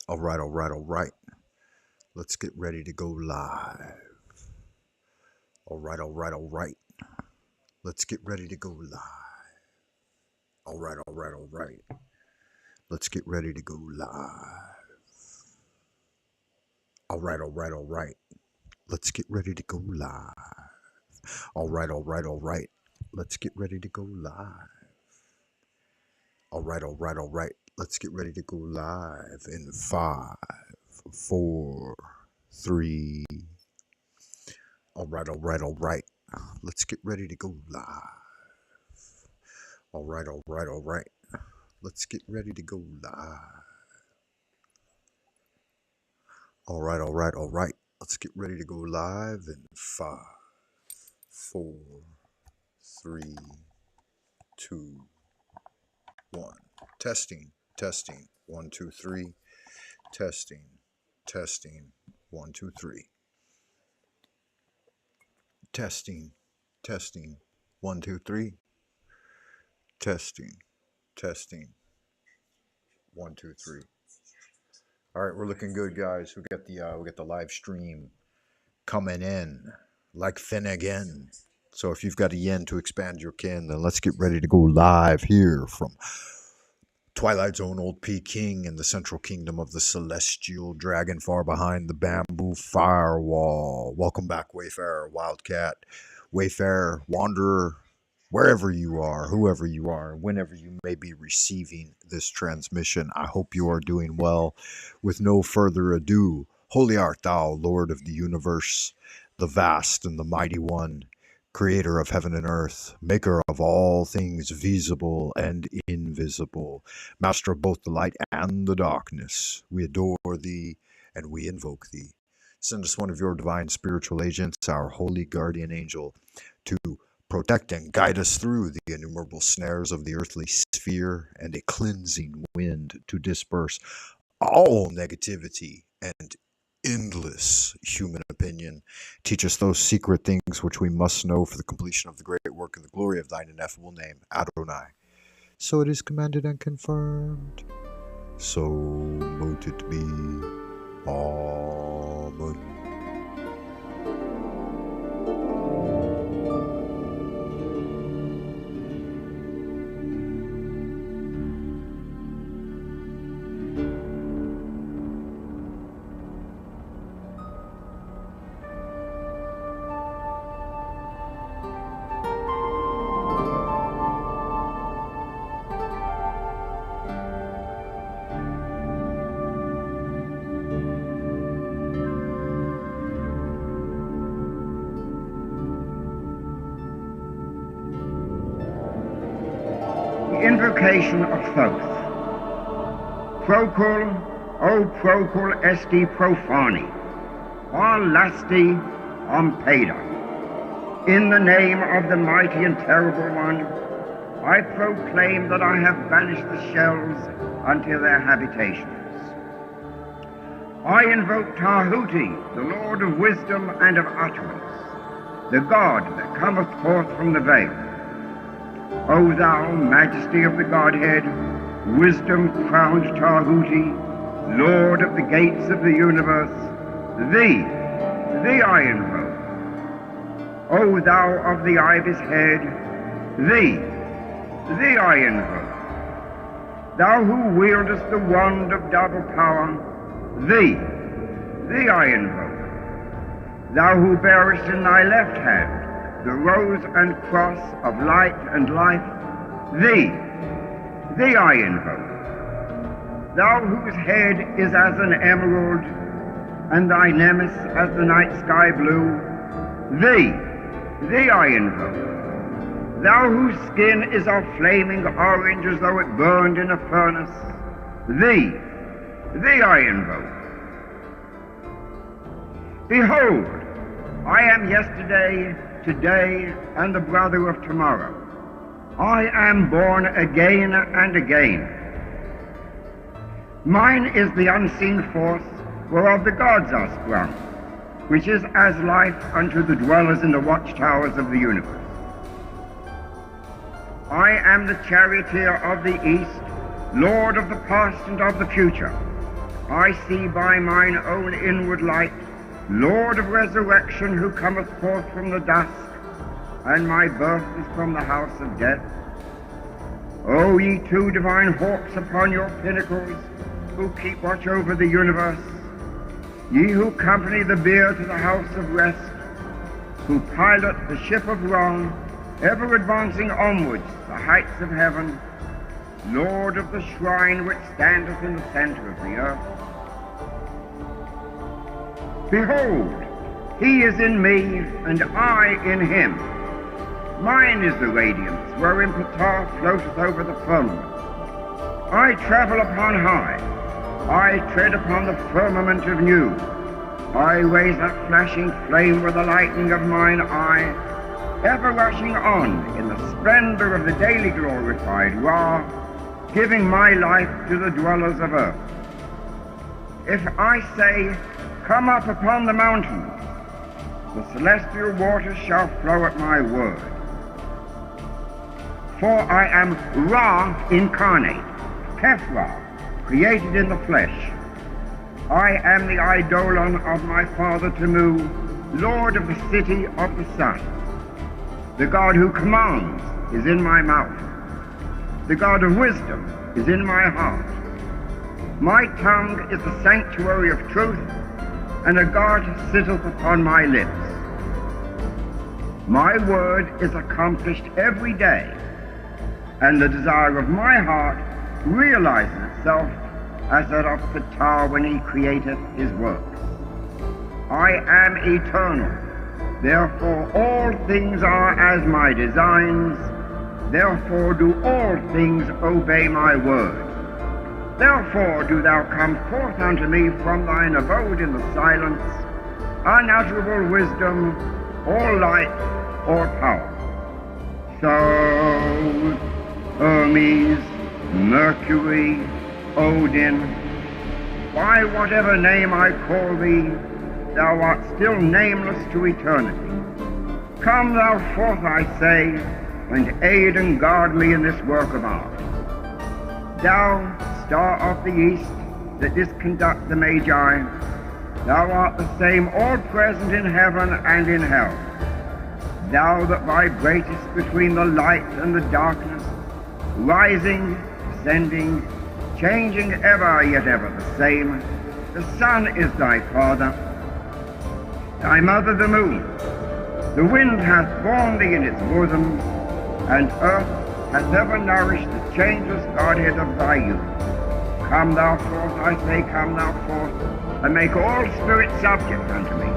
All right, all right, all right. Let's get ready to go live. All right, all right, all right. Let's get ready to go live. All right, all right, all right. Let's get ready to go live. All right, all right, all right. Let's get ready to go live. All right, all right, all right. Let's get ready to go live. All right, all right, all right. Let's get ready to go live in 5, 4, 3. All right, all right, all right. Let's get ready to go live. All right, all right, all right. Let's get ready to go live. All right, all right, all right. Let's get ready to go live in 5, 4, 3, 2, 1. Testing, testing. 1, 2, 3. Testing, testing. 1, 2, 3. Testing, testing. 1, 2, 3. Testing, testing. 1, 2, 3. All right, we're looking good, guys. We got the live stream coming in like Finnegan. So if you've got a yen to expand your kin, then let's get ready to go live here from Twilight Zone Old Peking in the central kingdom of the celestial dragon far behind the bamboo firewall. Welcome back, Wayfarer, Wildcat, Wayfarer, Wanderer, wherever you are, whoever you are, whenever you may be receiving this transmission. I hope you are doing well. With no further ado, holy art thou, Lord of the universe, the vast and the mighty one, creator of heaven and earth, maker of all things visible and invisible, master of both the light and the darkness. We adore thee and we invoke thee. Send us one of your divine spiritual agents, our holy guardian angel, to protect and guide us through the innumerable snares of the earthly sphere, and a cleansing wind to disperse all negativity and endless human opinion. Teach us those secret things which we must know for the completion of the great work and the glory of thine ineffable name, Adonai. So it is commanded and confirmed. So mote it be. Amen. Invocation of Thoth. Procul, O procul esti profani, qual lasti ompeda. In the name of the mighty and terrible one, I proclaim that I have banished the shells unto their habitations. I invoke Tahuti, the Lord of wisdom and of utterance, the God that cometh forth from the veil. O thou majesty of the Godhead, wisdom-crowned Tahuti, Lord of the gates of the universe, thee I invoke. O thou of the ibis head, thee I invoke. Thou who wieldest the wand of double power, thee I invoke. Thou who bearest in thy left hand the rose and cross of light and life, thee I invoke. Thou whose head is as an emerald, and thy nemesis as the night sky blue, thee I invoke. Thou whose skin is of flaming orange as though it burned in a furnace, thee I invoke. Behold, I am yesterday, today, and the brother of tomorrow. I am born again and again. Mine is the unseen force whereof the gods are sprung, which is as life unto the dwellers in the watchtowers of the universe. I am the charioteer of the east, lord of the past and of the future. I see by mine own inward light, Lord of resurrection, who cometh forth from the dusk, and my birth is from the house of death. O ye two divine hawks upon your pinnacles, who keep watch over the universe, ye who accompany the bier to the house of rest, who pilot the ship of wrong, ever advancing onwards the heights of heaven, Lord of the shrine which standeth in the center of the earth. Behold, he is in me, and I in him. Mine is the radiance wherein Ptah floateth over the firmament. I travel upon high. I tread upon the firmament of new. I raise up flashing flame with the lightning of mine eye, ever rushing on in the splendor of the daily glorified Ra, giving my life to the dwellers of earth. If I say, come up upon the mountains, the celestial waters shall flow at my word. For I am Ra incarnate, Keth-Ra, created in the flesh. I am the eidolon of my father Tamu, Lord of the city of the sun. The God who commands is in my mouth. The God of wisdom is in my heart. My tongue is the sanctuary of truth, and a guard sitteth upon my lips. My word is accomplished every day, and the desire of my heart realizes itself as that of Ptah when he createth his works. I am eternal, therefore all things are as my designs, therefore do all things obey my word. Therefore do thou come forth unto me from thine abode in the silence, unutterable wisdom, or light, or power. So, Hermes, Mercury, Odin, by whatever name I call thee, thou art still nameless to eternity. Come thou forth, I say, and aid and guard me in this work of art. Thou, star of the east, that didst conduct the Magi, thou art the same all-present in heaven and in hell. Thou that vibratest between the light and the darkness, rising, descending, changing ever, yet ever the same. The sun is thy father, thy mother the moon. The wind hath borne thee in its bosom, and earth hath ever nourished the changeless Godhead of thy youth. Come thou forth, I say, come thou forth, and make all spirits subject unto me,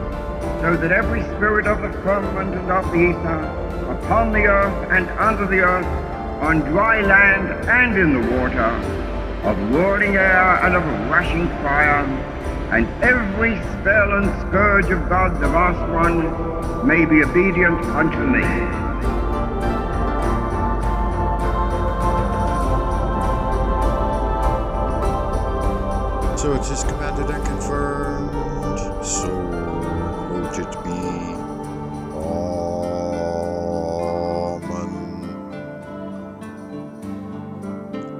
so that every spirit of the firmament and of the ether, upon the earth and under the earth, on dry land and in the water, of whirling air and of rushing fire, and every spell and scourge of God the vast one may be obedient unto me. So it is commanded and confirmed, so mote it be. Amen.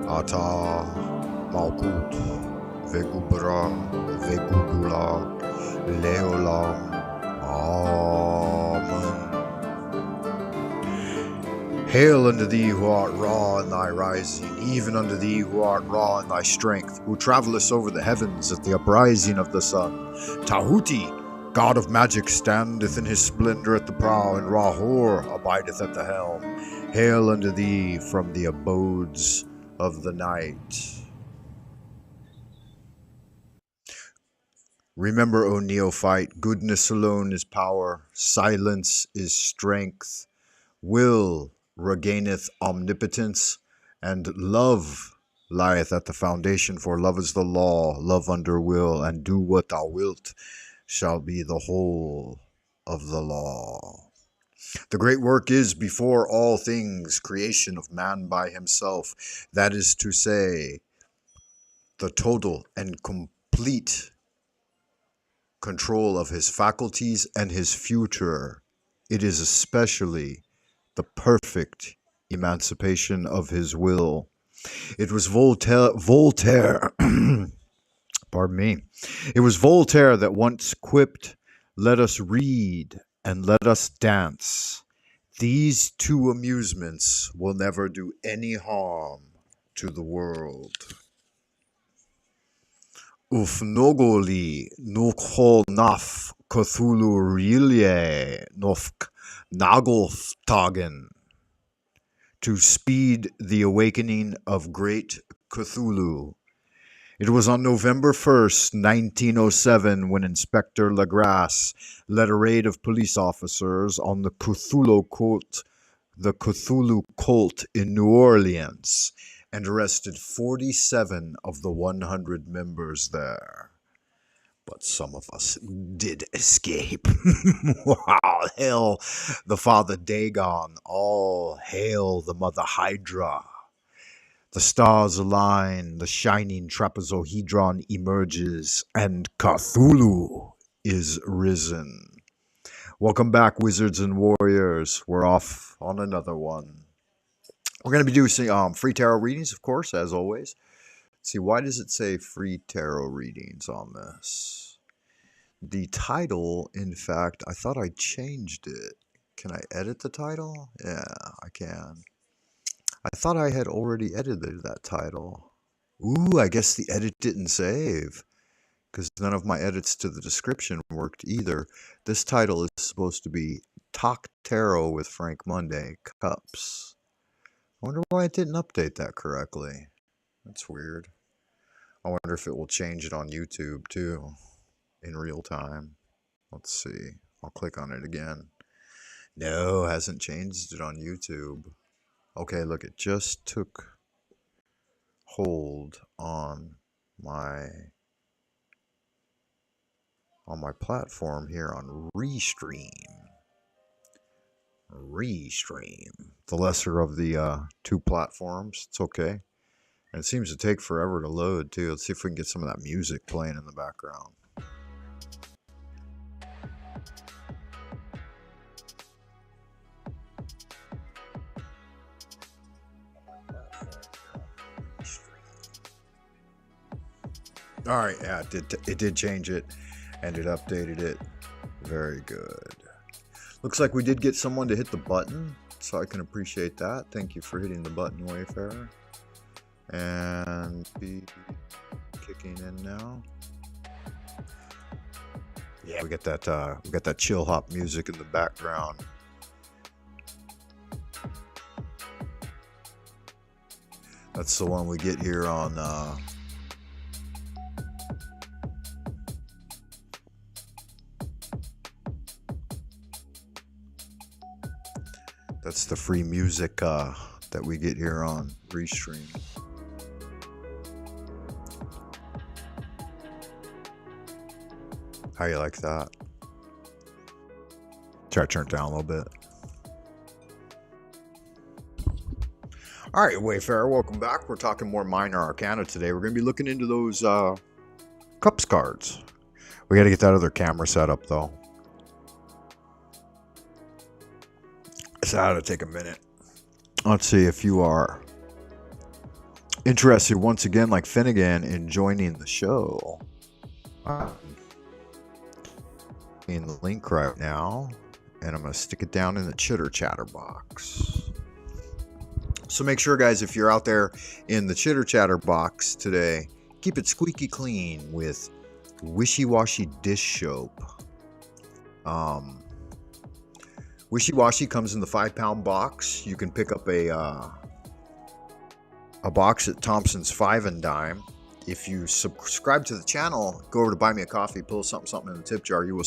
Ata Malkut Vegubra Vegudula Leolam. Amen. Hail unto thee who art Ra in thy rising, even unto thee who art Ra in thy strength, who travellest over the heavens at the uprising of the sun. Tahuti, god of magic, standeth in his splendour at the prow, and Rahor abideth at the helm. Hail unto thee from the abodes of the night. Remember, O neophyte, goodness alone is power, silence is strength, will regaineth omnipotence, and love lieth at the foundation, for love is the law, love under will, and do what thou wilt shall be the whole of the law. The great work is before all things creation of man by himself, that is to say, the total and complete control of his faculties and his future. It is especially the perfect emancipation of his will. It was Voltaire Pardon me. It was Voltaire that once quipped, "Let us read and let us dance. These two amusements will never do any harm to the world." Ufnogoli nukhol naf Cthulhu rilye nofk nagolftagen. To speed the awakening of great Cthulhu. It was on November 1st, 1907, when Inspector Legrasse led a raid of police officers on the Cthulhu cult in New Orleans and arrested 47 of the 100 members there. But some of us did escape. Wow, hail the Father Dagon, all hail the Mother Hydra. The stars align, the shining trapezohedron emerges, and Cthulhu is risen. Welcome back, wizards and warriors. We're off on another one. We're going to be doing free tarot readings, of course, as always. Let's see, why does it say free tarot readings on this? The title, in fact, I thought I changed it. Can I edit the title? Yeah, I can. I thought I had already edited that title. Ooh, I guess the edit didn't save, because none of my edits to the description worked either. This title is supposed to be Talk Tarot with Frank Monday, Cups. I wonder why it didn't update that correctly. That's weird. I wonder if it will change it on YouTube too, in real time. Let's see. I'll click on it again. No, hasn't changed it on YouTube. Okay, look, it just took hold on my platform here on Restream. The lesser of the two platforms. It's okay. And it seems to take forever to load too. Let's see if we can get some of that music playing in the background. All right, yeah, it did change it, and it updated it. Very good. Looks like we did get someone to hit the button, so I can appreciate that. Thank you for hitting the button, Wayfarer. And be kicking in now. Yeah, we got that chill hop music in the background. That's the one we get here on that's the free music that we get here on Restream. How you like that? Try to turn it down a little bit. All right, Wayfarer, welcome back. We're talking more minor arcana today. We're going to be looking into those cups cards. We got to get that other camera set up, though. So that'll take a minute. Let's see if you are interested once again, like Finnegan, in joining the show. In the link right now, and I'm going to stick it down in the chitter chatter box. So make sure, guys, if you're out there in the chitter chatter box today, keep it squeaky clean with wishy-washy dish soap. Wishy-washy comes in the 5-pound box. You can pick up a box at Thompson's 5 and Dime. If you subscribe to the channel, go over to Buy Me a Coffee, pull something in the tip jar. You will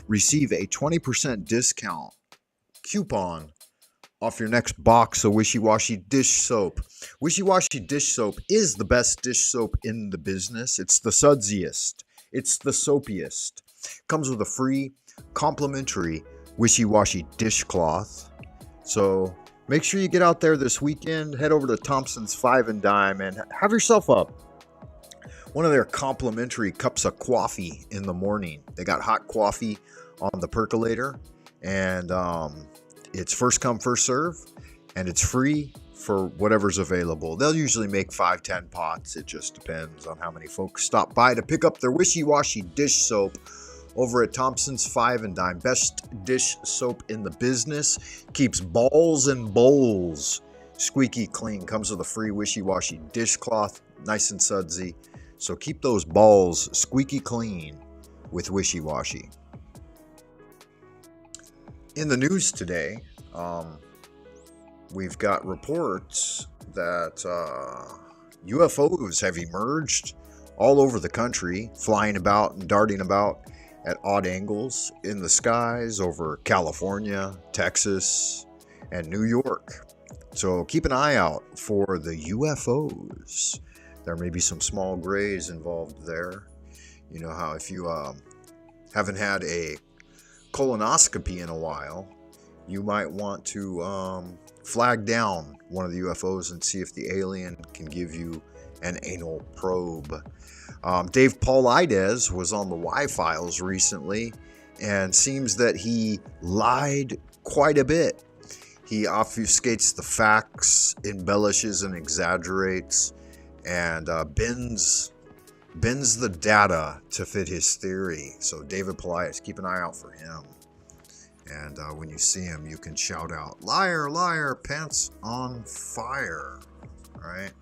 receive a 20% discount coupon off your next box of Wishy-Washy dish soap. Wishy-Washy dish soap is the best dish soap in the business. It's the sudsiest. It's the soapiest. Comes with a free complimentary Wishy-Washy dishcloth. So make sure you get out there this weekend. Head over to Thompson's 5 and Dime and have yourself up one of their complimentary cups of coffee in the morning. They got hot coffee on the percolator, and it's first come, first serve, and it's free for whatever's available. They'll usually make 5-10 pots. It just depends on how many folks stop by to pick up their wishy-washy dish soap over at Thompson's 5 and Dime. Best dish soap in the business. Keeps balls and bowls squeaky clean. Comes with a free wishy-washy dishcloth, nice and sudsy. So keep those balls squeaky clean with wishy-washy. In the news today, we've got reports that UFOs have emerged all over the country, flying about and darting about at odd angles in the skies over California, Texas, and New York. So keep an eye out for the UFOs. There may be some small grays involved there. You know how if you haven't had a colonoscopy in a while, you might want to flag down one of the UFOs and see if the alien can give you an anal probe. Dave Paulides was on the Y-Files recently, and seems that he lied quite a bit. He obfuscates the facts, embellishes and exaggerates, and bends the data to fit his theory. So David Paulides, keep an eye out for him. And when you see him, you can shout out, "Liar, liar, pants on fire." All right.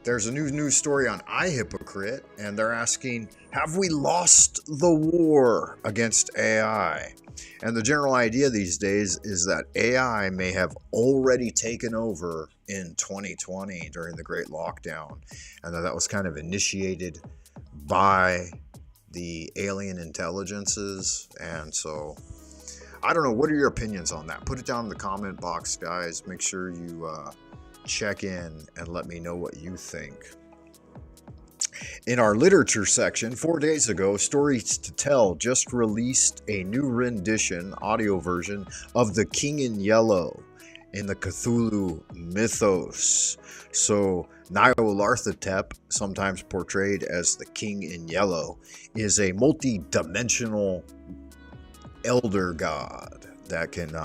There's a new news story on iHypocrite, and they're asking, have we lost the war against AI? And the general idea these days is that AI may have already taken over in 2020 during the Great Lockdown, and that was kind of initiated by the alien intelligences. And so I don't know, what are your opinions on that? Put it down in the comment box, guys. Make sure you check in and let me know what you think. In our literature section, 4 days ago, Stories to Tell just released a new rendition, audio version, of The King in Yellow in the Cthulhu mythos. So Nyarlathotep, sometimes portrayed as the King in Yellow, is a multi-dimensional elder god that can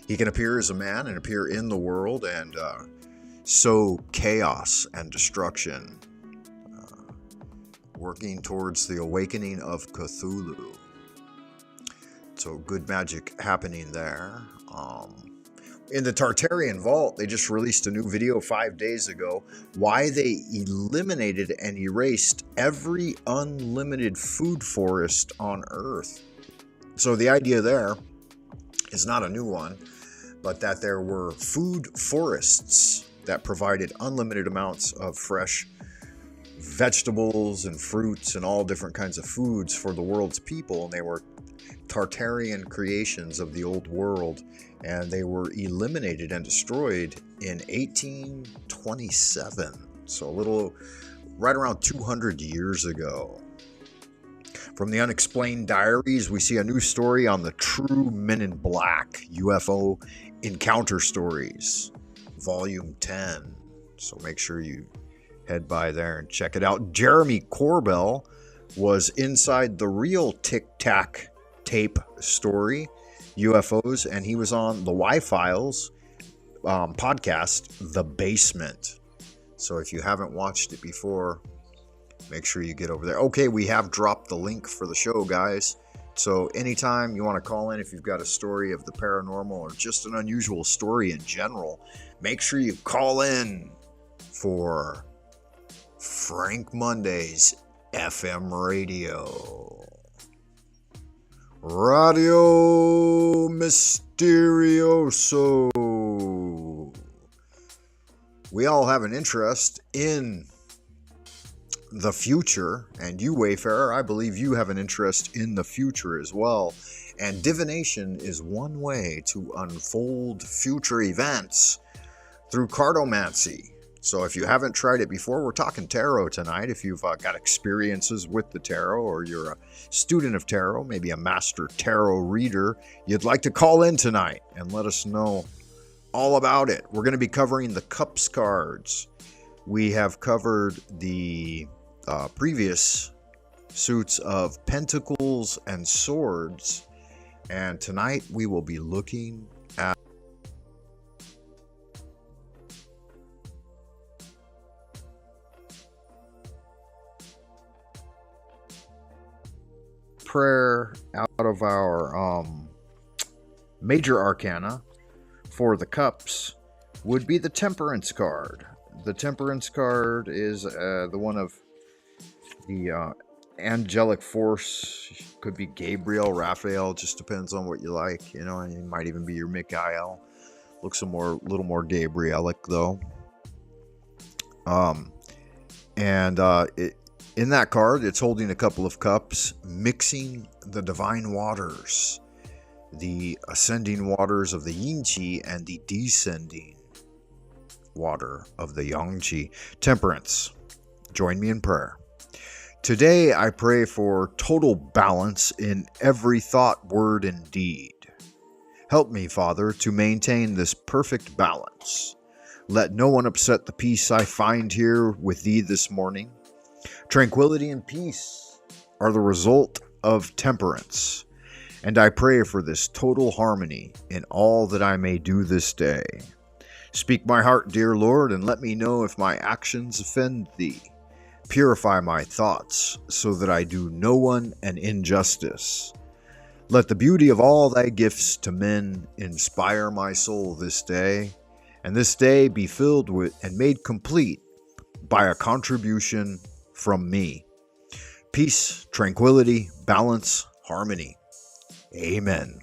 he can appear as a man and appear in the world and sow chaos and destruction, working towards the awakening of Cthulhu. So good magic happening there. In the Tartarian Vault, they just released a new video 5 days ago, why they eliminated and erased every unlimited food forest on Earth. So the idea there is not a new one, but that there were food forests that provided unlimited amounts of fresh vegetables and fruits and all different kinds of foods for the world's people, and they were Tartarian creations of the old world, and they were eliminated and destroyed in 1827, so a little right around 200 years ago. From the Unexplained Diaries, we see a new story on the True Men in Black UFO Encounter Stories, Volume 10. So make sure you head by there and check it out. Jeremy Corbell was inside the real Tic Tac tape story, UFOs, and he was on the Y-Files podcast, The Basement. So if you haven't watched it before, make sure you get over there. Okay, we have dropped the link for the show, guys. So anytime you want to call in, if you've got a story of the paranormal or just an unusual story in general, make sure you call in for Frank Monday's FM radio. Radio Mysterioso. We all have an interest in the future, and you, Wayfarer, I believe you have an interest in the future as well. And divination is one way to unfold future events through cartomancy. So if you haven't tried it before, we're talking tarot tonight. If you've got experiences with the tarot, or you're a student of tarot, maybe a master tarot reader, you'd like to call in tonight and let us know all about it. We're going to be covering the Cups cards. We have covered the previous suits of Pentacles and Swords, and tonight we will be looking at prayer out of our major arcana for the cups would be the Temperance card. The Temperance card is the one of the angelic force. Could be Gabriel, Raphael, just depends on what you like, you know, and it might even be your Michael. Looks a little more Gabrielic though. In that card, it's holding a couple of cups, mixing the divine waters, the ascending waters of the yin qi and the descending water of the yang qi. Temperance. Join me in prayer. Today I pray for total balance in every thought, word, and deed. Help me, Father, to maintain this perfect balance. Let no one upset the peace I find here with Thee this morning. Tranquility and peace are the result of temperance, and I pray for this total harmony in all that I may do this day. Speak my heart, dear Lord, and let me know if my actions offend Thee. Purify my thoughts, so that I do no one an injustice. Let the beauty of all Thy gifts to men inspire my soul this day, and this day be filled with and made complete by a contribution from me. Peace, tranquility, balance, harmony. Amen.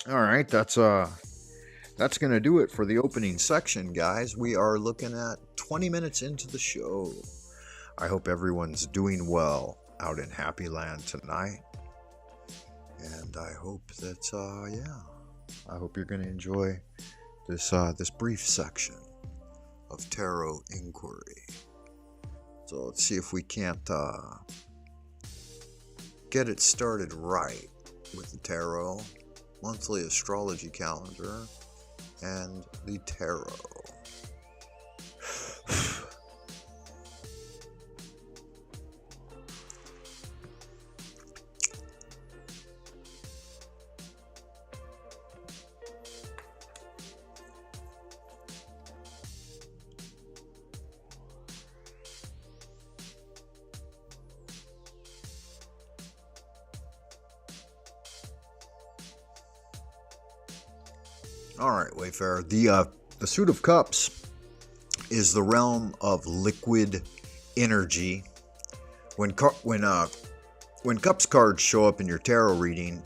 All right, that's going to do it for the opening section, guys. We are looking at 20 minutes into the show. I hope everyone's doing well out in Happy Land tonight. And I hope that, I hope you're going to enjoy this brief section of Tarot Inquiry. So let's see if we can't get it started right with the Tarot monthly astrology calendar and the Tarot. All right, Wayfarer. The Suit of Cups is the realm of liquid energy. When Cups cards show up in your tarot reading,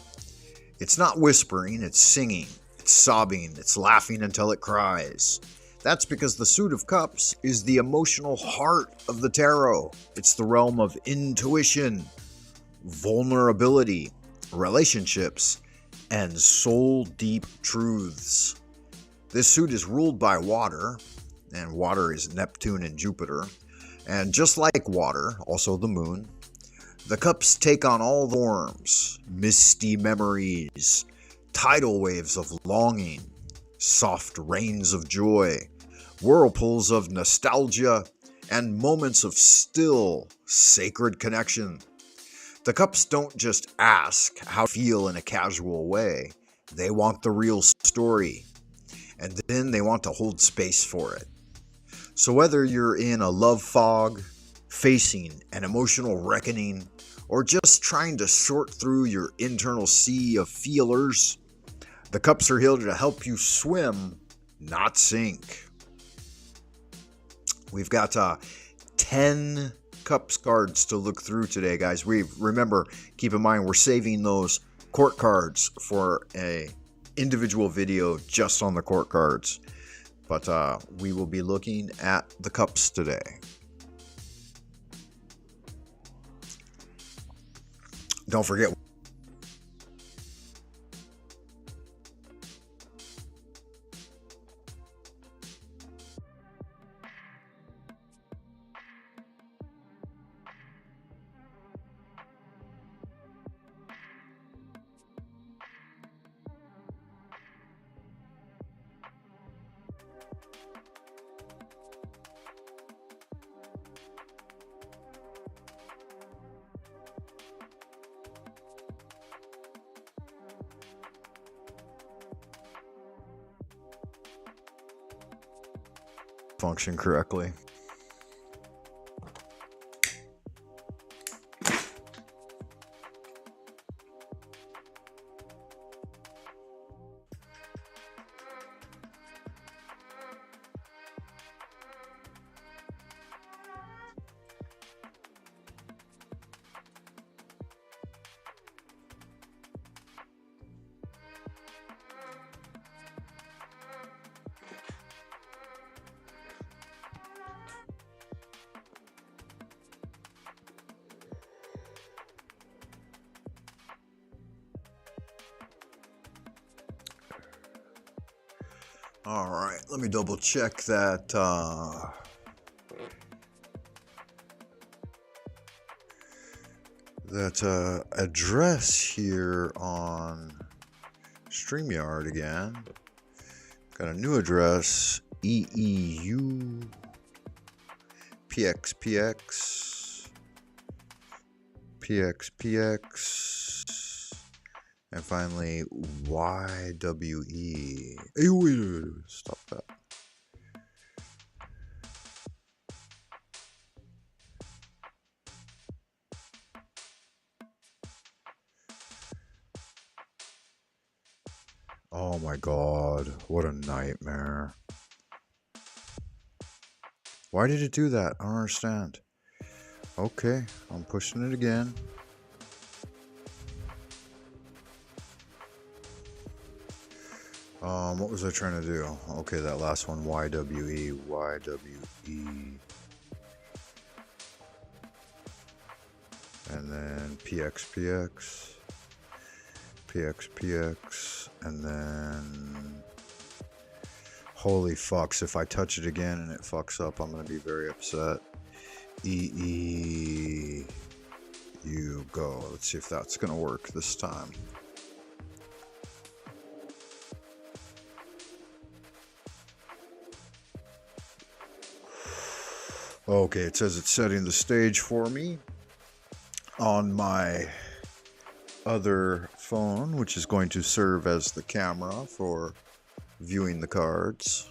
it's not whispering, it's singing, it's sobbing, it's laughing until it cries. That's because the Suit of Cups is the emotional heart of the tarot. It's the realm of intuition, vulnerability, relationships, and soul-deep truths. This suit is ruled by water, and water is Neptune and Jupiter. And just like water, also the moon, the cups take on all the forms: misty memories, tidal waves of longing, soft rains of joy, whirlpools of nostalgia, and moments of still, sacred connection. The cups don't just ask how to feel in a casual way. They want the real story, and then they want to hold space for it. So whether you're in a love fog, facing an emotional reckoning, or just trying to sort through your internal sea of feelers, the cups are here to help you swim, not sink. We've got 10 Cups cards to look through today, guys. Remember, keep in mind, we're saving those court cards for a individual video just on the court cards. But we will be looking at the cups today. Don't forget, function correctly. All right, let me double check that. That address here on StreamYard again. Got a new address, EEU PXPX PXPX, and finally YWE. Stop that. Oh my god, what a nightmare. Why did it do that? I don't understand. Okay, I'm pushing it again. What was I trying to do? Okay, that last one, YWE, YWE. And then PXPX, PXPX, and then... Holy fucks, if I touch it again and it fucks up, I'm going to be very upset. EE, you go. Let's see if that's going to work this time. Okay, it says it's setting the stage for me on my other phone, which is going to serve as the camera for viewing the cards.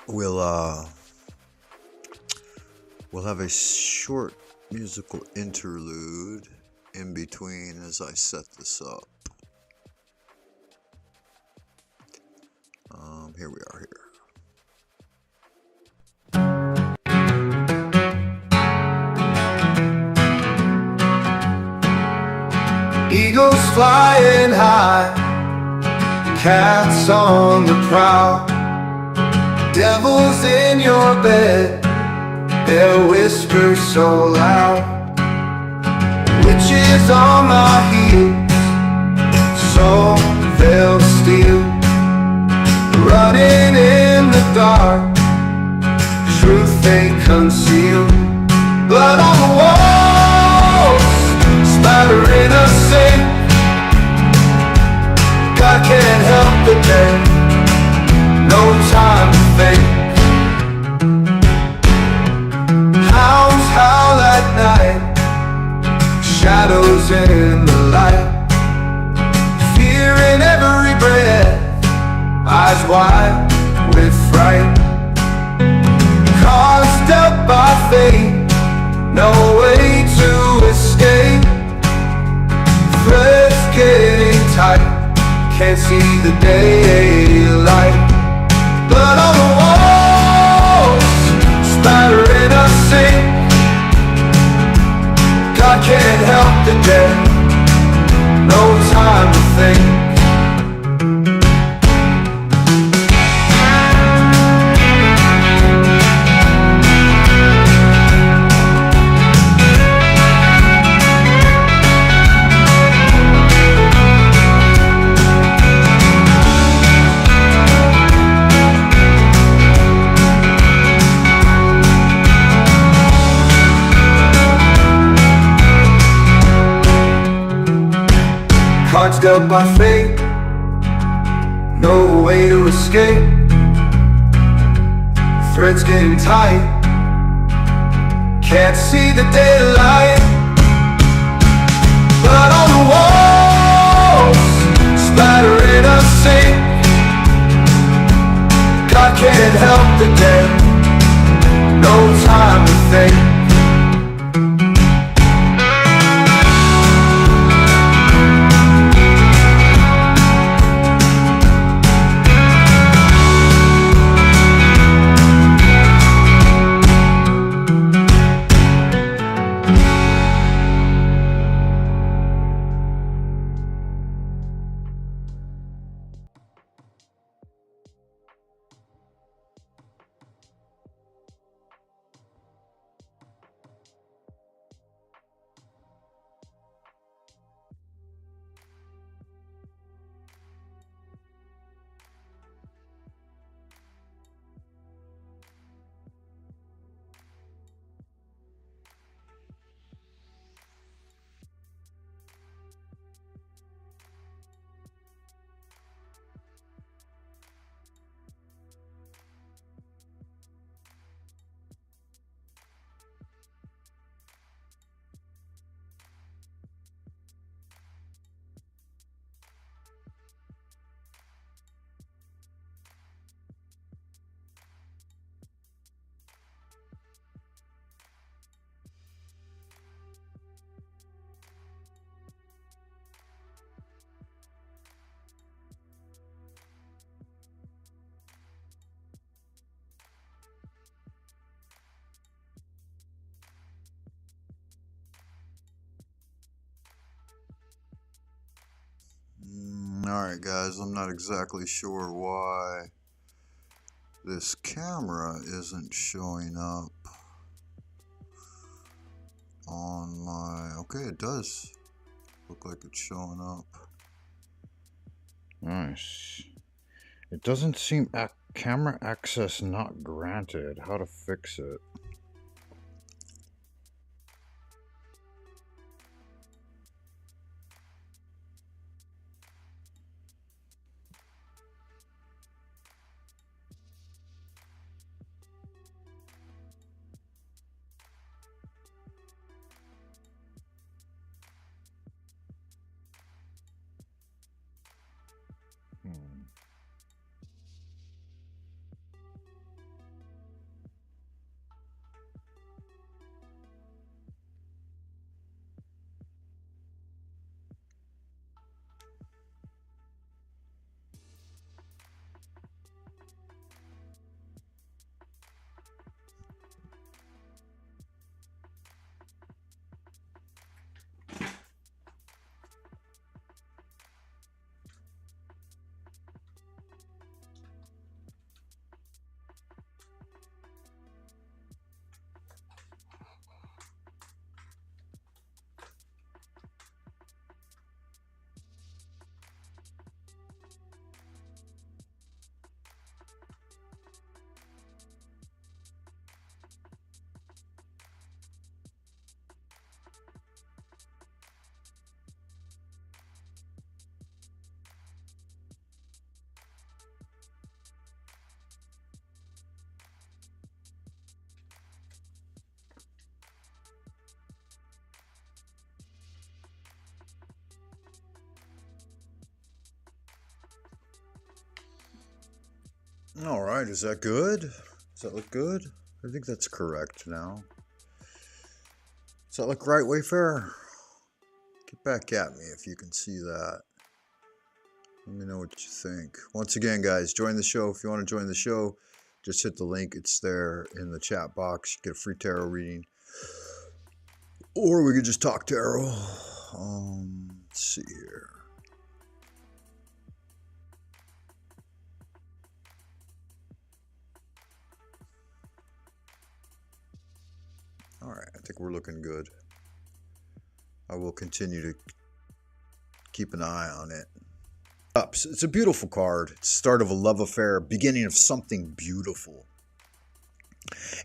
We'll have a short musical interlude in between as I set this up. Here we are here. Eagles flying high, cats on the prowl, devils in your bed, their whispers so loud, witches on my heels, so they'll steal, running in the dark, truth they conceal, blood on the walls, splattering a sink. God can't help the dead, no time to think. Hounds howl at night, shadows in the light, fear in every breath, eyes wide with fright. Cards dealt by fate, no way to escape. Threads getting tight, can't see the daylight. Blood on the walls, splattering a sink. God can't help the dead, no time to think. Cards dealt by fate, no way to escape. Threads getting tight, can't see the daylight. Blood on the walls, splattering a sink. God can't help the dead, no time to think. Alright guys, I'm not exactly sure why this camera isn't showing up on my... Okay, it does look like it's showing up. Nice. It doesn't seem... camera access not granted. How to fix it? Alright, is that good? Does that look good? I think that's correct now. Does that look right, Wayfarer? Get back at me if you can see that. Let me know what you think. Once again, guys, join the show. If you want to join the show, just hit the link. It's there in the chat box. You get a free tarot reading. Or we could just talk tarot. Let's see here. Alright, I think we're looking good. I will continue to keep an eye on it. It's a beautiful card. It's the start of a love affair, beginning of something beautiful.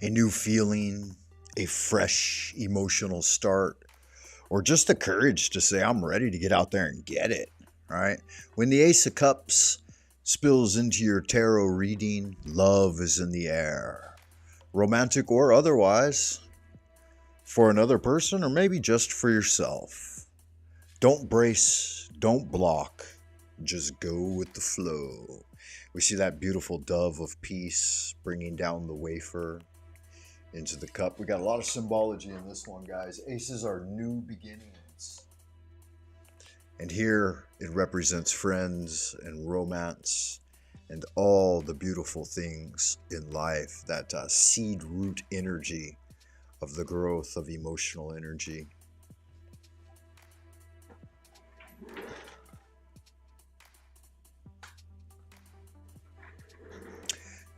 A new feeling, a fresh emotional start, or just the courage to say, I'm ready to get out there and get it, right? When the Ace of Cups spills into your tarot reading, love is in the air. Romantic or otherwise. For another person, or maybe just for yourself. Don't brace, don't block, just go with the flow. We see that beautiful dove of peace bringing down the wafer into the cup. We got a lot of symbology in this one, guys. Aces are new beginnings. And here it represents friends and romance and all the beautiful things in life, that seed root energy of the growth of emotional energy.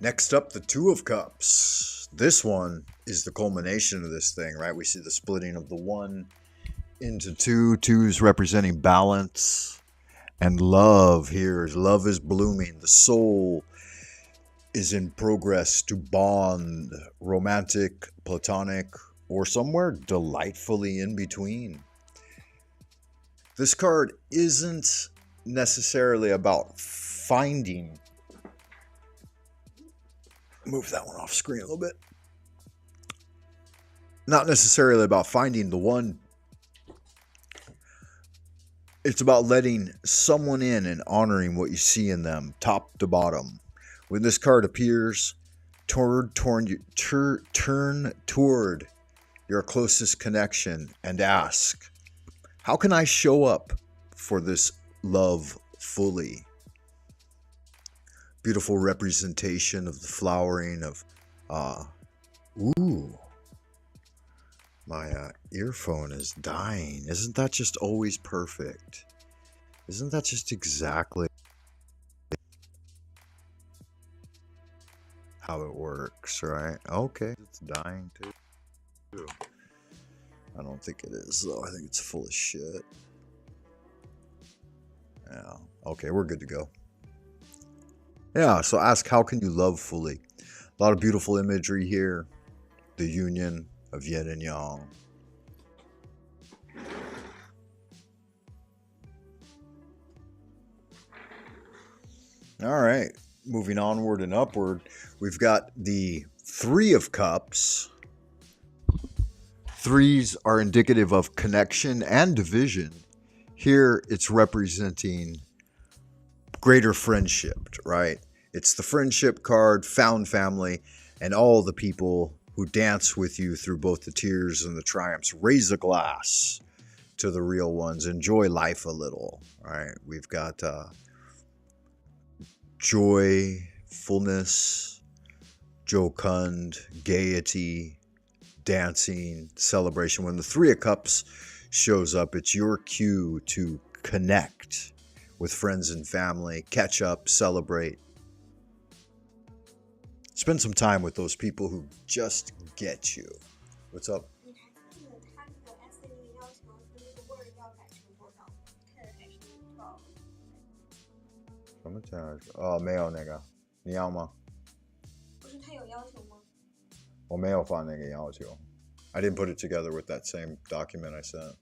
Next up, the Two of Cups. This one is the culmination of this thing, right? We see the splitting of the one into two. Twos representing balance. And love here. Love is blooming. The soul is in progress to bond, romantic, platonic, or somewhere delightfully in between. This card isn't necessarily about finding. Move that one off screen a little bit. Not necessarily about finding the one. It's about letting someone in and honoring what you see in them, top to bottom. When this card appears, turn toward your closest connection and ask, how can I show up for this love fully? Beautiful representation of the flowering of, ooh, my earphone is dying. Isn't that just always perfect? Isn't that just exactly how it works, right? Okay, it's dying too. I don't think it is, though. I think it's full of shit. Yeah. Okay, we're good to go. Yeah, so ask, how can you love fully? A lot of beautiful imagery here. The union of yin and yang. All right, moving onward and upward, we've got the Three of Cups. Threes are indicative of connection and division. Here it's representing greater friendship, right? It's the friendship card, found family, and all the people who dance with you through both the tears and the triumphs. Raise a glass to the real ones. Enjoy life a little, right? We've got joy, fullness, jocund, gaiety, dancing, celebration. When the Three of Cups shows up, it's your cue to connect with friends and family, catch up, celebrate. Spend some time with those people who just get you. What's up? 什么价值？哦，没有那个，你要吗？不是他有要求吗？我没有放那个要求。I didn't put it together with that same document I sent.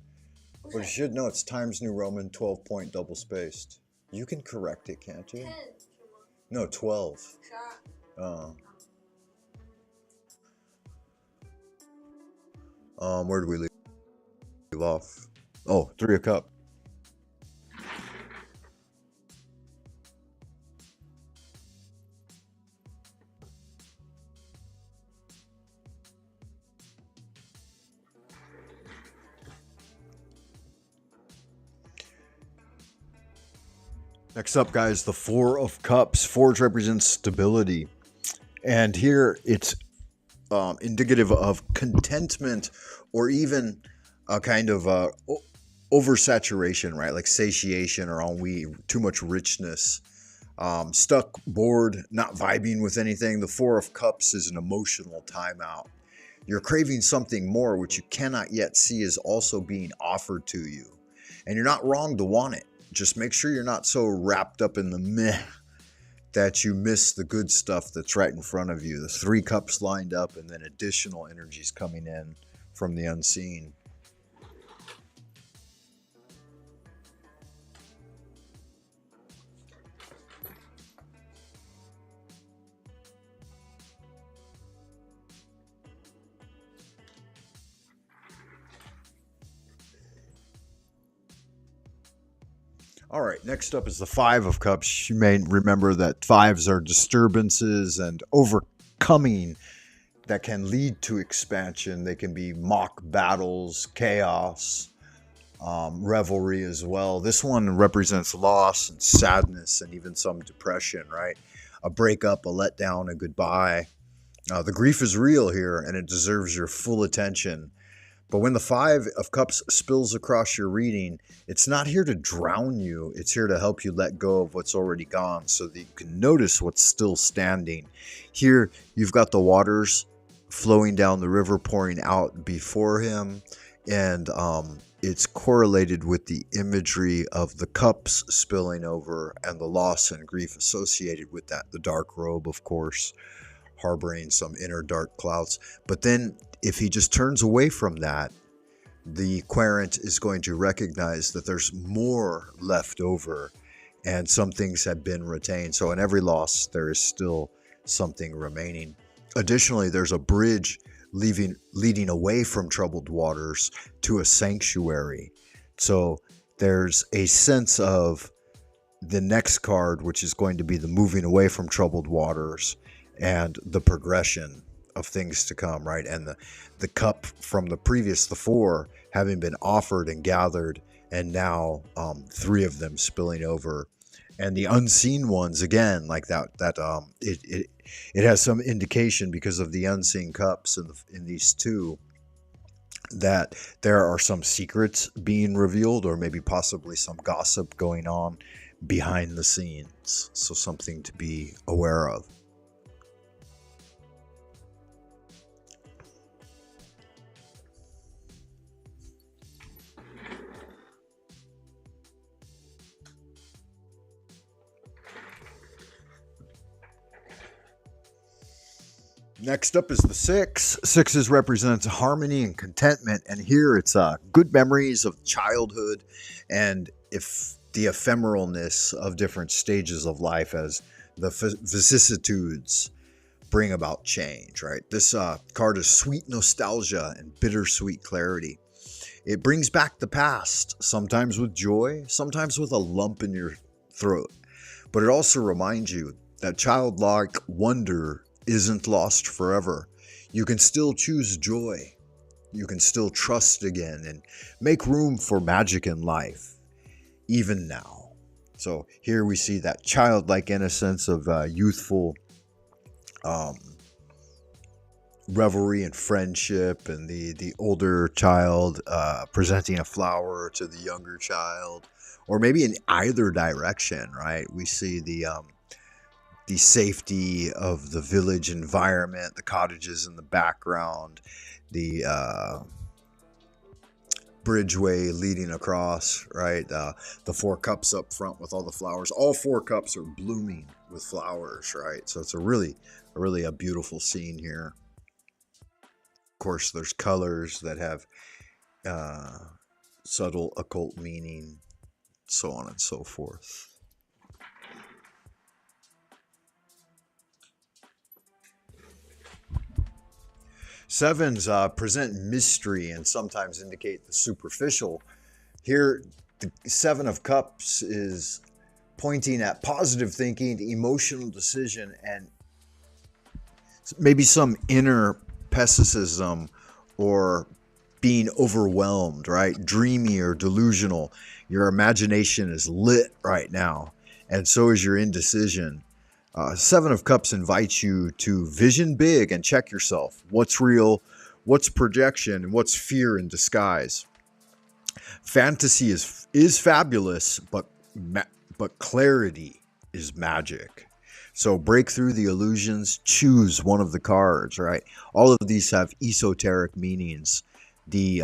But you should know it's Times New Roman 12-point double spaced. You can correct it, can't you? 10 是吗？ No, 12. 12。Where did we leave off? Oh, Three of Cups. Next up, guys, the Four of Cups. Fours represents stability. And here it's indicative of contentment or even a kind of oversaturation, right? Like satiation or ennui, too much richness. Stuck, bored, not vibing with anything. The Four of Cups is an emotional timeout. You're craving something more, which you cannot yet see is also being offered to you. And you're not wrong to want it. Just make sure you're not so wrapped up in the meh that you miss the good stuff that's right in front of you. The Three Cups lined up and then additional energies coming in from the unseen. All right, next up is the Five of Cups. You may remember that fives are disturbances and overcoming that can lead to expansion. They can be mock battles, chaos, revelry as well. This one represents loss and sadness and even some depression, right? A breakup, a letdown, a goodbye. The grief is real here and it deserves your full attention. But when the Five of Cups spills across your reading, it's not here to drown you. It's here to help you let go of what's already gone so that you can notice what's still standing. Here, you've got the waters flowing down the river, pouring out before him. And it's correlated with the imagery of the cups spilling over and the loss and grief associated with that. The dark robe, of course, harboring some inner dark clouds. But then if he just turns away from that, the querent is going to recognize that there's more left over and some things have been retained. So in every loss, there is still something remaining. Additionally, there's a bridge leading away from troubled waters to a sanctuary. So there's a sense of the next card, which is going to be the moving away from troubled waters and the progression of things to come, right? And the cup from the previous, the four, having been offered and gathered, and now three of them spilling over. And the unseen ones, again, like it has some indication because of the unseen cups in these two, that there are some secrets being revealed, or maybe possibly some gossip going on behind the scenes. So something to be aware of. Next up is the six. Sixes represents harmony and contentment, and here it's good memories of childhood, and if the ephemeralness of different stages of life as the vicissitudes bring about change. Right. This card is sweet nostalgia and bittersweet clarity. It brings back the past, sometimes with joy, sometimes with a lump in your throat, but it also reminds you that childlike wonder isn't lost forever. You can still choose joy. You can still trust again and make room for magic in life, even now. So here we see that childlike innocence of youthful revelry and friendship, and the older child presenting a flower to the younger child, or maybe in either direction, right? We see the safety of the village environment, the cottages in the background, the bridgeway leading across, right? The four cups up front with all the flowers. All four cups are blooming with flowers, right? So it's a really a beautiful scene here. Of course, there's colors that have subtle occult meaning, so on and so forth. Sevens present mystery and sometimes indicate the superficial. Here, the Seven of Cups is pointing at positive thinking, emotional decision, and maybe some inner pessimism or being overwhelmed, right? Dreamy or delusional. Your imagination is lit right now, and so is your indecision. Seven of Cups invites you to vision big and check yourself. What's real, what's projection, and what's fear in disguise. Fantasy is fabulous, but clarity is magic. So break through the illusions, choose one of the cards, right? All of these have esoteric meanings. The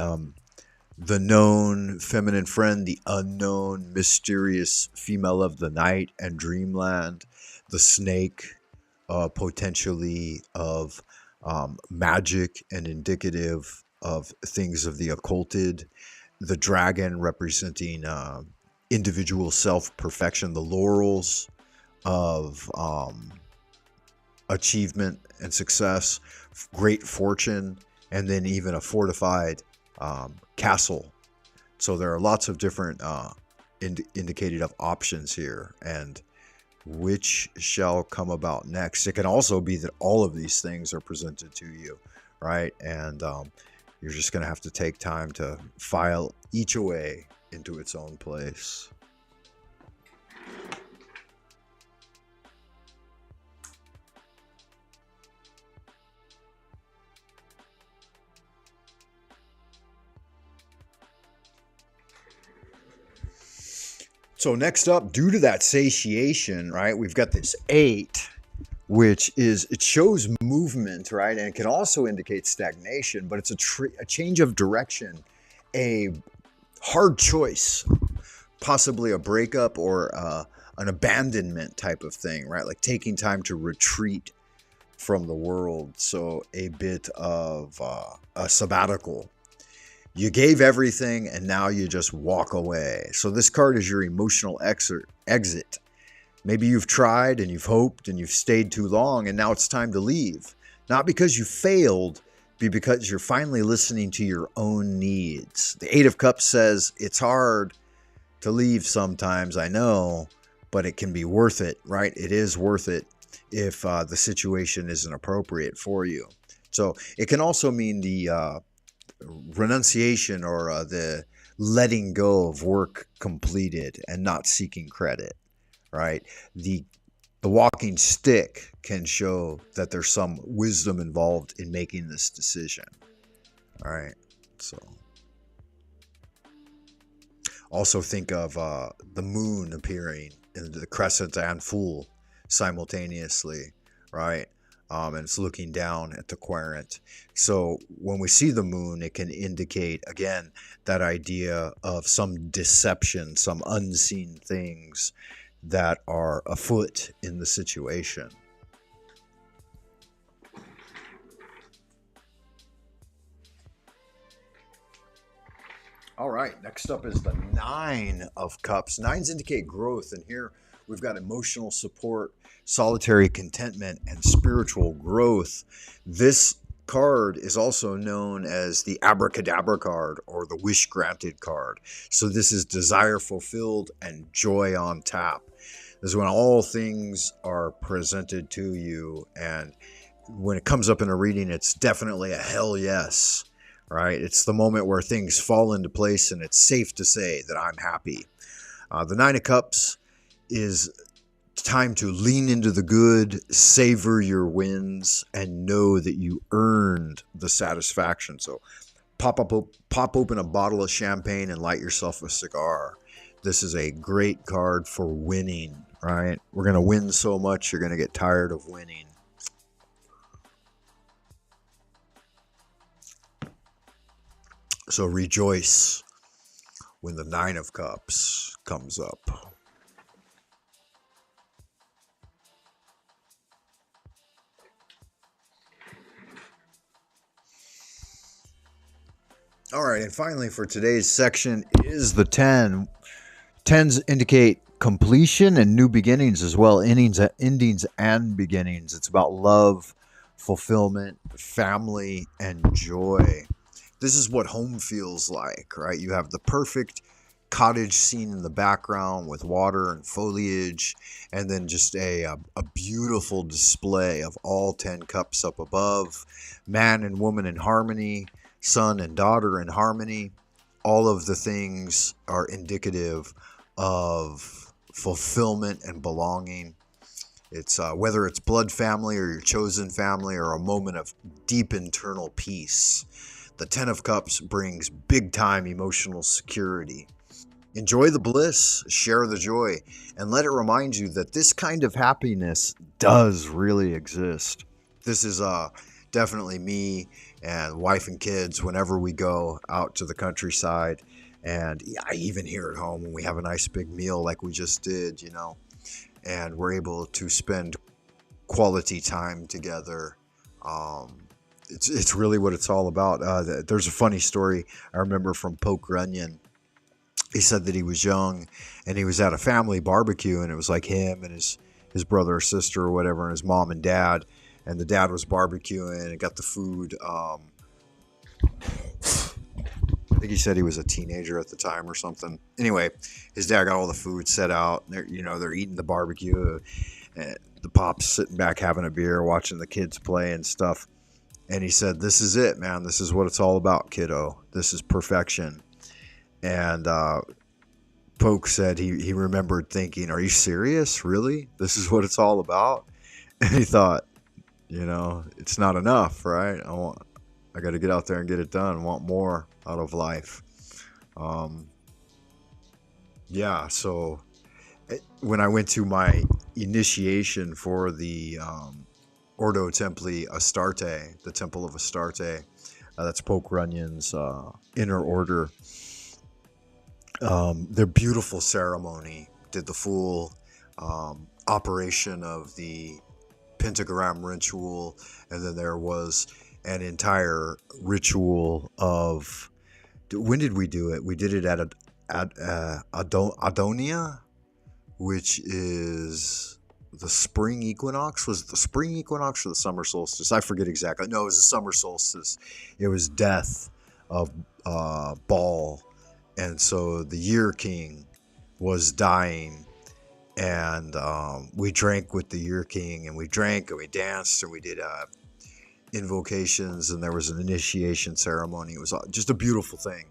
known feminine friend, the unknown mysterious female of the night and Dreamland, the snake, potentially of magic and indicative of things of the occulted, the dragon representing individual self-perfection, the laurels of achievement and success, great fortune, and then even a fortified castle. So there are lots of different indicated of options here, and which shall come about next. It can also be that all of these things are presented to you, right? And you're just going to have to take time to file each away into its own place. So next up, due to that satiation, right, we've got this 8, which is, it shows movement, right, and it can also indicate stagnation, but it's a change of direction, a hard choice, possibly a breakup or an abandonment type of thing, right, like taking time to retreat from the world. So a bit of a sabbatical. You gave everything and now you just walk away. So this card is your emotional exit. Maybe you've tried and you've hoped and you've stayed too long and now it's time to leave. Not because you failed, but because you're finally listening to your own needs. The 8 of Cups says it's hard to leave sometimes, I know, but it can be worth it, right? It is worth it if the situation isn't appropriate for you. So it can also mean the renunciation or the letting go of work completed and not seeking credit, right? The walking stick can show that there's some wisdom involved in making this decision, all right? So also think of the moon appearing in the crescent and full simultaneously, right? And it's looking down at the quadrant. So when we see the moon, it can indicate, again, that idea of some deception, some unseen things that are afoot in the situation. All right, next up is the Nine of Cups. Nines indicate growth, and here we've got emotional support, solitary contentment, and spiritual growth. This card is also known as the Abracadabra card or the Wish Granted card. So this is desire fulfilled and joy on tap. This is when all things are presented to you, and when it comes up in a reading, it's definitely a hell yes. Right? It's the moment where things fall into place and it's safe to say that I'm happy. The Nine of Cups is time to lean into the good, savor your wins, and know that you earned the satisfaction. So pop open a bottle of champagne and light yourself a cigar. This is a great card for winning, right? We're going to win so much, you're going to get tired of winning. So rejoice when the Nine of Cups comes up. All right, and finally for today's section is the 10. 10s indicate completion and new beginnings as well, endings and beginnings. It's about love, fulfillment, family, and joy. This is what home feels like, right? You have the perfect cottage scene in the background with water and foliage, and then just a beautiful display of all 10 cups up above. Man and woman in harmony, son and daughter in harmony. All of the things are indicative of fulfillment and belonging. It's whether it's blood family or your chosen family or a moment of deep internal peace. The 10 of Cups brings big-time emotional security. Enjoy the bliss, share the joy, and let it remind you that this kind of happiness does really exist. This is definitely me and wife and kids whenever we go out to the countryside. And I even here at home when we have a nice big meal like we just did, you know, and we're able to spend quality time together. It's really what it's all about. There's a funny story I remember from Poke Runyon. He said that he was young and he was at a family barbecue, and it was like him and his brother or sister or whatever, and his mom and dad. And the dad was barbecuing and got the food. I think he said he was a teenager at the time or something. Anyway, his dad got all the food set out. They're eating the barbecue. And the pop's sitting back having a beer, watching the kids play and stuff. And he said, "This is it, man. This is what it's all about, kiddo. This is perfection." And Poke said he remembered thinking, "Are you serious? Really? This is what it's all about?" And he thought, it's not enough, right? I got to get out there and get it done. I want more out of life. So when I went to my initiation for the Ordo Templi Astarte, the Temple of Astarte, that's Poke Runyon's inner order. Their beautiful ceremony did the full operation of the pentagram ritual, and then there was an entire ritual of, when did we do it? We did it at Adonia, which is the spring equinox. Was it the spring equinox or the summer solstice? I forget exactly. No, it was the summer solstice. It was death of Baal, and so the year king was dying. And we drank with the year king, and we drank and we danced and we did invocations, and there was an initiation ceremony. It was just a beautiful thing,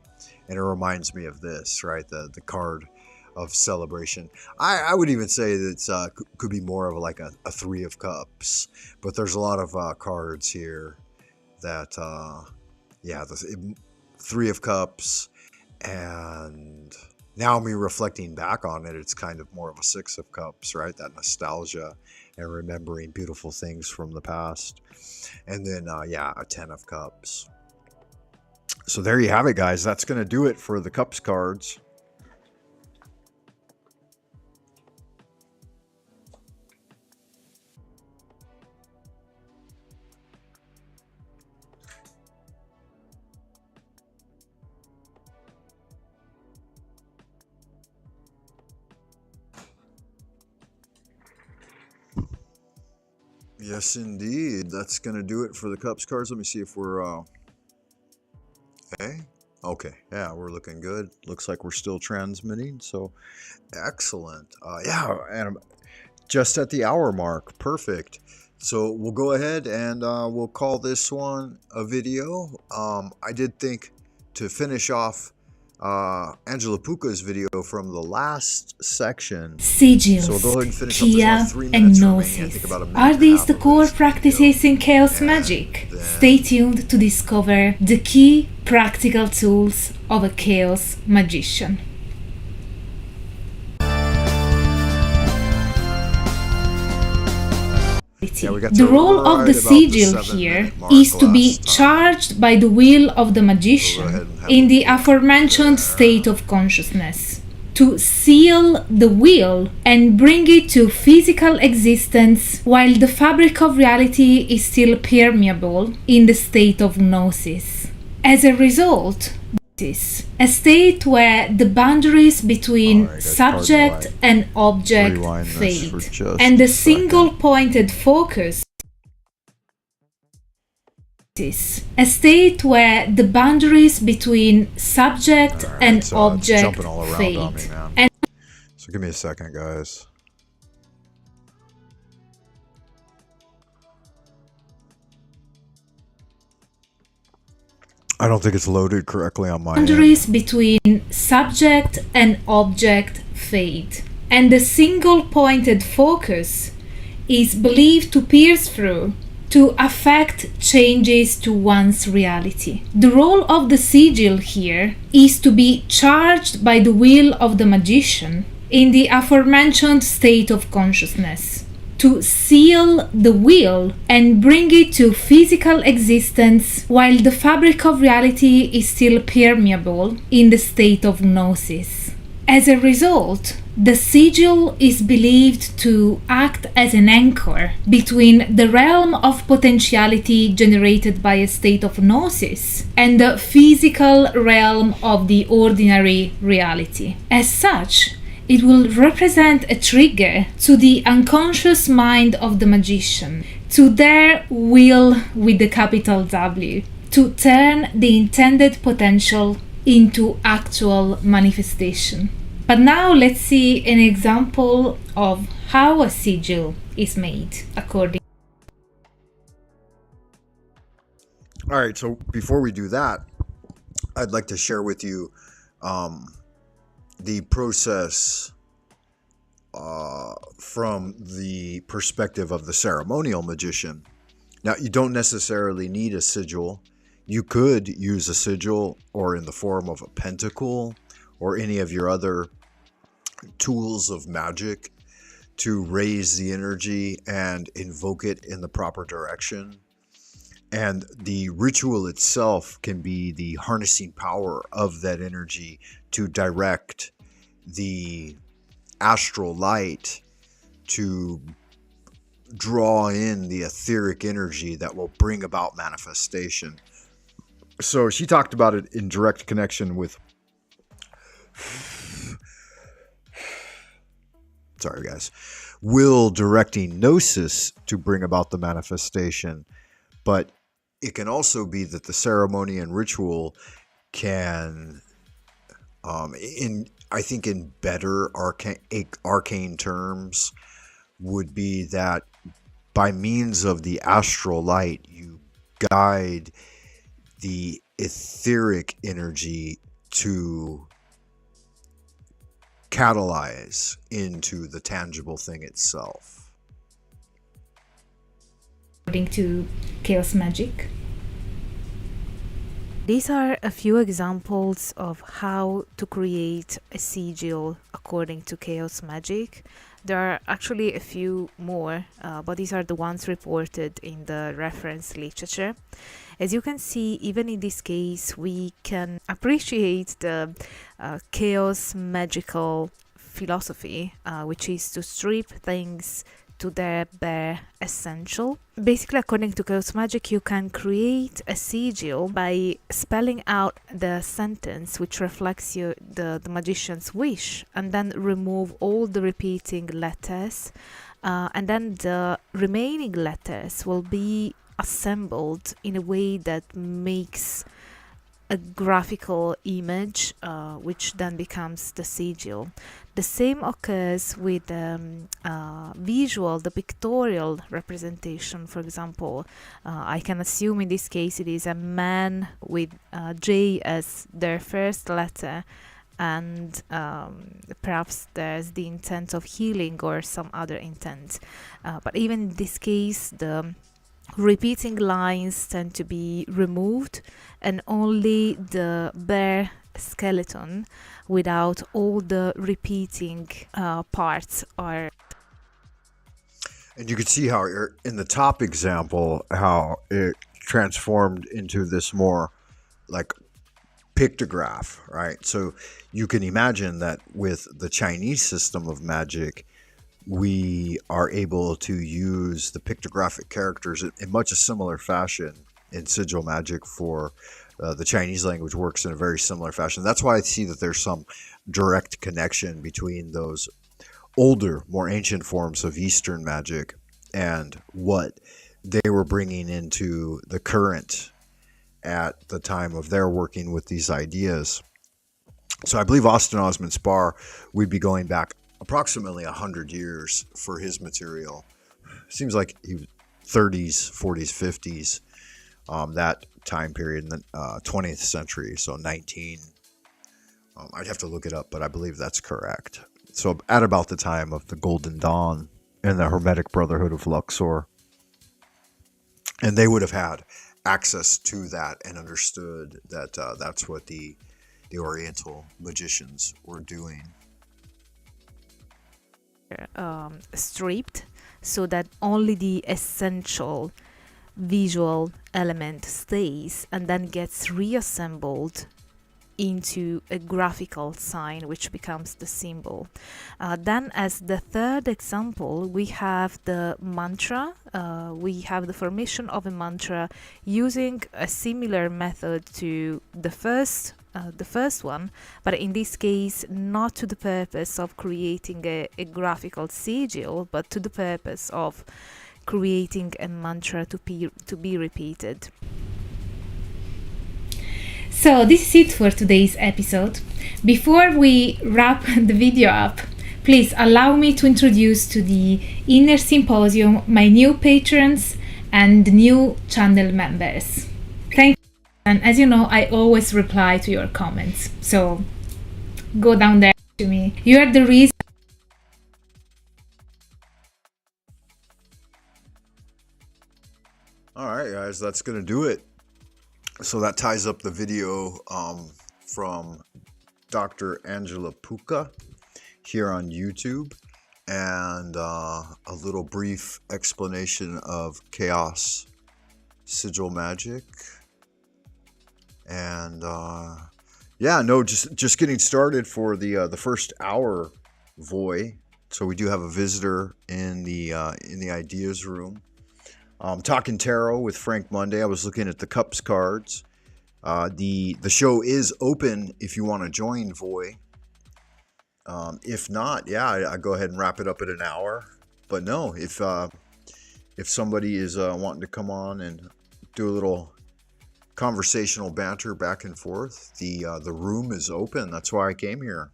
and it reminds me of this, right? The card of celebration. I would even say that it's could be more of like a 3 of cups, but there's a lot of cards here that Three of Cups, and now me reflecting back on it, it's kind of more of a Six of Cups, right? That nostalgia and remembering beautiful things from the past. And then, yeah, a Ten of Cups. So there you have it, guys. That's going to do it for the Cups cards. Yes, indeed. That's going to do it for the Cups cards. Let me see if we're... Okay. Yeah, we're looking good. Looks like we're still transmitting. So, excellent. Yeah, and just at the hour mark. Perfect. So, we'll go ahead and we'll call this one a video. I did think to finish off Angela Puca's video from the last section. Sigils, So we'll go ahead and finish Kia, up this one. 3 and minutes remaining. I Gnosis. think about a minute Are and a these half the of core this video. practices in chaos And magic? then- Stay tuned to discover the key practical tools of a chaos magician. Yeah, we got The to role of right the about sigil 7 here minute mark is to be last time. charged by the will of the Go ahead magician and have in a the look aforementioned there. state of consciousness, to seal the will and bring it to physical existence while the fabric of reality is still permeable in the state of gnosis. As a result, this a state where the boundaries between Alright, guys, subject pardon and object Rewind this fade, for just and a the second. single pointed focus is a state where the boundaries between subject Alright, and it's object jumping all around on me, fade. man. And So give me a second, guys. I don't think it's loaded correctly on my end. boundaries between subject and object fade, and the single pointed focus is believed to pierce through to affect changes to one's reality. The role of the sigil here is to be charged by the will of the magician in the aforementioned state of consciousness, to seal the will and bring it to physical existence while the fabric of reality is still permeable in the state of gnosis. As a result, the sigil is believed to act as an anchor between the realm of potentiality generated by a state of gnosis and the physical realm of the ordinary reality. As such, it will represent a trigger to the unconscious mind of the magician, to their will with the capital W, to turn the intended potential into actual manifestation. But now let's see an example of how a sigil is made according. All right, so before we do that, I'd like to share with you the process from the perspective of the ceremonial magician. Now, you don't necessarily need a sigil. You could use a sigil or in the form of a pentacle or any of your other tools of magic to raise the energy and invoke it in the proper direction. And the ritual itself can be the harnessing power of that energy to direct the astral light to draw in the etheric energy that will bring about manifestation. So she talked about it in direct connection with... Sorry, guys. Will directing gnosis to bring about the manifestation. But it can also be that the ceremony and ritual can, I think in better arcane terms, would be that by means of the astral light, you guide the etheric energy to catalyze into the tangible thing itself. According to chaos magic. These are a few examples of how to create a sigil according to chaos magic. There are actually a few more, but these are the ones reported in the reference literature. As you can see, even in this case, we can appreciate the chaos magical philosophy, which is to strip things to their bare essential. Basically, according to chaos magic, you can create a sigil by spelling out the sentence which reflects the magician's wish, and then remove all the repeating letters, and then the remaining letters will be assembled in a way that makes a graphical image, which then becomes the sigil. The same occurs with the pictorial representation. For example, I can assume in this case it is a man with J as their first letter, and perhaps there's the intent of healing or some other intent. But even in this case, the repeating lines tend to be removed, and only the bare skeleton without all the repeating parts are. And you can see how in the top example, how it transformed into this more like pictograph, right? So you can imagine that with the Chinese system of magic, we are able to use the pictographic characters in much a similar fashion in sigil magic. For the Chinese language works in a very similar fashion. That's why I see that there's some direct connection between those older, more ancient forms of Eastern magic and what they were bringing into the current at the time of their working with these ideas. So I believe Austin Osman Spar, we'd be going back approximately 100 years for his material. Seems like he was 30s, 40s, 50s, that time period in the 20th century, so 19. I'd have to look it up, but I believe that's correct. So at about the time of the Golden Dawn and the Hermetic Brotherhood of Luxor. And they would have had access to that and understood that that's what the Oriental magicians were doing. Stripped so that only the essential visual element stays and then gets reassembled into a graphical sign which becomes the symbol. Then as the third example, we have the mantra. We have the formation of a mantra using a similar method to the first one, but in this case not to the purpose of creating a graphical sigil, but to the purpose of creating a mantra to be repeated. So this is it for today's episode. Before we wrap the video up, please allow me to introduce to the Inner Symposium my new patrons and new channel members. Thank you. And as you know, I always reply to your comments. So go down there to me. You are the reason. All right, guys, that's going to do it. So that ties up the video from Dr. Angela Puka here on YouTube, and a little brief explanation of chaos sigil magic. And yeah, no, just getting started for the first hour, Voy. So we do have a visitor in the ideas room. Talking tarot with Frank Monday. I was looking at the Cups cards. The show is open if you want to join, Voy. If not, yeah, I go ahead and wrap it up at an hour. But no, if somebody is wanting to come on and do a little conversational banter back and forth, the room is open. That's why I came here.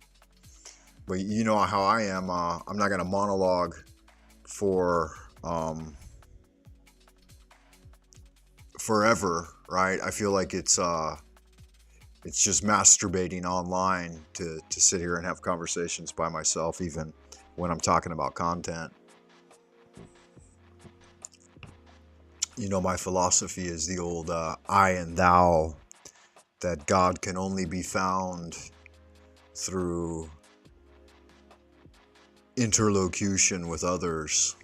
But you know how I am. I'm not going to monologue for forever, right? I feel like it's just masturbating online to sit here and have conversations by myself, even when I'm talking about content. You know, my philosophy is the old I and thou that God can only be found through interlocution with others.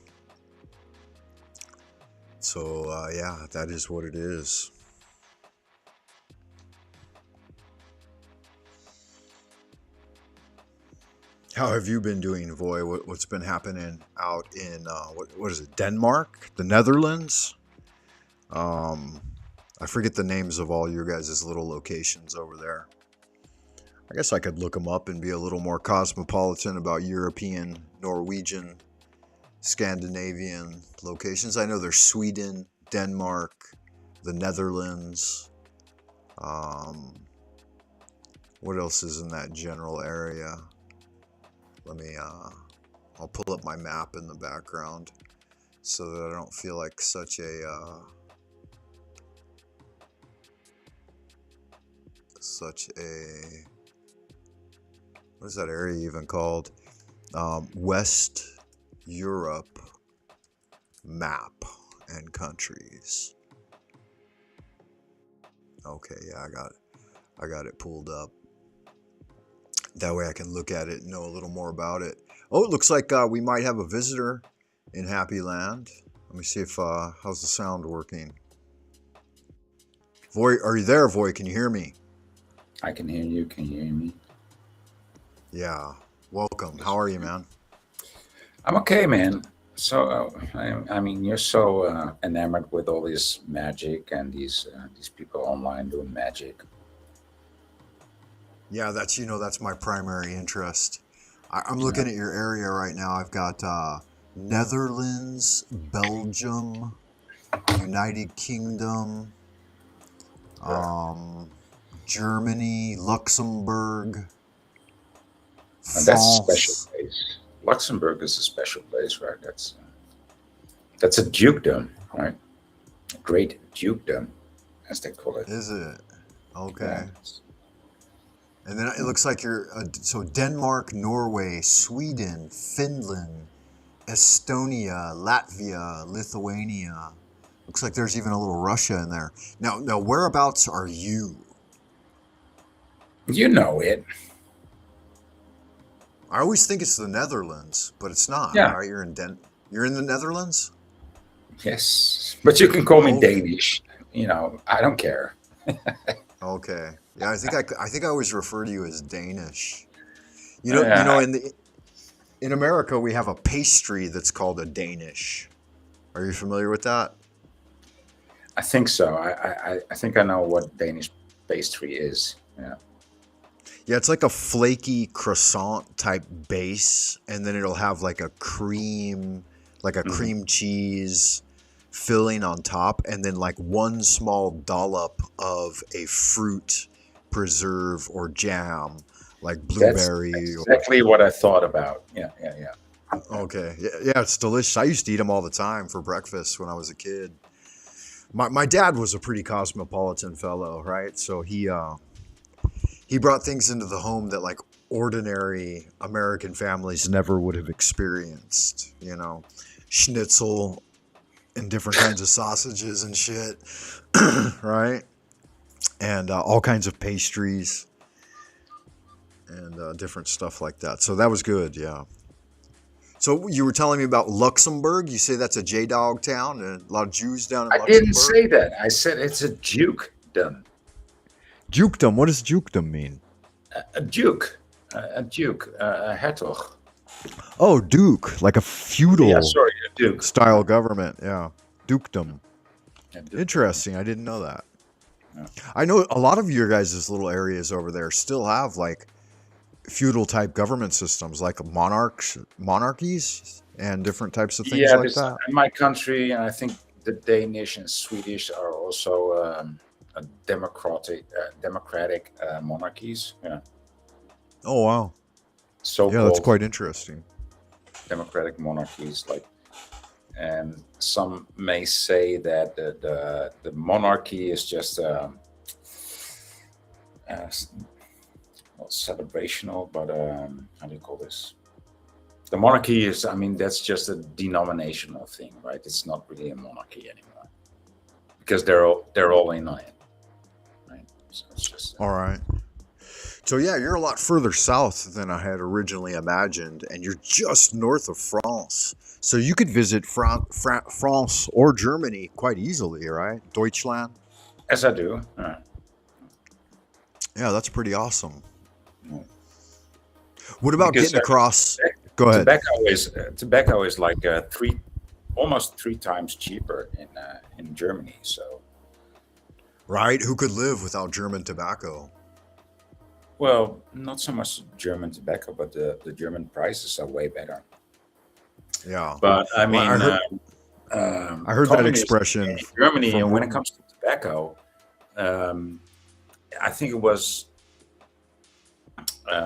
So yeah, that is what it is. How have you been doing, Voy? What's been happening out in what is it? Denmark, the Netherlands? I forget the names of all your guys' little locations over there. I guess I could look them up and be a little more cosmopolitan about European, Norwegian, Scandinavian locations. I know there's Sweden, Denmark, the Netherlands. What else is in that general area? Let me, I'll pull up my map in the background so that I don't feel like such a, what is that area even called? West Europe map and countries. Okay, yeah, I got it pulled up. That way I can look at it and know a little more about it. Oh, it looks like we might have a visitor in Happy Land. Let me see if, how's the sound working? Voy, are you there, Voy? Can you hear me? I can hear you. Can you hear me? Yeah. Welcome. How are you, man? I'm okay, man. So, I mean, you're so enamored with all this magic and these people online doing magic. Yeah, that's, that's my primary interest. I'm looking at your area right now. I've got Netherlands, Belgium, United Kingdom, Germany, Luxembourg, And that's a France. special place. Luxembourg is a special place, right? That's a dukedom, right? A great dukedom, as they call it. Is it? Okay. Yeah. And then it looks like you're, so Denmark, Norway, Sweden, Finland, Estonia, Latvia, Lithuania. Looks like there's even a little Russia in there. Now whereabouts are you? You know it. I always think it's the Netherlands, but it's not. Yeah. Right? You're in the Netherlands? Yes, but you can call me Okay. Danish. I don't care. Okay. Yeah, I think I always refer to you as Danish. Yeah. In America we have a pastry that's called a Danish. Are you familiar with that? I think so. I think I know what Danish pastry is. Yeah. Yeah, it's like a flaky croissant type base, and then it'll have like a cream cheese filling on top, and then like one small dollop of a fruit preserve or jam, like blueberry. That's exactly what I thought about. Yeah. Okay. Yeah, it's delicious. I used to eat them all the time for breakfast when I was a kid. My dad was a pretty cosmopolitan fellow, right? So he brought things into the home that like ordinary American families never would have experienced, schnitzel and different kinds of sausages and shit, right? And all kinds of pastries and different stuff like that. So that was good, yeah. So you were telling me about Luxembourg. You say that's a J-Dog town and a lot of Jews down in I Luxembourg? didn't say that. I said it's a dukedom. Dukedom. What does dukedom mean? A duke, a hertog. Oh, duke, like a feudal Yeah, sorry, a duke. style government. Yeah, dukedom. A duke. Interesting. I didn't know that. Yeah. I know a lot of your guys' little areas over there still have like feudal type government systems, like monarchies and different types of things like that. In my country, and I think the Danish and Swedish are also a democratic monarchies. Yeah. Oh wow. So Yeah, that's quite interesting. democratic monarchies, and some may say that the monarchy is just not celebrational, but how do you call this? The monarchy is, that's just a denominational thing, right? It's not really a monarchy anymore because they're all in on it, right? So it's just All right. So yeah, you're a lot further south than I had originally imagined, and you're just north of France. So you could visit France or Germany quite easily, right? Deutschland. As I do. Yeah, that's pretty awesome. Yeah. What about Because getting across? Go ahead. tobacco is like almost three times cheaper in Germany. So, Right? Who could live without German tobacco? well, not so much German tobacco, but the German prices are way better. Yeah. But I Well, mean, I heard that communism expression in Germany, from and when it one. comes to tobacco, I think it was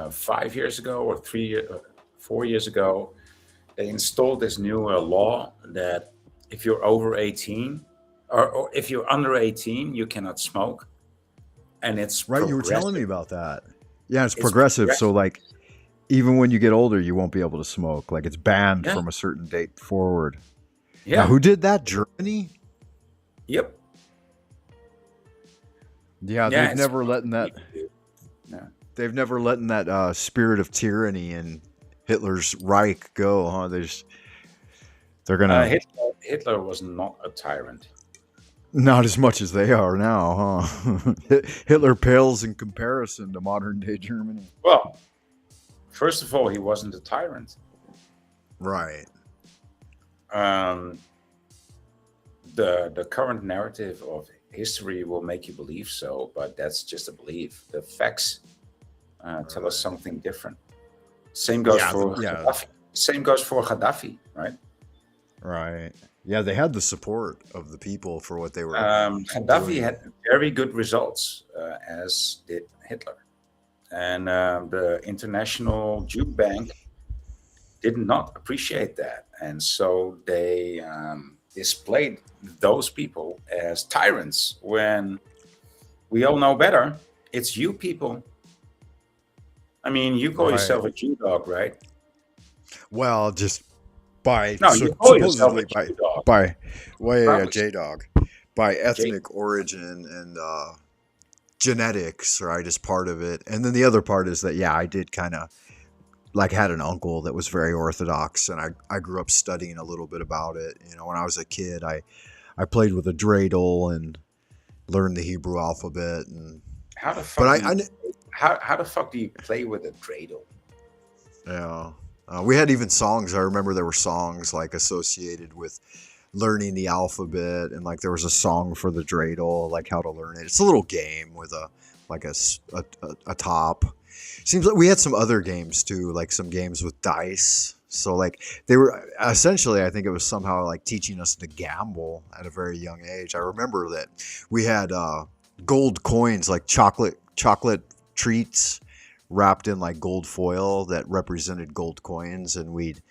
5 years ago or 4 years ago, they installed this new law that if you're over 18 or if you're under 18, you cannot smoke, and it's Right, you were telling me progressive. about that. Yeah, it's It's progressive. So progressive. like, even when you get older, you won't be able to smoke. Like, it's banned Yeah, from a certain date forward. Now, yeah, who did that? Germany? yep, Yeah, yeah. they've It's never letting that. yeah. They've never letting that spirit of tyranny and Hitler's Reich go, huh? They're gonna Hitler was not a tyrant. not as much as they are now, huh? Hitler pales in comparison to modern day Germany. Well, first of all, he wasn't a tyrant. Right. Um, the current narrative of history will make you believe so, but that's just a belief. The facts tell us something different. Same goes Yeah. for Yeah. Gaddafi. Same goes for Gaddafi, right? Right. Yeah, they had the support of the people for what they were Gaddafi doing. had very good results, as did Hitler. And the International Jew Bank did not appreciate that. And so they displayed those people as tyrants when we all know better. It's you people. I mean, you call Right. yourself a Jew dog, right? Well, just by No, you call yourself a supposedly Jew dog. by way Probably J Dog by J. ethnic origin and genetics, right, is part of it. And then the other part is that yeah, I did kind of like had an uncle that was very orthodox, and I grew up studying a little bit about it. You know, when I was a kid, I played with a dreidel and learned the Hebrew alphabet, and How the but fuck do you I how the fuck do you play with a dreidel? yeah. We had even songs. I remember there were songs like associated with learning the alphabet, and like there was a song for the dreidel, like how to learn it. It's a little game with a top. Seems like we had some other games too, like some games with dice. So like they were essentially, I think it was somehow like teaching us to gamble at a very young age. I remember that we had gold coins, like chocolate treats wrapped in like gold foil that represented gold coins, and we'd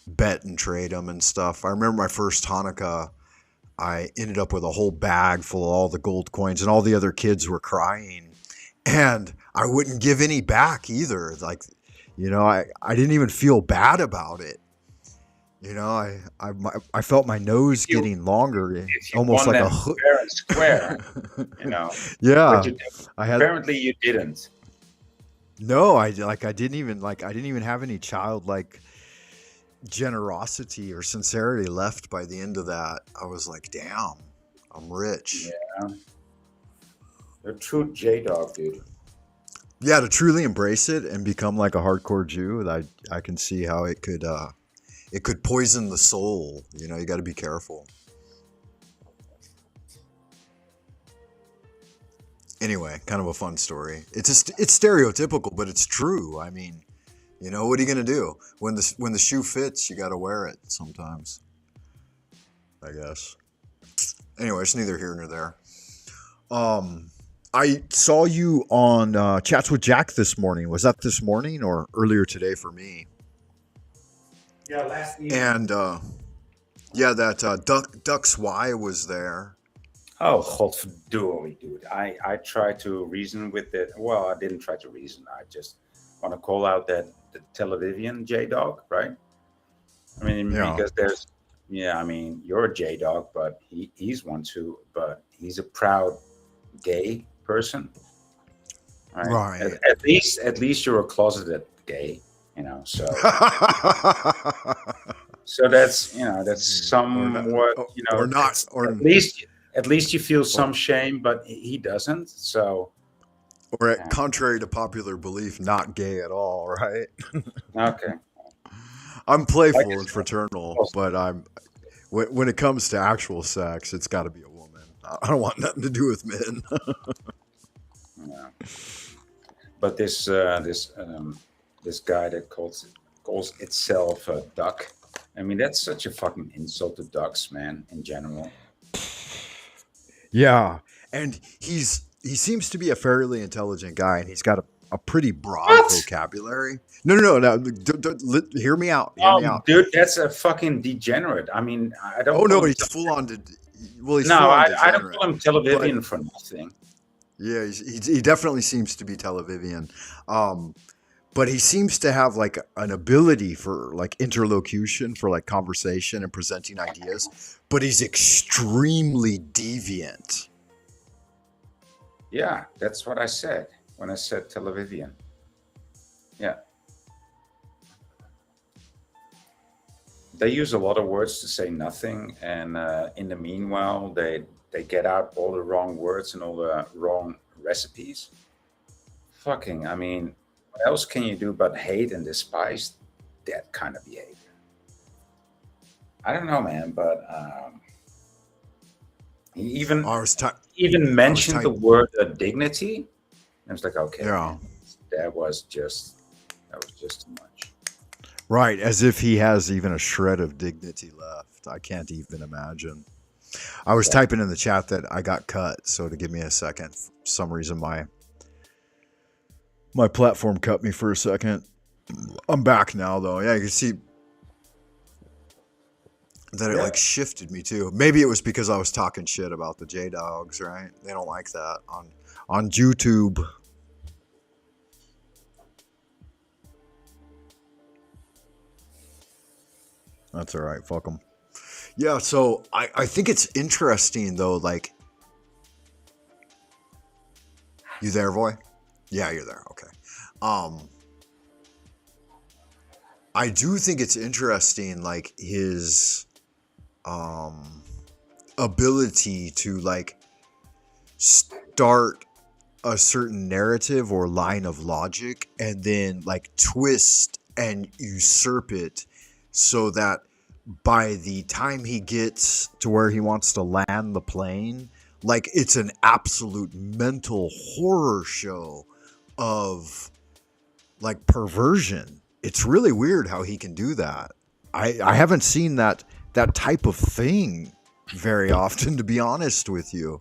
bet and trade them and stuff. I remember my first Hanukkah, I ended up with a whole bag full of all the gold coins, and all the other kids were crying, and I wouldn't give any back either. Like, you know, I didn't even feel bad about it. You know, I felt my nose If you getting longer, if you almost won like a them fair and square, you know, but yeah. you I had apparently you didn't. no, I didn't even have any childlike generosity or sincerity left by the end of that. I was like, damn, I'm rich. Yeah, you're a true J dog, dude. Yeah, to truly embrace it and become like a hardcore Jew, I can see how it could poison the soul. You know, you got to be careful. Anyway, kind of a fun story. It's stereotypical, but it's true. I mean, you know, what are you gonna do when the shoe fits? You got to wear it sometimes, I guess. Anyway, it's neither here nor there. I saw you on Chats with Jack this morning. Was that this morning or earlier today for me? Yeah, last week. And yeah, that Ducks Y was there. Oh, godverdorie, dude. I tried to reason with it. Well, I didn't try to reason. I just want to call out that the Tel Avivian J dog, right? I mean, Yeah. because there's, yeah, I mean, you're a J dog, but he's one too. But he's a proud gay person. right? Right. At least you're a closeted gay, you know. So that's that's or not, somewhat, or not, it's or at least you feel or, some shame, but he doesn't. So or yeah. contrary to popular belief, not gay at all, right? Okay. I'm Like playful I and said, fraternal, but when it comes to actual sex, it's got to be a woman. I don't want nothing to do with men. yeah. But this guy that calls itself a duck. I mean, that's such a fucking insult to ducks, man, in general. Yeah, and he seems to be a fairly intelligent guy, and he's got a pretty broad What? vocabulary. No. Hear me out. Hear me out. Dude, that's a fucking degenerate. I mean, I don't Oh call no, him. he's full on. Well, he's No, full on I don't degenerate. call him Tel Avivian for nothing. Yeah, he definitely seems to be Tel Avivian. But he seems to have like an ability for like interlocution, for like conversation and presenting ideas, but he's extremely deviant. Yeah, that's what I said when I said Tel Avivian. Yeah. They use a lot of words to say nothing, and in the meanwhile, they get out all the wrong words and all the wrong recipes. Fucking, I mean, what else can you do but hate and despise that kind of behavior? I don't know, man, but he even I was mentioned the word dignity. I was like, okay, Yeah. man, that was just too much. Right, as if he has even a shred of dignity left. I can't even imagine. I was typing in the chat that I got cut, so to give me a second. For some reason my platform cut me for a second. I'm back now though. Yeah, you can see that it like shifted me too. Maybe it was because I was talking shit about the J-Dogs, right? They don't like that on YouTube. That's all right. Fuck them. Yeah, so I think it's interesting though. Like, you there, boy? Yeah, you're there. Okay. I do think it's interesting, like his ability to like start a certain narrative or line of logic and then like twist and usurp it so that by the time he gets to where he wants to land the plane, like it's an absolute mental horror show of like perversion. It's really weird how he can do that. I haven't seen that type of thing very often, to be honest with you.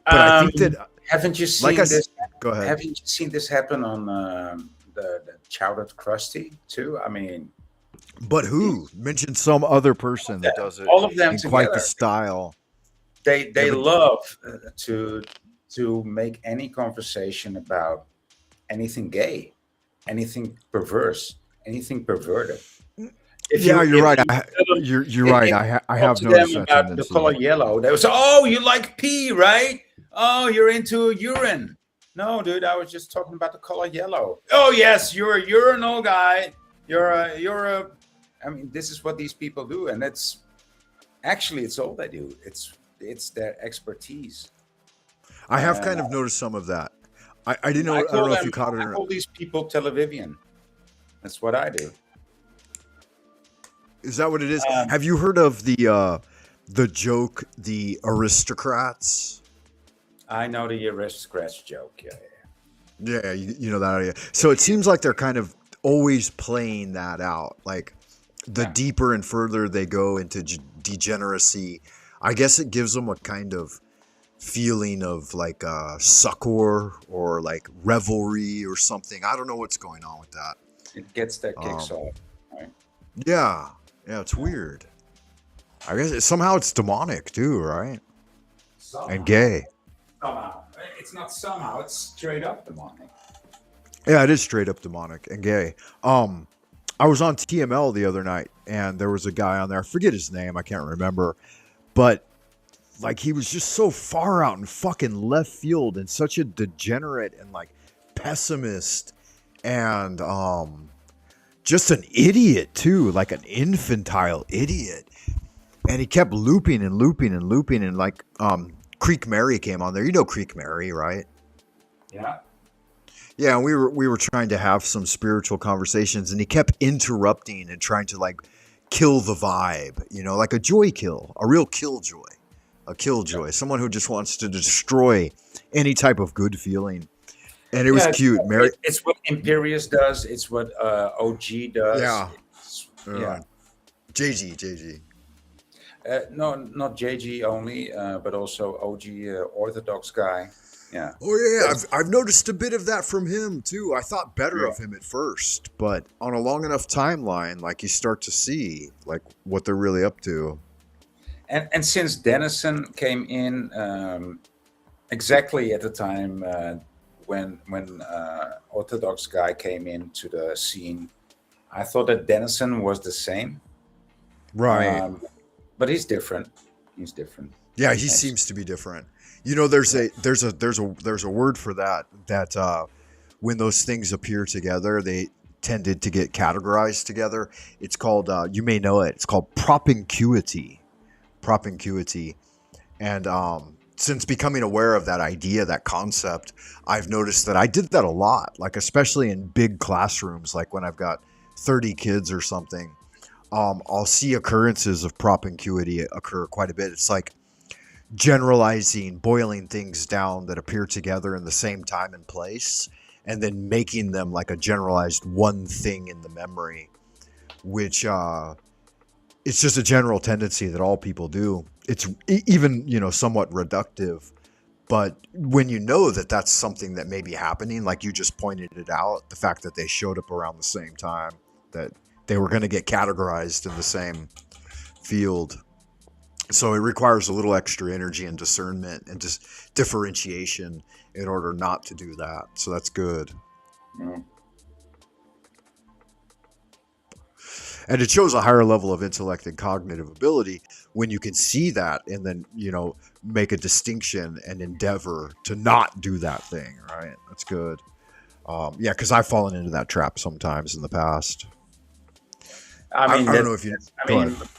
But I think that haven't you seen like I this? go ahead. Haven't you seen this happen on the Chowdered Krusty too? I mean, But who? Mention some other person that does it all of them in quite the together. style. They love to make any conversation about anything gay, anything perverse, anything perverted. You're right. You're right. I have noticed that about the color yellow. They was, oh, you like pee, right? Oh, you're into urine. No, dude, I was just talking about the color yellow. Oh, yes, you're a urinal guy. You're a. I mean, this is what these people do, and it's all they do. It's their expertise. I have kind of noticed some of that. I didn't know. I don't know if you caught it or I call these people Tel Avivian. That's what I do. Is that what it is? Have you heard of the joke, the aristocrats? I know the aristocrats joke. Yeah, you know that idea. So it seems like they're kind of always playing that out. Like the deeper and further they go into degeneracy, I guess it gives them a kind of feeling of like succor or like revelry or something. I don't know what's going on with that. It gets their kicks off. Right? Yeah, it's weird. I guess somehow it's demonic too, right? Somehow. And gay. Somehow. It's not somehow, it's straight up demonic. Yeah, it is straight up demonic and gay. I was on TML the other night and there was a guy on there, I forget his name, I can't remember, but like he was just so far out in fucking left field and such a degenerate and like pessimist and just an idiot too, like an infantile idiot. And he kept looping and looping and looping, and like Creek Mary came on there. You know Creek Mary, right? Yeah. Yeah, and we were trying to have some spiritual conversations, and he kept interrupting and trying to like kill the vibe, you know, like a joy kill, a real killjoy, a killjoy, someone who just wants to destroy any type of good feeling. And it was cute. Mary, it's what Imperius does. It's what OG does. yeah, Yeah. JG. No, not JG only, but also OG Orthodox guy. Yeah. Oh yeah, I've noticed a bit of that from him too. I thought better of him at first, but on a long enough timeline, like you start to see like what they're really up to. And since Dennison came in exactly at the time when Orthodox guy came into the scene, I thought that Dennison was the same. Right. But he's different. He's different. Yeah, he seems to be different. You know, there's a word for that when those things appear together, they tended to get categorized together. It's called you may know it. It's called propinquity. And since becoming aware of that idea, that concept, I've noticed that I did that a lot, like especially in big classrooms, like when I've got 30 kids or something. I'll see occurrences of propinquity occur quite a bit. It's like generalizing, boiling things down that appear together in the same time and place, and then making them like a generalized one thing in the memory, which it's just a general tendency that all people do. It's even, you know, somewhat reductive, but when you know that that's something that may be happening, like you just pointed it out, the fact that they showed up around the same time, that they were going to get categorized in the same field. So it requires a little extra energy and discernment and just differentiation in order not to do that. So that's good. Mm. And it shows a higher level of intellect and cognitive ability when you can see that and then, you know, make a distinction and endeavor to not do that thing, right? That's good. Yeah, because I've fallen into that trap sometimes in the past. I mean, I don't know if you.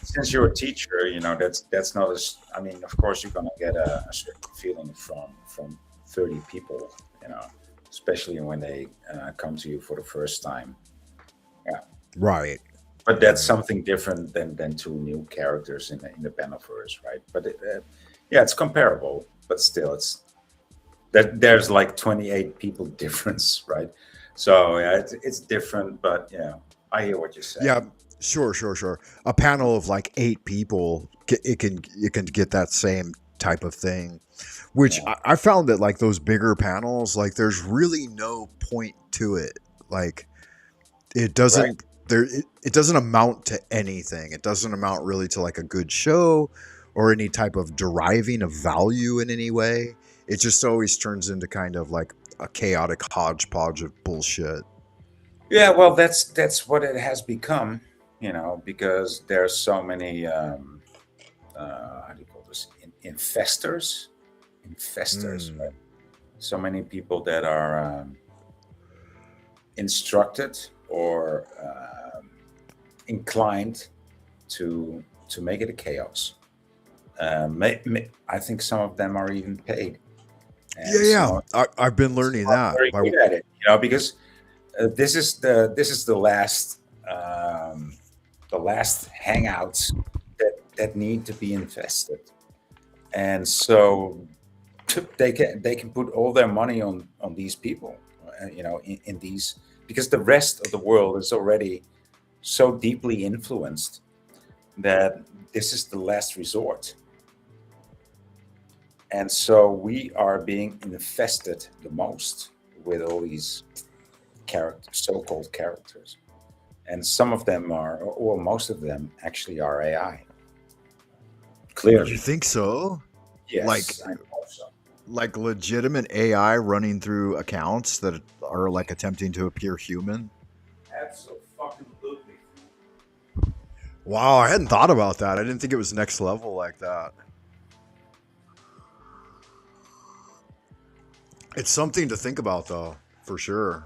Since you're a teacher, you know that's not as. I mean, of course, you're gonna get a certain feeling from 30 people, you know, especially when they come to you for the first time. Yeah. Right. But that's something different than two new characters in the Beneverse, right? But yeah, it's comparable, but still, there's like 28 people difference, right? So yeah, it's different, but yeah, I hear what you're saying. Yeah. Sure. A panel of like 8 people, it can get that same type of thing, which I found that like those bigger panels, like there's really no point to it. Like it doesn't it doesn't amount to anything. It doesn't amount really to like a good show or any type of deriving of value in any way. It just always turns into kind of like a chaotic hodgepodge of bullshit. Yeah, well, that's what it has become. You know, because there's so many, how do you call this, infestors, right? So many people that are instructed or inclined to make it a chaos. I think some of them are even paid. And I've been learning that. Very good at it, you know, because this is the last. The last hangouts that need to be invested, and so they can put all their money on these people, you know, in these, because the rest of the world is already so deeply influenced that this is the last resort, and so we are being infested the most with all these so-called characters. And some of them are, or most of them actually are AI. Clearly. You think so? Yes, I hope so. Like legitimate AI running through accounts that are like attempting to appear human? Absolutely. Wow, I hadn't thought about that. I didn't think it was next level like that. It's something to think about, though. For sure.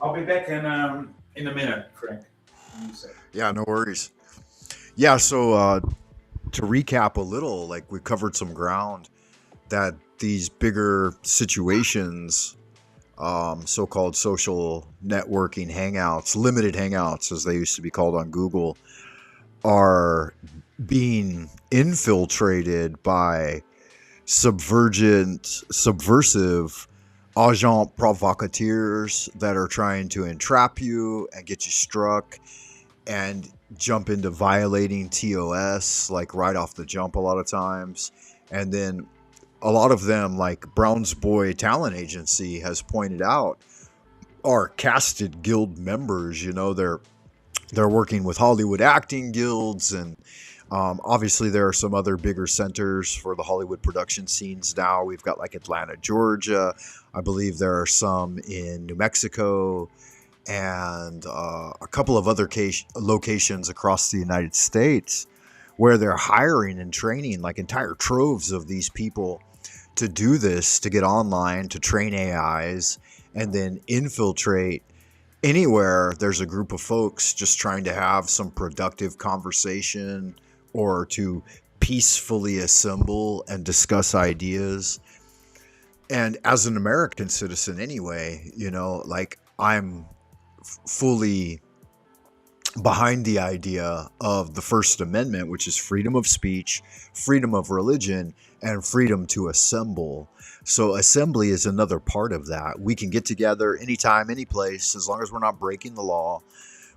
I'll be back in a minute, Frank. Yeah, no worries. Yeah, so to recap a little, like we covered some ground that these bigger situations, so-called social networking hangouts, limited hangouts as they used to be called on Google, are being infiltrated by subversive agent provocateurs that are trying to entrap you and get you struck and jump into violating TOS like right off the jump a lot of times. And then a lot of them, like Brown's Boy Talent Agency has pointed out, are casted guild members. You know, they're working with Hollywood acting guilds, and obviously there are some other bigger centers for the Hollywood production scenes now. We've got like Atlanta, Georgia. I believe there are some in New Mexico, and a couple of other locations across the United States where they're hiring and training like entire troves of these people to do this, to get online, to train AIs, and then infiltrate anywhere there's a group of folks just trying to have some productive conversation or to peacefully assemble and discuss ideas. And as an American citizen anyway, you know, like I'm fully behind the idea of the First Amendment, which is freedom of speech, freedom of religion, and freedom to assemble. So assembly is another part of that. We can get together anytime, any place, as long as we're not breaking the law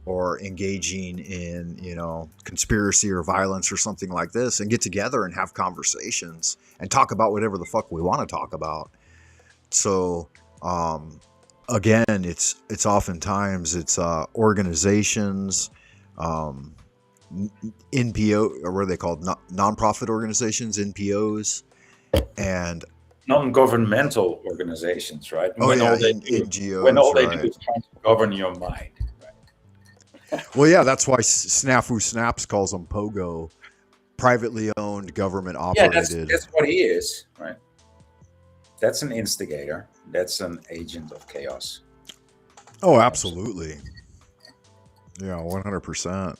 or engaging in, you know, conspiracy or violence or something like this, and get together and have conversations and talk about whatever the fuck we want to talk about. So, again, it's oftentimes it's organizations, NPO, or what are they called? Non-profit organizations, NPOs, and non-governmental organizations, right? NGOs. When all they do is trying to govern your mind. Right? Well, yeah, that's why Snafu Snaps calls them POGO, privately owned, government operated. Yeah, that's what he is, right? That's an instigator. That's an agent of chaos. Oh, absolutely. Yeah, 100%.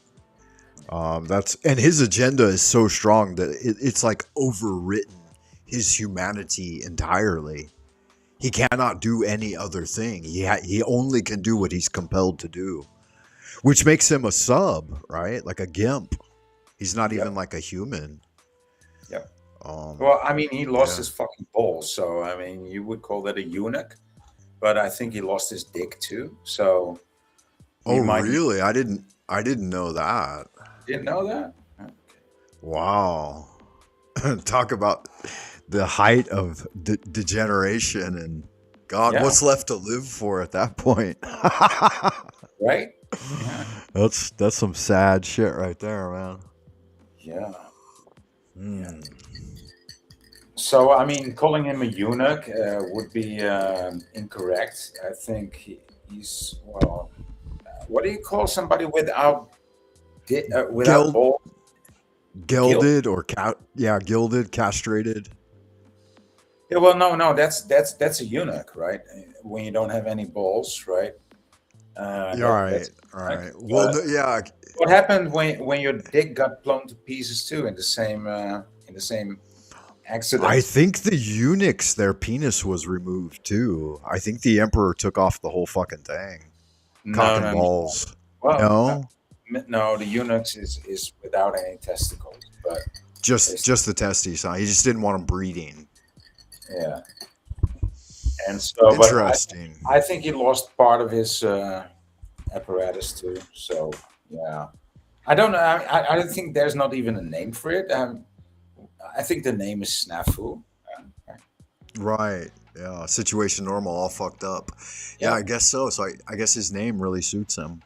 And his agenda is so strong that it's like overwritten his humanity entirely. He cannot do any other thing. He only can do what he's compelled to do, which makes him a sub, right? Like a gimp. He's not even like a human. Yep. Well, I mean, he lost his fucking balls, so I mean, you would call that a eunuch, but I think he lost his dick too. So. Oh, really? I didn't know that. Didn't know that? Okay. Wow. Talk about the height of degeneration, and God, what's left to live for at that point? Right? Yeah. That's some sad shit right there, man. Yeah. So, I mean, calling him a eunuch would be incorrect. I think he's, well, what do you call somebody without balls? Gilded or gilded, castrated. Yeah, well, no, that's a eunuch, right? When you don't have any balls, right? Right. Well, What happened when your dick got blown to pieces too in the same accident? I think the eunuchs, their penis was removed too. I think the emperor took off the whole fucking thing. Cock and balls. Well, no, the eunuchs is without any testicles, but just the testes. Huh? He just didn't want them breeding. Yeah. And so, interesting. But I think he lost part of his apparatus too. So yeah, I don't know. I don't think there's not even a name for it. I think the name is Snafu. Right. Yeah. Situation normal, all fucked up. Yeah, I guess so. So I guess his name really suits him.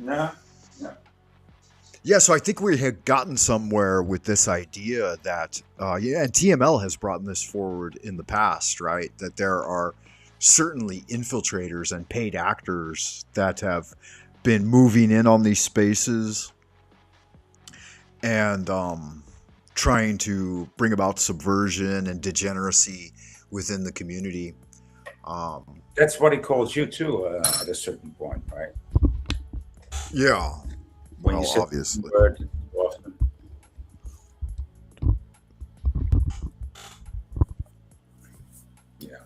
Yeah. Yeah, so I think we had gotten somewhere with this idea that, and TML has brought this forward in the past, right? That there are certainly infiltrators and paid actors that have been moving in on these spaces and trying to bring about subversion and degeneracy within the community. That's what he calls you too, at a certain point, right? Yeah. When Well, you said obviously. the word too often. Yeah.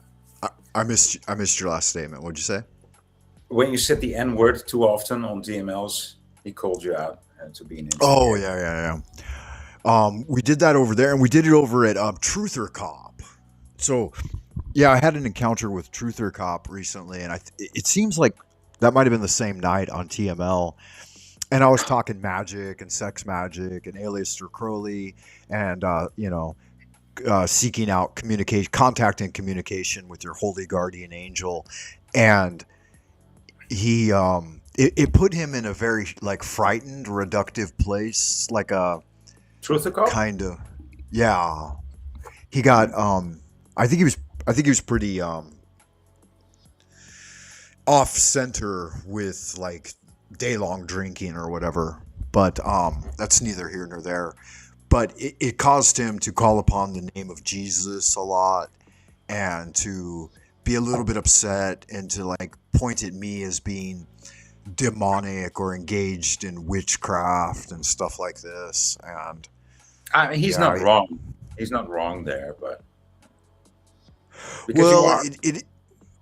I missed your last statement. What'd you say? When you said the N word too often on DMLs, he called you out to be an insecure. Oh yeah. We did that over there, and we did it over at Truther Cop. So, yeah, I had an encounter with Truther Cop recently, and it seems like that might have been the same night on TML. And I was talking magic and sex magic and Aleister Crowley, and seeking out communication, contact and communication with your holy guardian angel, and he it put him in a very like frightened, reductive place, like a Truth Cop? kind of, yeah. He got I think he was pretty off center with like day long drinking or whatever, but that's neither here nor there. But it caused him to call upon the name of Jesus a lot, and to be a little bit upset, and to like point at me as being demonic or engaged in witchcraft and stuff like this. And I mean, he's Yeah, not wrong. He's not wrong there, but because you well, are.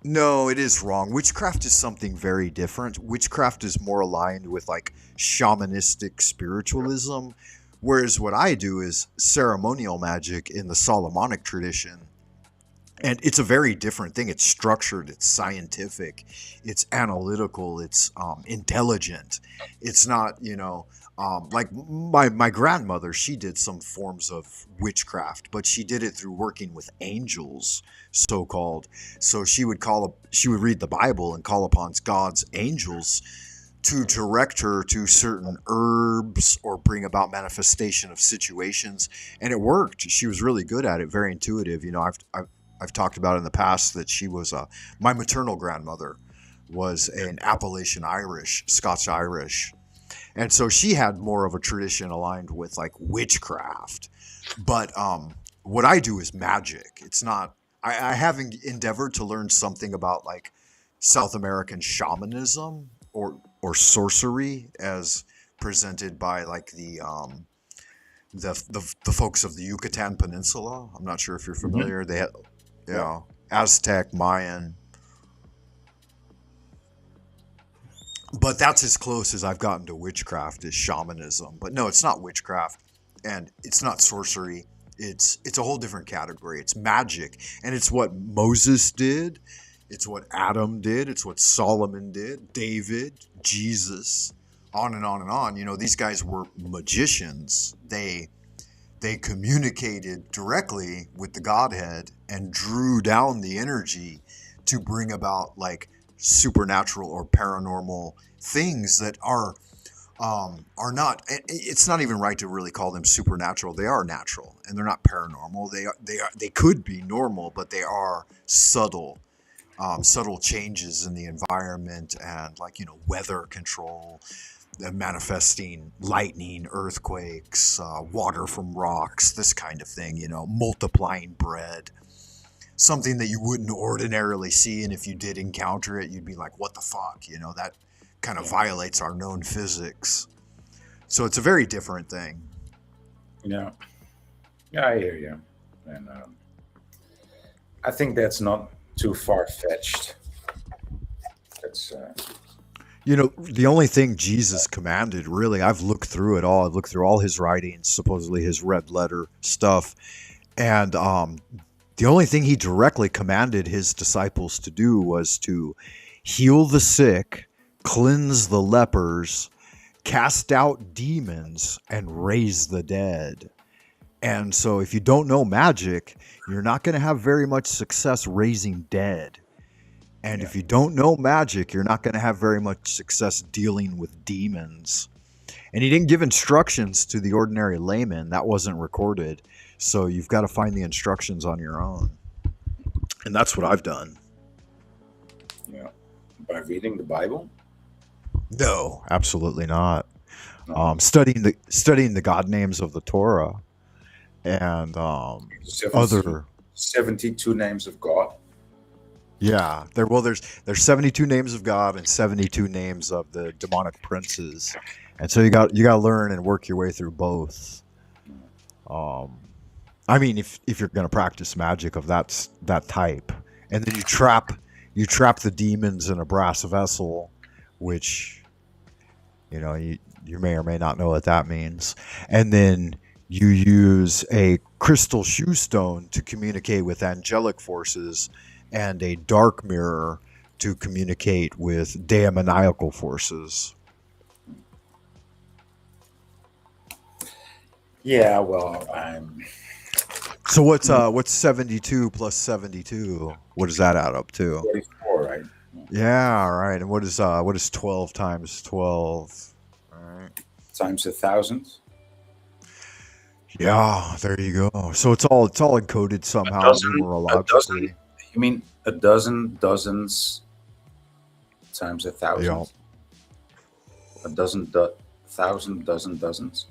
no, it is wrong. Witchcraft is something very different. Witchcraft is more aligned with like shamanistic spiritualism, whereas what I do is ceremonial magic in the Solomonic tradition. And it's a very different thing. It's structured, it's scientific, it's analytical, it's intelligent. It's not, like my grandmother, she did some forms of witchcraft, but she did it through working with angels, so called. So she would read the Bible and call upon God's angels to direct her to certain herbs or bring about manifestation of situations, and it worked. She was really good at it, very intuitive. I've talked about in the past that she was my maternal grandmother was an Appalachian Irish, Scots Irish. And so she had more of a tradition aligned with like witchcraft. But what I do is magic. It's not, I have endeavored to learn something about like South American shamanism or sorcery as presented by like the folks of the Yucatan Peninsula. I'm not sure if you're familiar. They had, Aztec, Mayan. But that's as close as I've gotten to witchcraft is shamanism. But no, it's not witchcraft, and it's not sorcery. It's a whole different category. It's magic, and it's what Moses did. It's what Adam did. It's what Solomon did. David, Jesus, on and on and on. These guys were magicians. They communicated directly with the Godhead and drew down the energy to bring about like supernatural or paranormal things that are not. It's not even right to really call them supernatural. They are natural, and they're not paranormal. They could be normal, but they are subtle changes in the environment, and like weather control. Manifesting lightning, earthquakes, water from rocks, this kind of thing, multiplying bread. Something that you wouldn't ordinarily see, and if you did encounter it, you'd be like, what the fuck? That kind of violates our known physics. So it's a very different thing. Yeah, I hear you. And I think that's not too far-fetched. That's... the only thing Jesus commanded, really, I've looked through it all. I've looked through all his writings, supposedly his red letter stuff. And the only thing he directly commanded his disciples to do was to heal the sick, cleanse the lepers, cast out demons, and raise the dead. And so if you don't know magic, you're not going to have very much success raising dead. And if you don't know magic, you're not going to have very much success dealing with demons. And he didn't give instructions to the ordinary layman. That wasn't recorded. So you've got to find the instructions on your own. And that's what I've done. Yeah. By reading the Bible? No, absolutely not. No. Studying the God names of the Torah. and 72, other 72 names of God. yeah. There's 72 names of God and 72 names of the demonic princes, and so you got to learn and work your way through both. Um, I mean, if you're going to practice magic of that type, and then you trap the demons in a brass vessel, which you may or may not know what that means, and then you use a crystal shoe stone to communicate with angelic forces, and a dark mirror to communicate with demoniacal forces. Yeah, well, I'm So what's 72 plus 72? What does that add up to? 44, right? Yeah, right. And what is 12 times 12? All right. Times 1,000. Yeah, there you go. So it's all encoded somehow A numerologically. dozen. You mean a dozen dozens times 1,000? Yeah. A dozen, thousand, dozen dozens.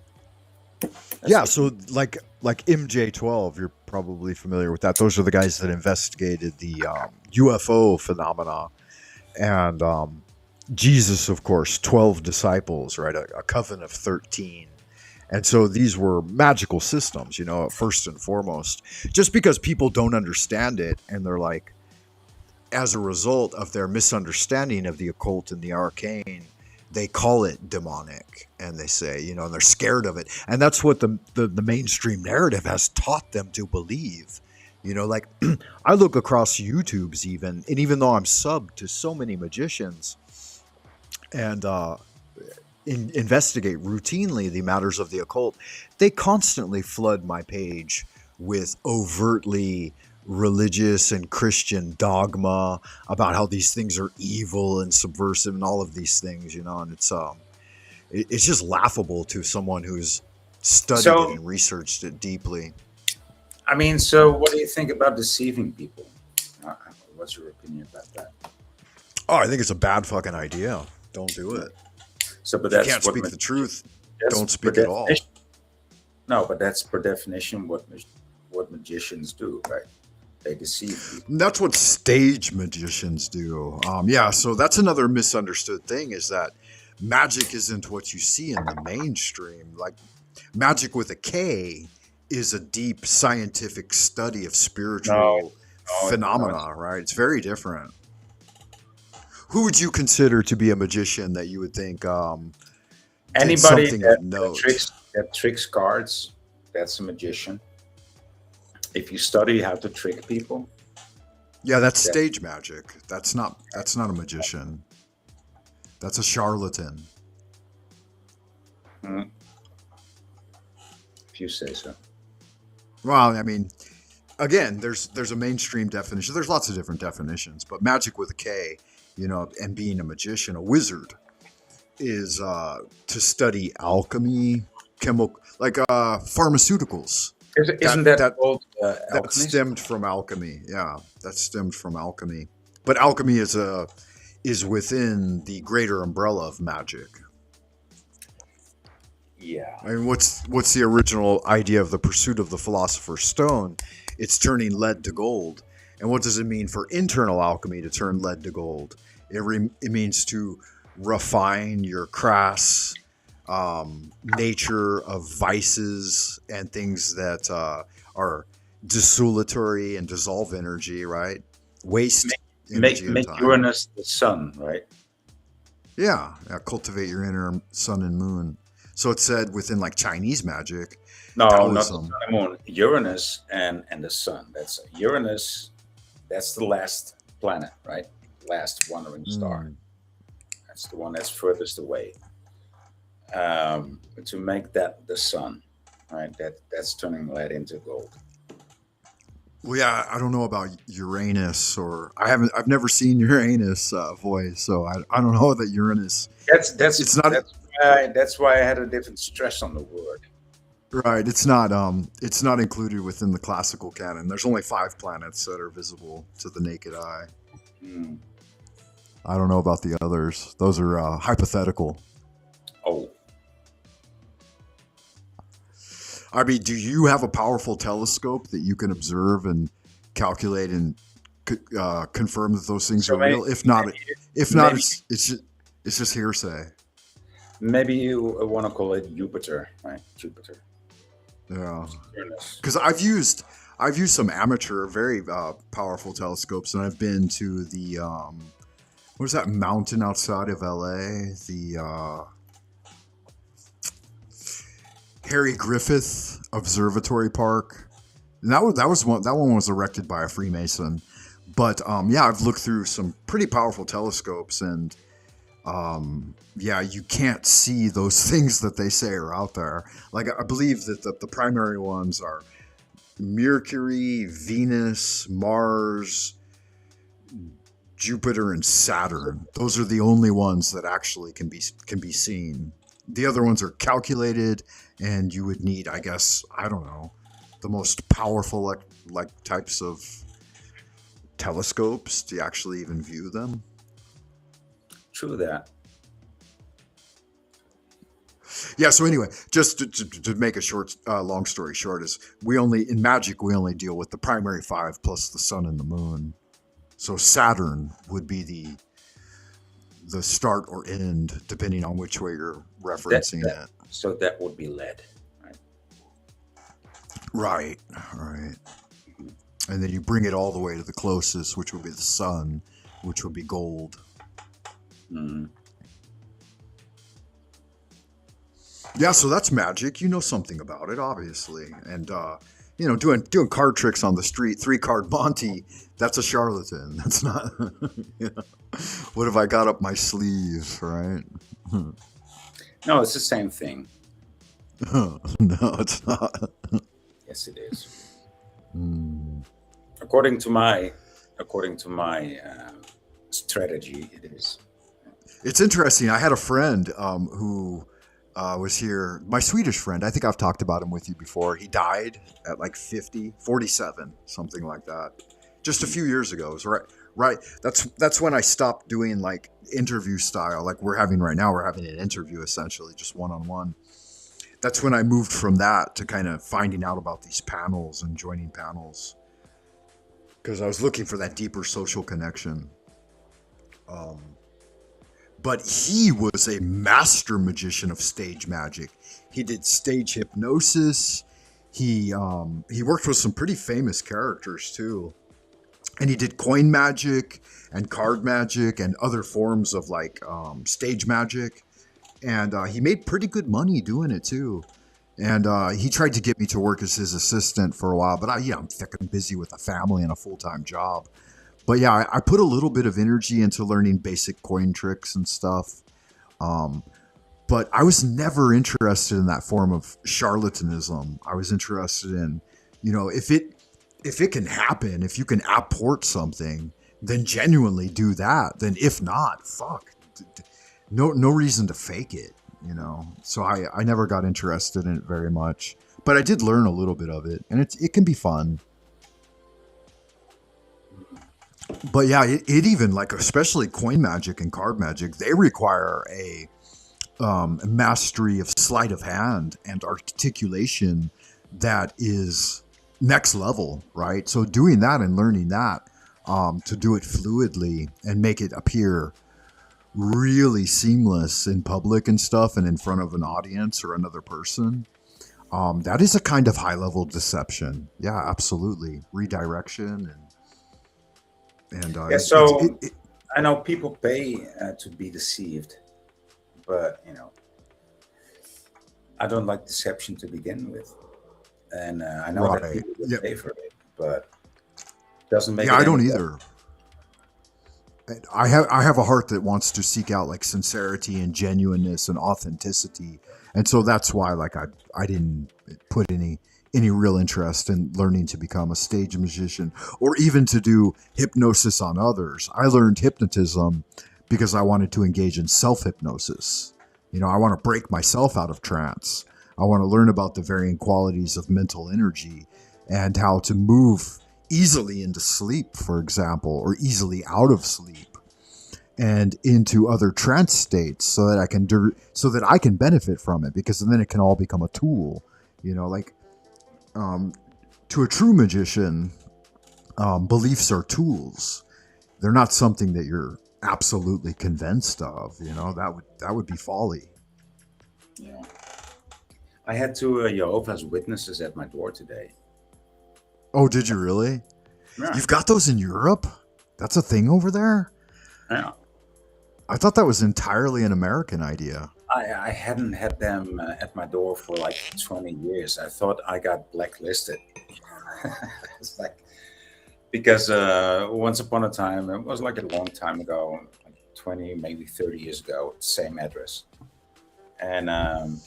Yeah, so like MJ12, you're probably familiar with that. Those are the guys that investigated the UFO phenomena, and Jesus, of course, 12 disciples, right? A coven of 13. And so these were magical systems, first and foremost. Just because people don't understand it, and they're like, as a result of their misunderstanding of the occult and the arcane, they call it demonic, and they say, and they're scared of it. And that's what the mainstream narrative has taught them to believe. Like I look across YouTube's and even though I'm subbed to so many magicians and investigate routinely the matters of the occult, they constantly flood my page with overtly religious and Christian dogma about how these things are evil and subversive and all of these things, and it's just laughable to someone who's studied it and researched it deeply. I mean, so what do you think about deceiving people? What's your opinion about that? Oh, I think it's a bad fucking idea. Don't do it. So, but you that's can't speak the truth. Don't speak at all. No, but that's per definition what magicians do, right? They deceive people. That's what stage magicians do. Yeah, so that's another misunderstood thing, is that magic isn't what you see in the mainstream. Like magic with a K is a deep scientific study of spiritual phenomena, right? It's very different. Who would you consider to be a magician that you would think anybody that tricks cards? That's a magician. If you study how to trick people, yeah, that's stage magic. That's not a magician. That's a charlatan. If you say so. Well, I mean, again, there's a mainstream definition. There's lots of different definitions, but magic with a K, and being a magician, a wizard, is to study alchemy, pharmaceuticals. Isn't that called alchemy? That stemmed from alchemy. Yeah, that stemmed from alchemy. But alchemy is within the greater umbrella of magic. Yeah. I mean, what's the original idea of the pursuit of the philosopher's stone? It's turning lead to gold. And what does it mean for internal alchemy to turn lead to gold? It means to refine your crass nature of vices and things that are desultory and dissolve energy, right? Waste energy. Make Uranus the sun, right? Yeah, cultivate your inner sun and moon. So it's said within Chinese magic. No, Taoism. not the sun and moon. Uranus and the sun. That's Uranus. That's the last planet, right? Last wandering star. That's the one that's furthest away. To make that the sun, right? That's turning lead into gold. Well, yeah, I don't know about Uranus, or I've never seen Uranus voice, so I don't know that Uranus. That's why I had a different stress on the word. Right, it's not included within the classical canon. There's only 5 planets that are visible to the naked eye. I don't know about the others. Those are hypothetical. Oh. I mean, do you have a powerful telescope that you can observe and calculate and confirm that those things So are real? If not, maybe, it's just hearsay. maybe you want to call it Jupiter, right? Jupiter. Yeah, Uranus. because I've used some amateur, very powerful telescopes, and I've been to the what is that mountain outside of LA? The Harry Griffith Observatory Park. And that one was erected by a Freemason. But yeah, I've looked through some pretty powerful telescopes, and yeah, you can't see those things that they say are out there. Like, I believe that the primary ones are Mercury, Venus, Mars, Jupiter, and Saturn. Those are the only ones that actually can be seen. The other ones are calculated, and you would need, I guess, I don't know, the most powerful like types of telescopes to actually even view them. True that. Yeah. So anyway, just to make a long story short, is in magic we only deal with the primary five plus the sun and the moon. So Saturn would be the start or end, depending on which way you're referencing it. So that would be lead, right? Right. And then you bring it all the way to the closest, which would be the sun, which would be gold. Mm. Yeah, so that's magic. You know something about it, obviously. And you know, doing card tricks on the street, 3-card Monty, that's a charlatan. That's not you know, what have I got up my sleeve, right? No, it's the same thing. No, it's not. Yes, it is. Mm. According to my strategy, it is. It's interesting. I had a friend who was here, my Swedish friend. I think I've talked about him with you before. He died at like 47, something like that. Just a few years ago. It was right. That's when I stopped doing like interview style, like we're having right now. We're having an interview essentially, just one-on-one. That's when I moved from that to kind of finding out about these panels and joining panels, because I was looking for that deeper social connection. But he was a master magician of stage magic. He did stage hypnosis. He worked with some pretty famous characters too. And he did coin magic and card magic and other forms of like stage magic. And he made pretty good money doing it too. And he tried to get me to work as his assistant for a while, but I'm fucking busy with a family and a full-time job. But yeah, I put a little bit of energy into learning basic coin tricks and stuff. But I was never interested in that form of charlatanism. I was interested in, you know, if it can happen, if you can apport something, then genuinely do that. Then if not, fuck. No reason to fake it, you know. So I never got interested in it very much. But I did learn a little bit of it, and it can be fun. But yeah, it even, like, especially coin magic and card magic, they require a mastery of sleight of hand and articulation that is next level, right? So doing that and learning that to do it fluidly and make it appear really seamless in public and stuff and in front of an audience or another person, that is a kind of high level deception. Yeah, absolutely. Redirection and Yeah, so I know people pay to be deceived, but you know, I don't like deception to begin with, and I know that people would pay for it, but it doesn't make. Yeah, I don't either. I have a heart that wants to seek out like sincerity and genuineness and authenticity, and so that's why like I didn't put any real interest in learning to become a stage magician or even to do hypnosis on others. I learned hypnotism because I wanted to engage in self-hypnosis. You know, I want to break myself out of trance. I want to learn about the varying qualities of mental energy and how to move easily into sleep, for example, or easily out of sleep and into other trance states so that I can benefit from it, because then it can all become a tool. You know, like to a true magician, beliefs are tools. They're not something that you're absolutely convinced of. You know, that would be folly. Yeah. I had two Jehovah's Witnesses at my door today. Oh, did you really? Yeah. You've got those in Europe? That's a thing over there? Yeah. I thought that was entirely an American idea. I hadn't had them at my door for like 20 years. I thought I got blacklisted. It's like, because once upon a time, it was like a long time ago, like 20, maybe 30 years ago, same address. And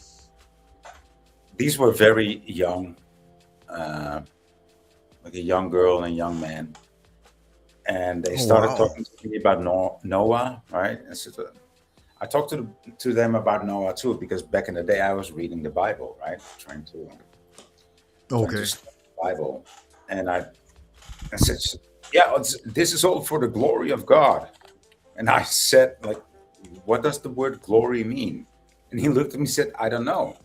these were very young, like a young girl and a young man. And they started wow. talking to me about Noah, right? And so I talked to them about Noah too, because back in the day I was reading the Bible, right? Trying to Okay. study the Bible. And I said, yeah, this is all for the glory of God. And I said, like, what does the word glory mean? And he looked at me and said, I don't know.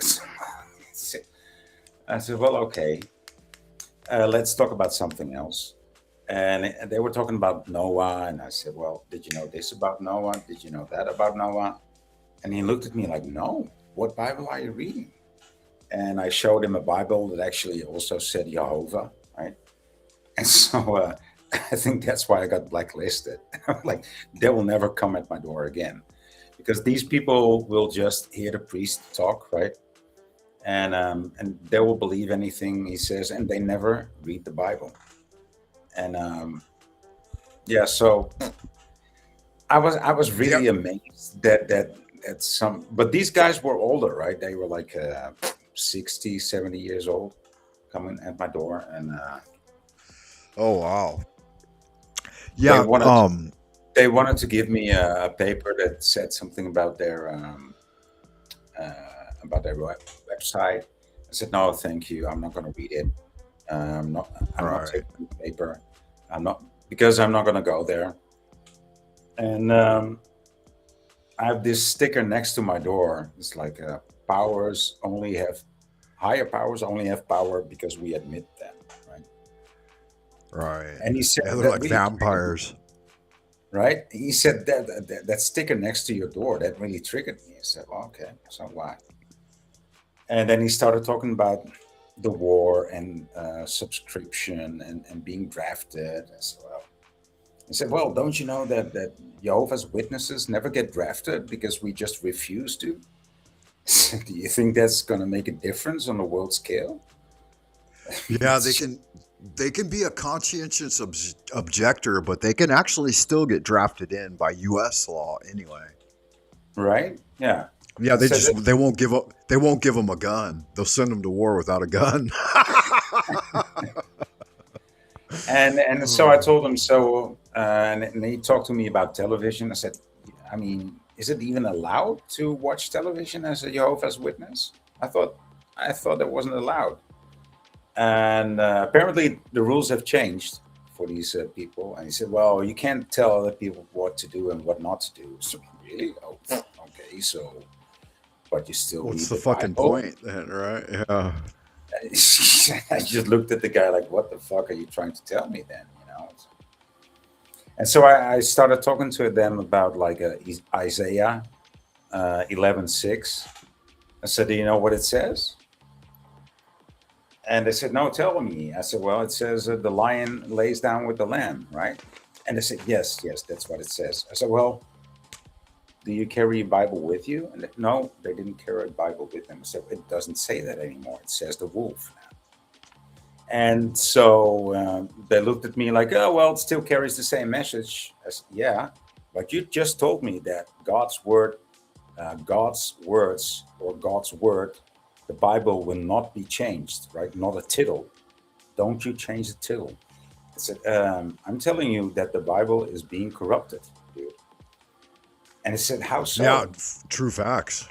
I said, well, okay, let's talk about something else. And they were talking about Noah. And I said, well, did you know this about Noah? Did you know that about Noah? And he looked at me like, no, what Bible are you reading? And I showed him a Bible that actually also said Jehovah, right? And so I think that's why I got blacklisted. Like, they will never come at my door again, because these people will just hear the priest talk, right? And they will believe anything he says, and they never read the Bible. And yeah, so I was really Yep. amazed that some, but these guys were older, right? They were like 60, 70 years old, coming at my door, and Oh wow. they Yeah. wanted to give me a paper that said something about their website. I said, no, thank you. I'm not going to read it. I'm not Right. taking the paper. I'm not, because I'm not going to go there. And I have this sticker next to my door. It's like higher powers only have power because we admit them, right? Right. And he said Yeah, they're that like really triggered me, vampires. right? He said that sticker next to your door, that really triggered me. I said, well, okay, so why? And then he started talking about the war and subscription and being drafted. I said, well, he said, well, don't you know that Jehovah's Witnesses never get drafted because we just refuse to? Do you think that's going to make a difference on the world scale? Yeah, they can be a conscientious objector, but they can actually still get drafted in by U.S. law anyway. Right? Yeah. Yeah, So that, they won't give up. They won't give them a gun. They'll send them to war without a gun. and so I told him so, and he talked to me about television. I said, I mean, is it even allowed to watch television as a Jehovah's Witness? I thought that wasn't allowed. And apparently the rules have changed for these people. And he said, well, you can't tell other people what to do and what not to do. So really? Oh, okay. So, but you still What's read the the fucking Bible? point then, right? Yeah. I just looked at the guy like, what the fuck are you trying to tell me then? You know? And so I started talking to them about like Isaiah 11:6. I said, do you know what it says? And they said, no, tell me. I said, well, it says the lion lays down with the lamb, right? And they said, yes, that's what it says. I said, well, do you carry a Bible with you? And no, they didn't carry a Bible with them. So it doesn't say that anymore. It says the wolf now. And so they looked at me like, oh, well, it still carries the same message. I said, yeah, but you just told me that God's words, or God's word, the Bible will not be changed, right? Not a tittle. Don't you change the tittle. I said, I'm telling you that the Bible is being corrupted, dude. And he said, how so? Yeah, true facts.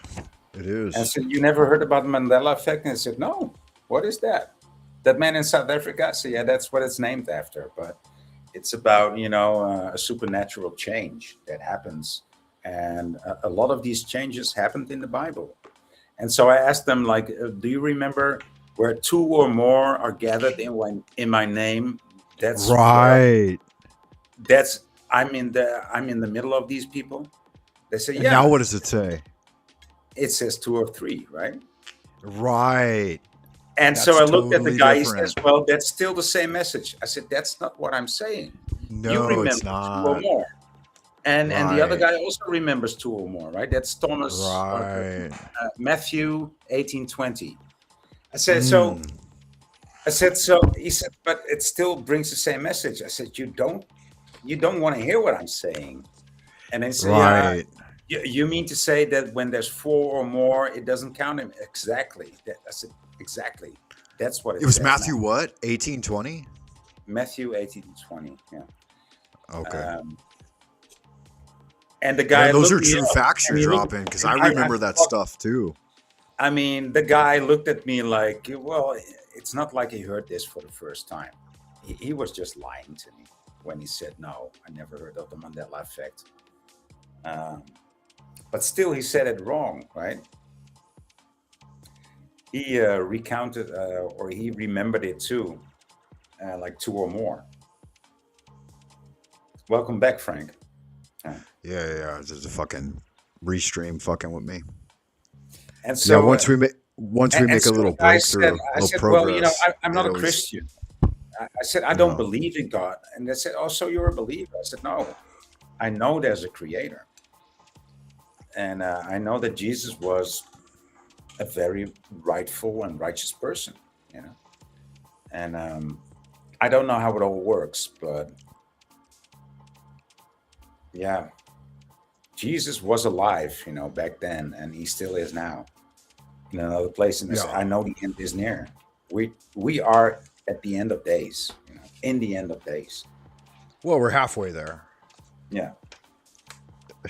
It And I is. said, you never heard about the Mandela effect? And I said, no, what is that? That man in South Africa? So yeah, that's what it's named after. But it's about, a supernatural change that happens. And a lot of these changes happened in the Bible. And so I asked them, like, do you remember where two or more are gathered in my name, that's where Right. I'm in the middle of these people. They say, And now yeah, what does it say? it says two or three, right? Right. And That's so I looked at the totally guy. He different. says, well, that's still the same message. I said, that's not what I'm saying. You No, remember it's two or not. more. And the other Right. guy also remembers two or more, right? That's Thomas, Right. Matthew 18:20. I said, Mm. so he said, but it still brings the same message. I said, you don't want to hear what I'm saying. And they say, Right. you mean to say that when there's four or more, it doesn't count him? Exactly. I said, exactly. That's what It was says Matthew now. what? 1820? Matthew 18:20. Yeah. Okay. And the guy. Man, those are looked me true up, facts and you're he looked- dropping because I I remember that thought- stuff too. I mean, the guy looked at me like, well, it's not like he heard this for the first time. He was just lying to me when he said, no, I never heard of the Mandela effect. But still, he said it wrong, right? He recounted or he remembered it too, like two or more. Welcome back, Frank. Yeah. Just a fucking restream fucking with me. And so yeah, once we make a so little I breakthrough, I little said, progress. well, I'm not it a always- Christian. I said, I don't No. believe in God. And they said, oh, so you're a believer? I said, no, I know there's a creator. And I know that Jesus was a very rightful and righteous person, you know. And I don't know how it all works, but yeah, Jesus was alive, you know, back then, and he still is now in another place. And I said, Yeah. I know the end is near. We are at the end of days, you know, in the end of days. Well, we're halfway there. Yeah.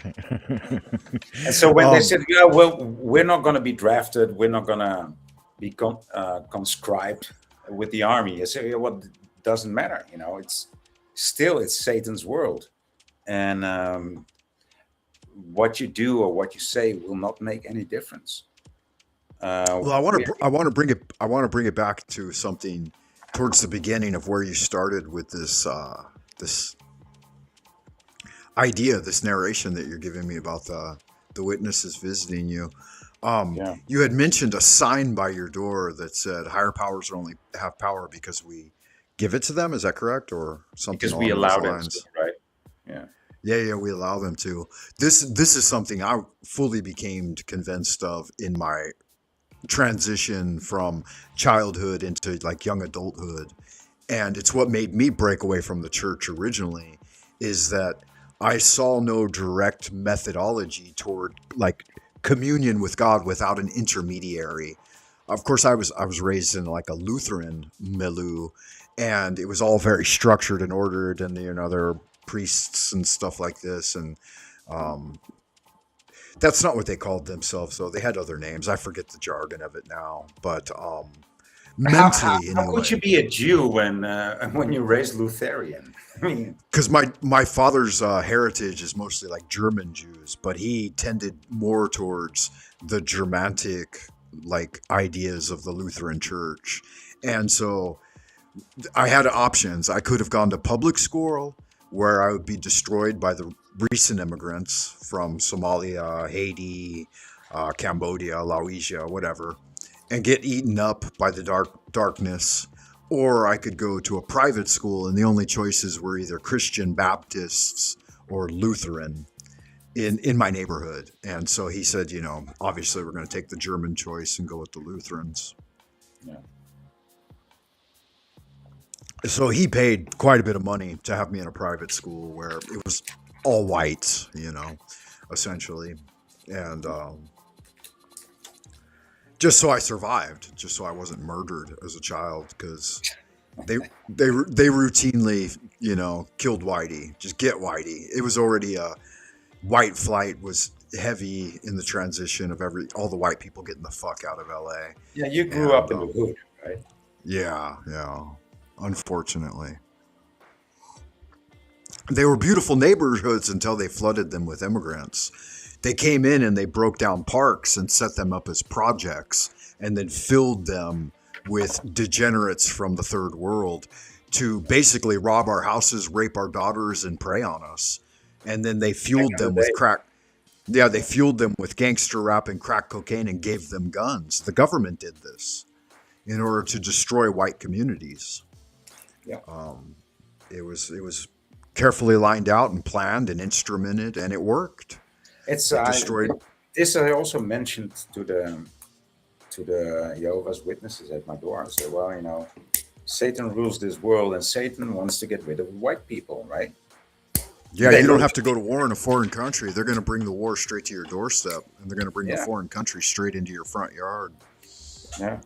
And so when they said, yeah, well, we're not going to be drafted, we're not going to be conscribed with the army, I said, yeah, well, it doesn't matter, you know, it's Satan's world, and what you do or what you say will not make any difference. Well, I want to bring it back to something towards the beginning of where you started with this this idea, this narration that you're giving me about the witnesses visiting you. You had mentioned a sign by your door that said higher powers only have power because we give it to them. Is that correct, or something? Because we along those allow them lines? to, right? Yeah. Yeah, we allow them to. This is something I fully became convinced of in my transition from childhood into like young adulthood, and it's what made me break away from the church originally, is that I saw no direct methodology toward like communion with God without an intermediary. Of course, I was raised in like a Lutheran milieu, and it was all very structured and ordered, and there are priests and stuff like this, and that's not what they called themselves, though. They had other names. I forget the jargon of it now, but mentally, How could you be a Jew when you're raised Lutheran? I mean, because my father's heritage is mostly like German Jews, but he tended more towards the Germanic like ideas of the Lutheran Church, and so I had options. I could have gone to public school, where I would be destroyed by the recent immigrants from Somalia, Haiti, Cambodia, Laosia, whatever, and get eaten up by the darkness. Or I could go to a private school, and the only choices were either Christian Baptists or Lutheran in my neighborhood. And so he said, obviously we're going to take the German choice and go with the Lutherans. yeah. So he paid quite a bit of money to have me in a private school where it was all white, essentially. And just so I survived, just so I wasn't murdered as a child, because they routinely, killed Whitey. Just get Whitey. It was already white flight was heavy in the transition of all the white people getting the fuck out of LA. Yeah, you grew up in the hood, right? Yeah. Unfortunately. They were beautiful neighborhoods until they flooded them with immigrants. They came in and they broke down parks and set them up as projects and then filled them with degenerates from the third world to basically rob our houses, rape our daughters, and prey on us. And then they fueled them with crack. Yeah, they fueled them with gangster rap and crack cocaine and gave them guns. The government did this in order to destroy white communities. Yeah. It was carefully lined out and planned and instrumented, and it worked. It destroyed. This I also mentioned to the Jehovah's Witnesses at my door. I said, well, Satan rules this world, and Satan wants to get rid of white people, right? Yeah, you don't have to go to war in a foreign country. They're going to bring the war straight to your doorstep, and they're going to bring the foreign country straight into your front yard. Yeah.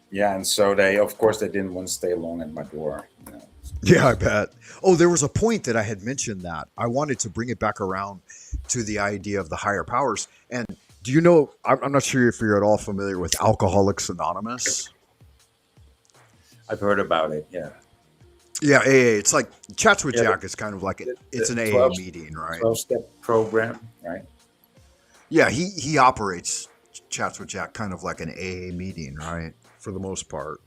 Yeah, and so they didn't want to stay long at my door. Yeah, I bet. Oh, there was a point that I had mentioned that I wanted to bring it back around to the idea of the higher powers. And do you know, I'm not sure if you're at all familiar with Alcoholics Anonymous. I've heard about it, yeah. Yeah, AA. It's like Chats with Jack is kind of like it's an AA meeting, right? 12-step program, right? Yeah, he operates Chats with Jack kind of like an AA meeting, right? For the most part.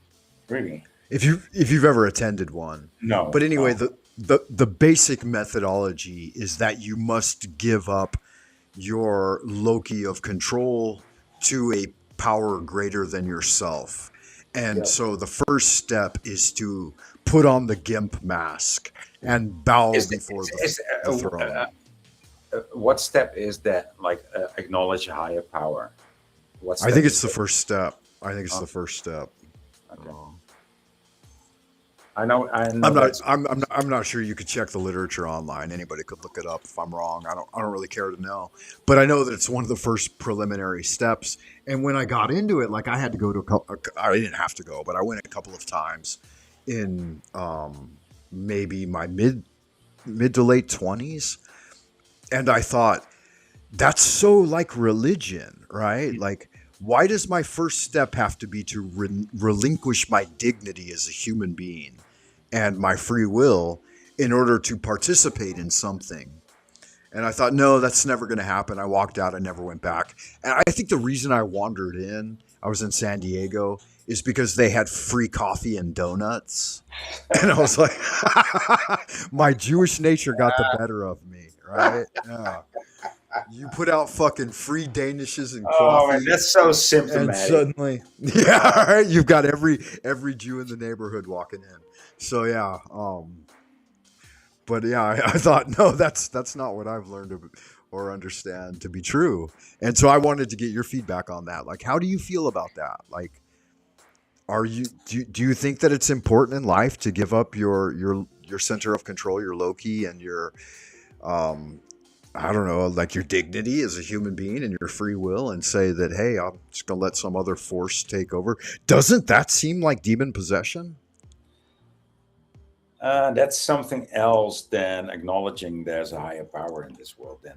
Really? If you've ever attended one. No. But anyway, the basic methodology is that you must give up your Loki of control to a power greater than yourself. And so the first step is to put on the GIMP mask and bow before the throne. What step is that? Like acknowledge a higher power? I think it's the first step. The first step. Okay. I know. I'm not sure. You could check the literature online. Anybody could look it up. If I'm wrong, I don't really care to know. But I know that it's one of the first preliminary steps. And when I got into it, like I had to go to a couple. I didn't have to go, but I went a couple of times in maybe my mid to late 20s, and I thought that's so like religion, right? Like, why does my first step have to be to relinquish my dignity as a human being and my free will in order to participate in something? And I thought, no, that's never going to happen. I walked out. I never went back. And I think the reason I wandered in, I was in San Diego, is because they had free coffee and donuts. And I was like, my Jewish nature got the better of me, right? Yeah. You put out fucking free Danishes and coffee. Oh, man, that's so symptomatic. And suddenly, yeah, right, you've got every Jew in the neighborhood walking in. So yeah, but yeah, I thought, no, that's not what I've learned or understand to be true. And so I wanted to get your feedback on that. Like, how do you feel about that? Like, do you think that it's important in life to give up your center of control, your Loki, and your I don't know, like your dignity as a human being and your free will, and say that, hey, I'm just going to let some other force take over? Doesn't that seem like demon possession? That's something else than acknowledging there's a higher power in this world. Then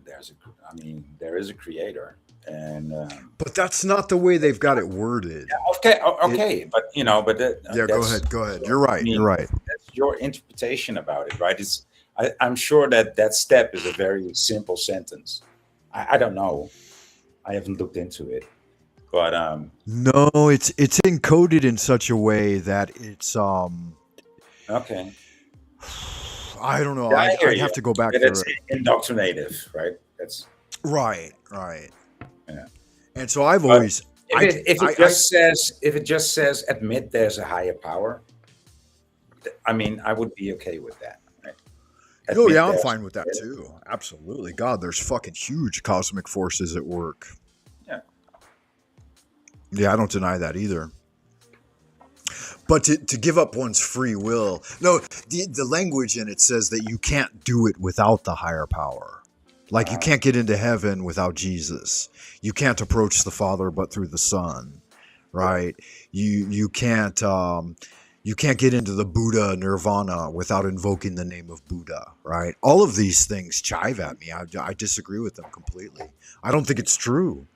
there is a creator. And but that's not the way they've got it worded. Yeah, okay. But go ahead. You're right. You're right. That's your interpretation about it, right? I'm sure that step is a very simple sentence. I don't know. I haven't looked into it, but no, it's encoded in such a way that it's okay. I don't know. Yeah, I'd have to go back. It's indoctrinative, right? That's right. Yeah. And so I've always, if it just says admit there's a higher power, I would be okay with that. Oh yeah, I'm fine with that too. Absolutely. God, there's fucking huge cosmic forces at work. Yeah. Yeah, I don't deny that either. But to give up one's free will, no, the language in it says that you can't do it without the higher power. Like you can't get into heaven without Jesus. You can't approach the Father but through the Son, right? You can't get into the Buddha nirvana without invoking the name of Buddha, right? All of these things chive at me. I disagree with them completely. I don't think it's true.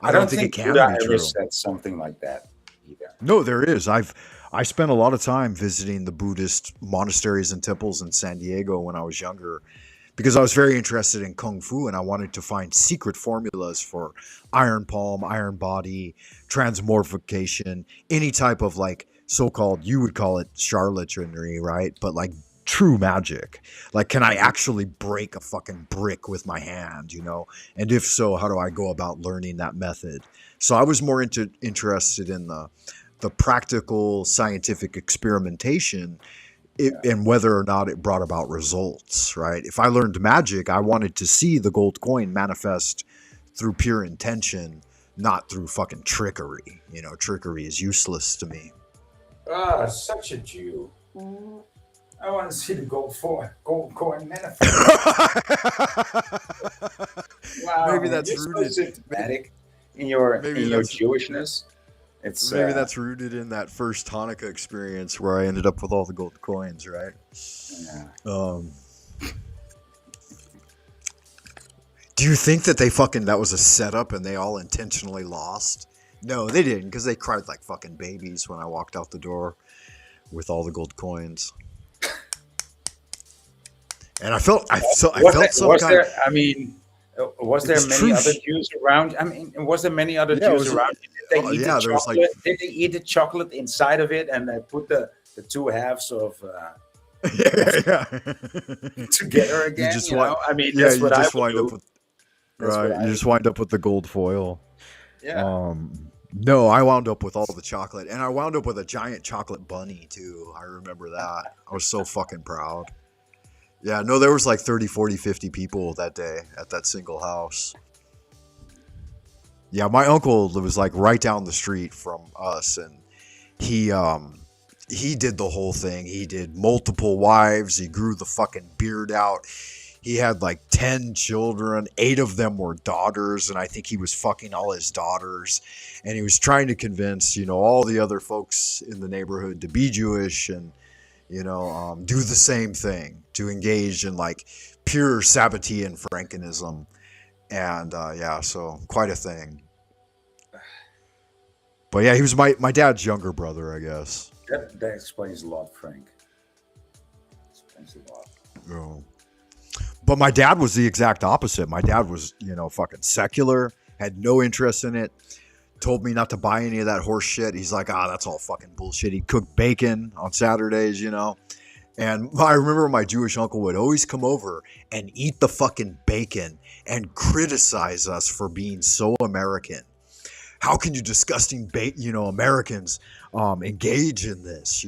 I don't think it can Buddha be ever true. said something like that either. No, there is. I spent a lot of time visiting the Buddhist monasteries and temples in San Diego when I was younger, because I was very interested in kung fu and I wanted to find secret formulas for iron palm, iron body, transmorphication, any type of like so-called, you would call it charlatanry, right? But like true magic. Like, can I actually break a fucking brick with my hand, you know? And if so, how do I go about learning that method? So I was more interested in the practical scientific experimentation and whether or not it brought about results, right? If I learned magic, I wanted to see the gold coin manifest through pure intention, not through fucking trickery. You know, trickery is useless to me. Ah, such a Jew. I want to see the gold coin manifest. Wow, Maybe man, that's you're rooted. so symptomatic in your Jewishness. It's Maybe that's rooted in that first Hanukkah experience where I ended up with all the gold coins, right? yeah. Do you think that that was a setup and they all intentionally lost? No, they didn't, because they cried like fucking babies when I walked out the door with all the gold coins. And I felt some kind there, of. I mean, was there many other Jews around? I mean, was there many other Jews around? Did they eat the chocolate? Did they eat the chocolate inside of it and they put the two halves of together again? I mean, that's what I would do. You just wind up with the gold foil. Yeah. No, I wound up with all the chocolate, and I wound up with a giant chocolate bunny too. I remember that. I was so fucking proud. Yeah, no, there was like 30, 40, 50 people that day at that single house. Yeah, my uncle was like right down the street from us, and he did the whole thing. He did multiple wives. He grew the fucking beard out. He had like 10 children. 8 of them were daughters, and I think he was fucking all his daughters. And he was trying to convince, all the other folks in the neighborhood to be Jewish and, do the same thing, to engage in like pure Sabbatean Frankenism. And so quite a thing. But yeah, he was my dad's younger brother, I guess. That explains a lot, Frank. Explains a lot. Oh. But my dad was the exact opposite. My dad was, fucking secular, had no interest in it, told me not to buy any of that horse shit. He's like, that's all fucking bullshit. He cooked bacon on Saturdays, And I remember my Jewish uncle would always come over and eat the fucking bacon and criticize us for being so American. How can you disgusting Americans engage in this,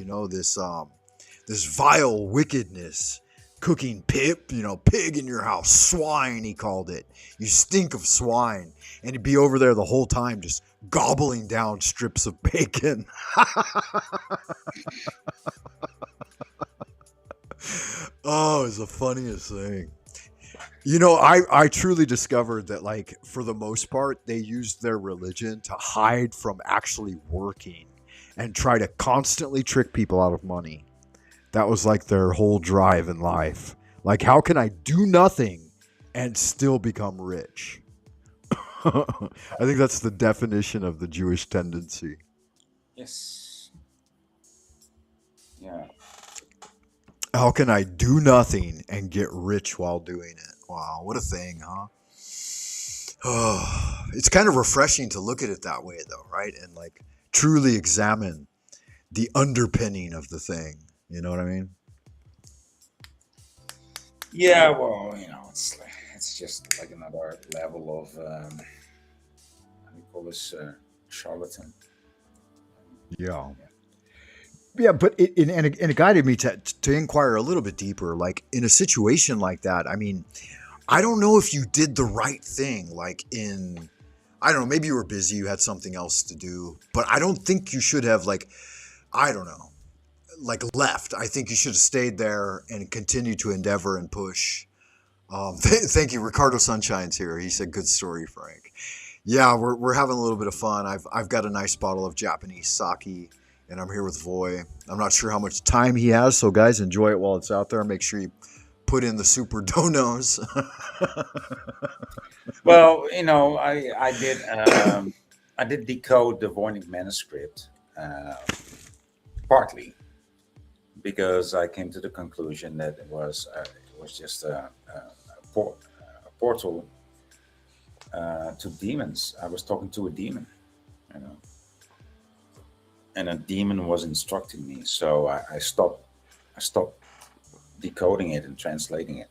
this vile wickedness? Cooking pig in your house, swine, he called it. You stink of swine. And he'd be over there the whole time just gobbling down strips of bacon. Oh, it's the funniest thing. I truly discovered that, like, for the most part, they used their religion to hide from actually working and try to constantly trick people out of money. That was like their whole drive in life. Like, how can I do nothing and still become rich? I think that's the definition of the Jewish tendency. Yes. Yeah. How can I do nothing and get rich while doing it? Wow, what a thing, huh? It's kind of refreshing to look at it that way, though, right? And like truly examine the underpinning of the thing. You know what I mean? Yeah, well, it's just like another level of how do you call this, charlatan? Yeah. Yeah, but it guided me to inquire a little bit deeper. Like, in a situation like that, I mean, I don't know if you did the right thing. Like, I don't know, maybe you were busy, you had something else to do, but I don't think you should have, like, I don't know, like, left. I think you should have stayed there and continued to endeavor and push. Thank you. Ricardo Sunshine's here. He said, good story, Frank. Yeah, we're having a little bit of fun. I've got a nice bottle of Japanese sake, and I'm here with Voy. I'm not sure how much time he has, so guys, enjoy it while it's out there. Make sure you put in the super donos. Well, I did decode the Voynich manuscript, partly because I came to the conclusion that it was just a portal to demons. I was talking to a demon, you know, and a demon was instructing me. So I stopped decoding it and translating it.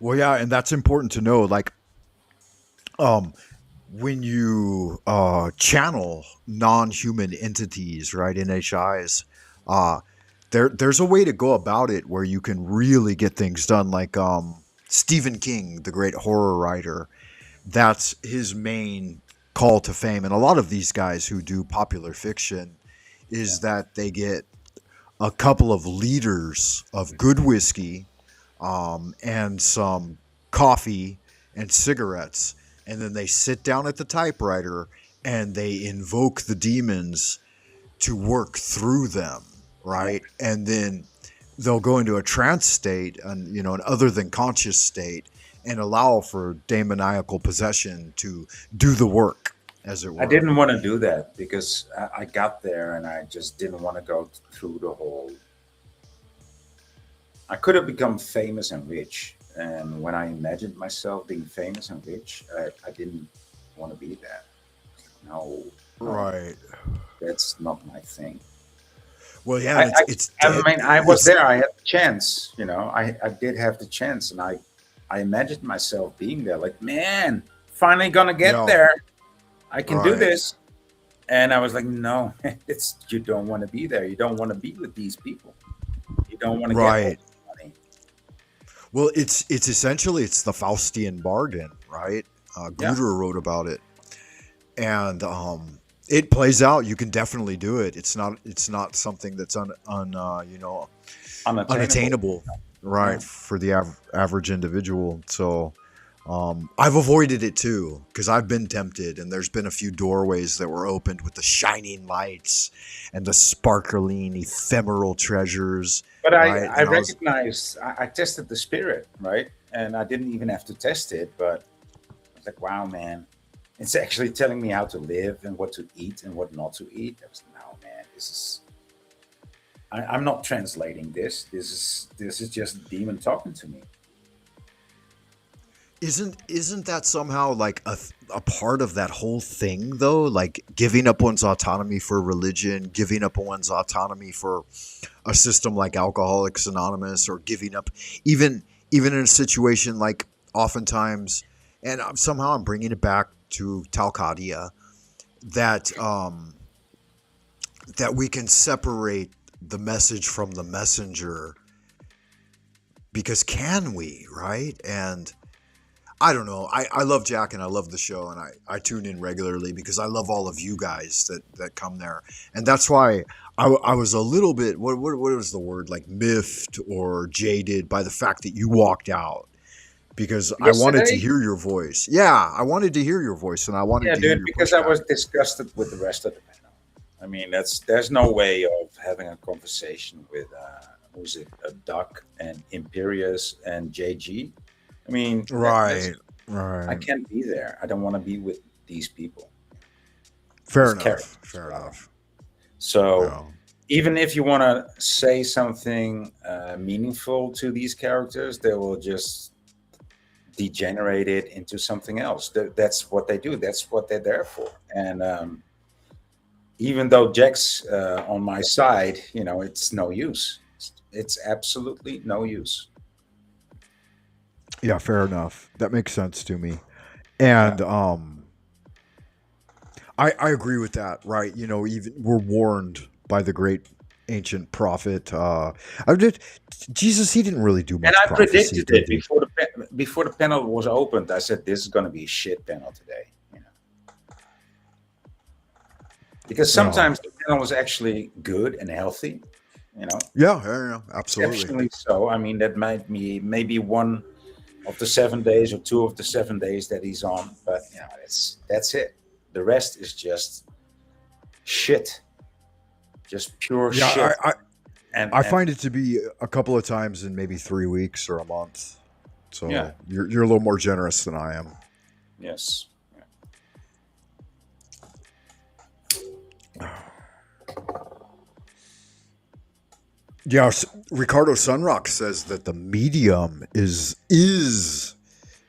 Well, yeah, and that's important to know. Like, when you channel non-human entities, right, NHIs, there's a way to go about it where you can really get things done. Like Stephen King, the great horror writer, that's his main call to fame. And a lot of these guys who do popular fiction is that they get a couple of liters of good whiskey, and some coffee and cigarettes, and then they sit down at the typewriter and they invoke the demons to work through them, right? And then they'll go into a trance state, and an other than conscious state, and allow for demoniacal possession to do the work, as it were. I didn't want to do that because I got there and I just didn't want to go through the whole. I could have become famous and rich, and when I imagined myself being famous and rich, I didn't want to be that. No, Right. that's not my thing. Well, yeah, I was there. I had the chance. I did have the chance, and I imagined myself being there. Like, man, finally gonna get there. I can do this. And I was like, no, you don't want to be there. You don't want to be with these people. You don't want to get money. Well, it's essentially the Faustian bargain, right? Guter wrote about it, and it plays out. You can definitely do it. It's not something that's unattainable, right, for the average individual. So I've avoided it too, because I've been tempted, and there's been a few doorways that were opened with the shining lights and the sparkling ephemeral treasures. But I recognized, I tested the spirit, right? And I didn't even have to test it, but I was like, wow, man, it's actually telling me how to live and what to eat and what not to eat. I was like, no, man, I'm not translating this. This is just a demon talking to me. Isn't that somehow like a part of that whole thing, though? Like giving up one's autonomy for religion, giving up one's autonomy for a system like Alcoholics Anonymous, or giving up even in a situation like oftentimes, and somehow I'm bringing it back to Talcadia, that we can separate the message from the messenger, because can we, right? And I don't know. I love Jack and I love the show, and I tune in regularly because I love all of you guys that come there. And that's why I was a little bit, what was the word, like miffed or jaded by the fact that you walked out, because I wanted to hear your voice. Yeah, I wanted to hear your voice, and I wanted to hear your because I was disgusted with the rest of the panel. I mean, there's no way of having a conversation with, who's it, Duck and Imperius and JG. I mean, right. I can't be there. I don't want to be with these people. Fair enough. So, even if you want to say something meaningful to these characters, they will just degenerate it into something else. That's what they do. That's what they're there for. And even though Jack's on my side, it's no use. It's absolutely no use. Yeah, fair enough. That makes sense to me. And I agree with that, right? Even we're warned by the great ancient prophet. Jesus, he didn't really do much. And I predicted it before the panel was opened. I said, this is going to be a shit panel today. Because sometimes the panel was actually good and healthy. Yeah, absolutely. Exceptionally so. I mean, that might be maybe one of the 7 days or 2 of the 7 days that he's on, but that's it. The rest is just shit, just pure shit. I find it to be a couple of times in maybe 3 weeks or a month. So you're a little more generous than I am. Yes. Yeah, Ricardo Sunrock says that the medium is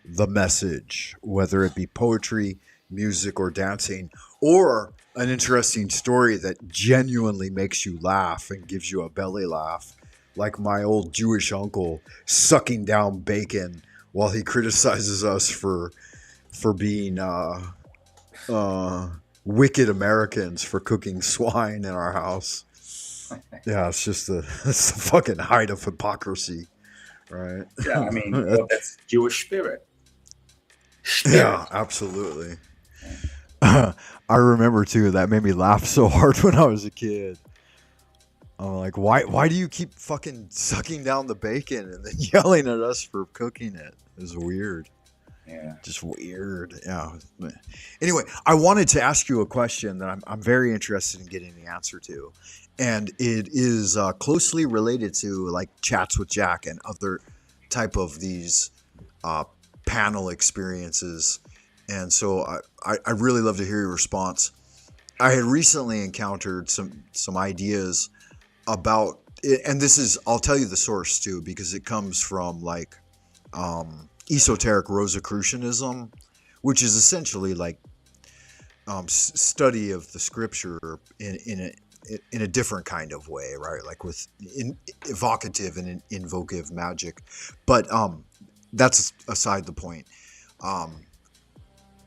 the message, whether it be poetry, music, or dancing, or an interesting story that genuinely makes you laugh and gives you a belly laugh, like my old Jewish uncle sucking down bacon while he criticizes us for being wicked Americans for cooking swine in our house. Yeah, it's just it's the fucking height of hypocrisy, right? Yeah, I mean, well, that's Jewish spirit. Yeah, absolutely. I remember too, that made me laugh so hard when I was a kid. I'm like, why do you keep fucking sucking down the bacon and then yelling at us for cooking it? It was weird. Yeah. Just weird. Yeah. Anyway, I wanted to ask you a question that I'm very interested in getting the answer to. And it is closely related to like chats with Jack and other type of these panel experiences. And so I really love to hear your response. I had recently encountered some ideas about it, and this is, I'll tell you the source too, because it comes from like esoteric Rosicrucianism, which is essentially like study of the scripture in a different kind of way, right? Like with evocative and invocative magic. But that's aside the point.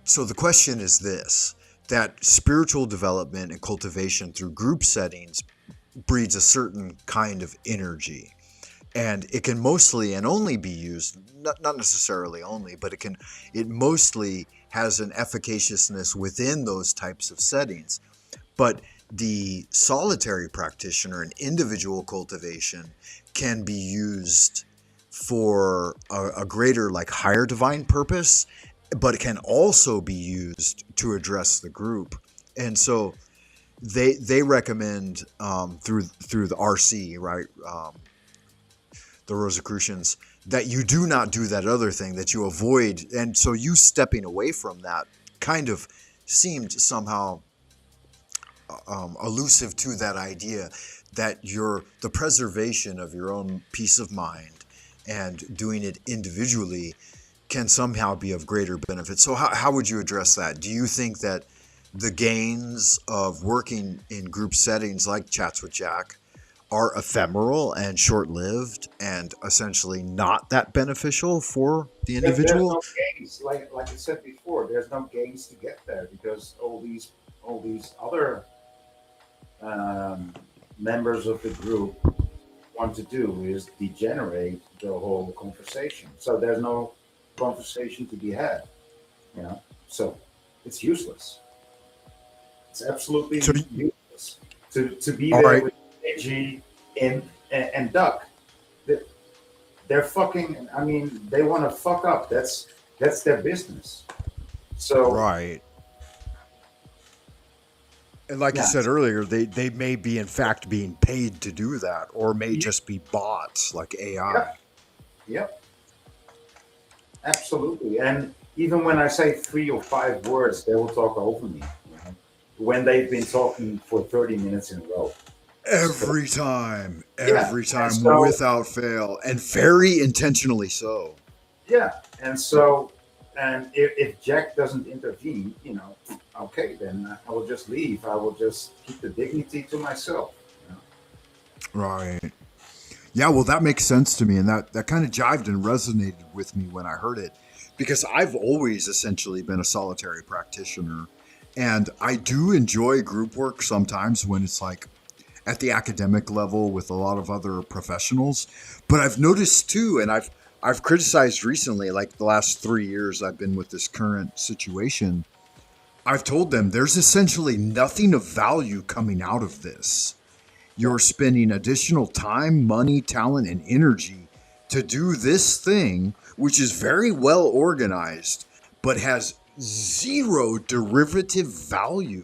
So the question is this, that spiritual development and cultivation through group settings breeds a certain kind of energy. And it can mostly and only be used, not necessarily only, but it mostly has an efficaciousness within those types of settings. But the solitary practitioner and individual cultivation can be used for a greater, like higher divine purpose, but it can also be used to address the group. And so they recommend through the RC, right? The Rosicrucians, that you do not do that other thing, that you avoid. And so you stepping away from that kind of seemed somehow elusive to that idea that the preservation of your own peace of mind and doing it individually can somehow be of greater benefit. So how would you address that? Do you think that the gains of working in group settings like Chats with Jack are ephemeral and short-lived and essentially not that beneficial for the individual? There's no gains, like I said before. There's no gains to get there because all these other members of the group want to do is degenerate the whole conversation. So there's no conversation to be had, So it's useless. It's absolutely useless to be there with G and Duck. They're fucking. I mean, they want to fuck up. That's their business. So right. And like you said earlier, they may be in fact being paid to do that, or may just be bots like AI. Yep. Absolutely. And even when I say 3 or 5 words, they will talk over me. When they've been talking for 30 minutes in a row. Every time, so, without fail, and very intentionally so. Yeah. And so, if Jack doesn't intervene, okay, then I will just leave. I will just keep the dignity to myself. Right. Yeah, well, that makes sense to me, and that kind of jived and resonated with me when I heard it, because I've always essentially been a solitary practitioner, and I do enjoy group work sometimes when it's like at the academic level with a lot of other professionals. But I've noticed too, and I've criticized recently, like the last 3 years I've been with this current situation, I've told them there's essentially nothing of value coming out of this. You're spending additional time, money, talent, and energy to do this thing, which is very well organized, but has zero derivative value.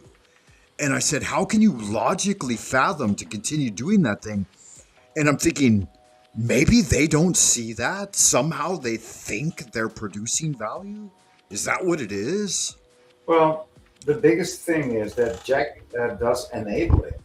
And I said, how can you logically fathom to continue doing that thing? And I'm thinking, maybe they don't see that. Somehow they think they're producing value. Is that what it is? Well, the biggest thing is that Jack does enable it.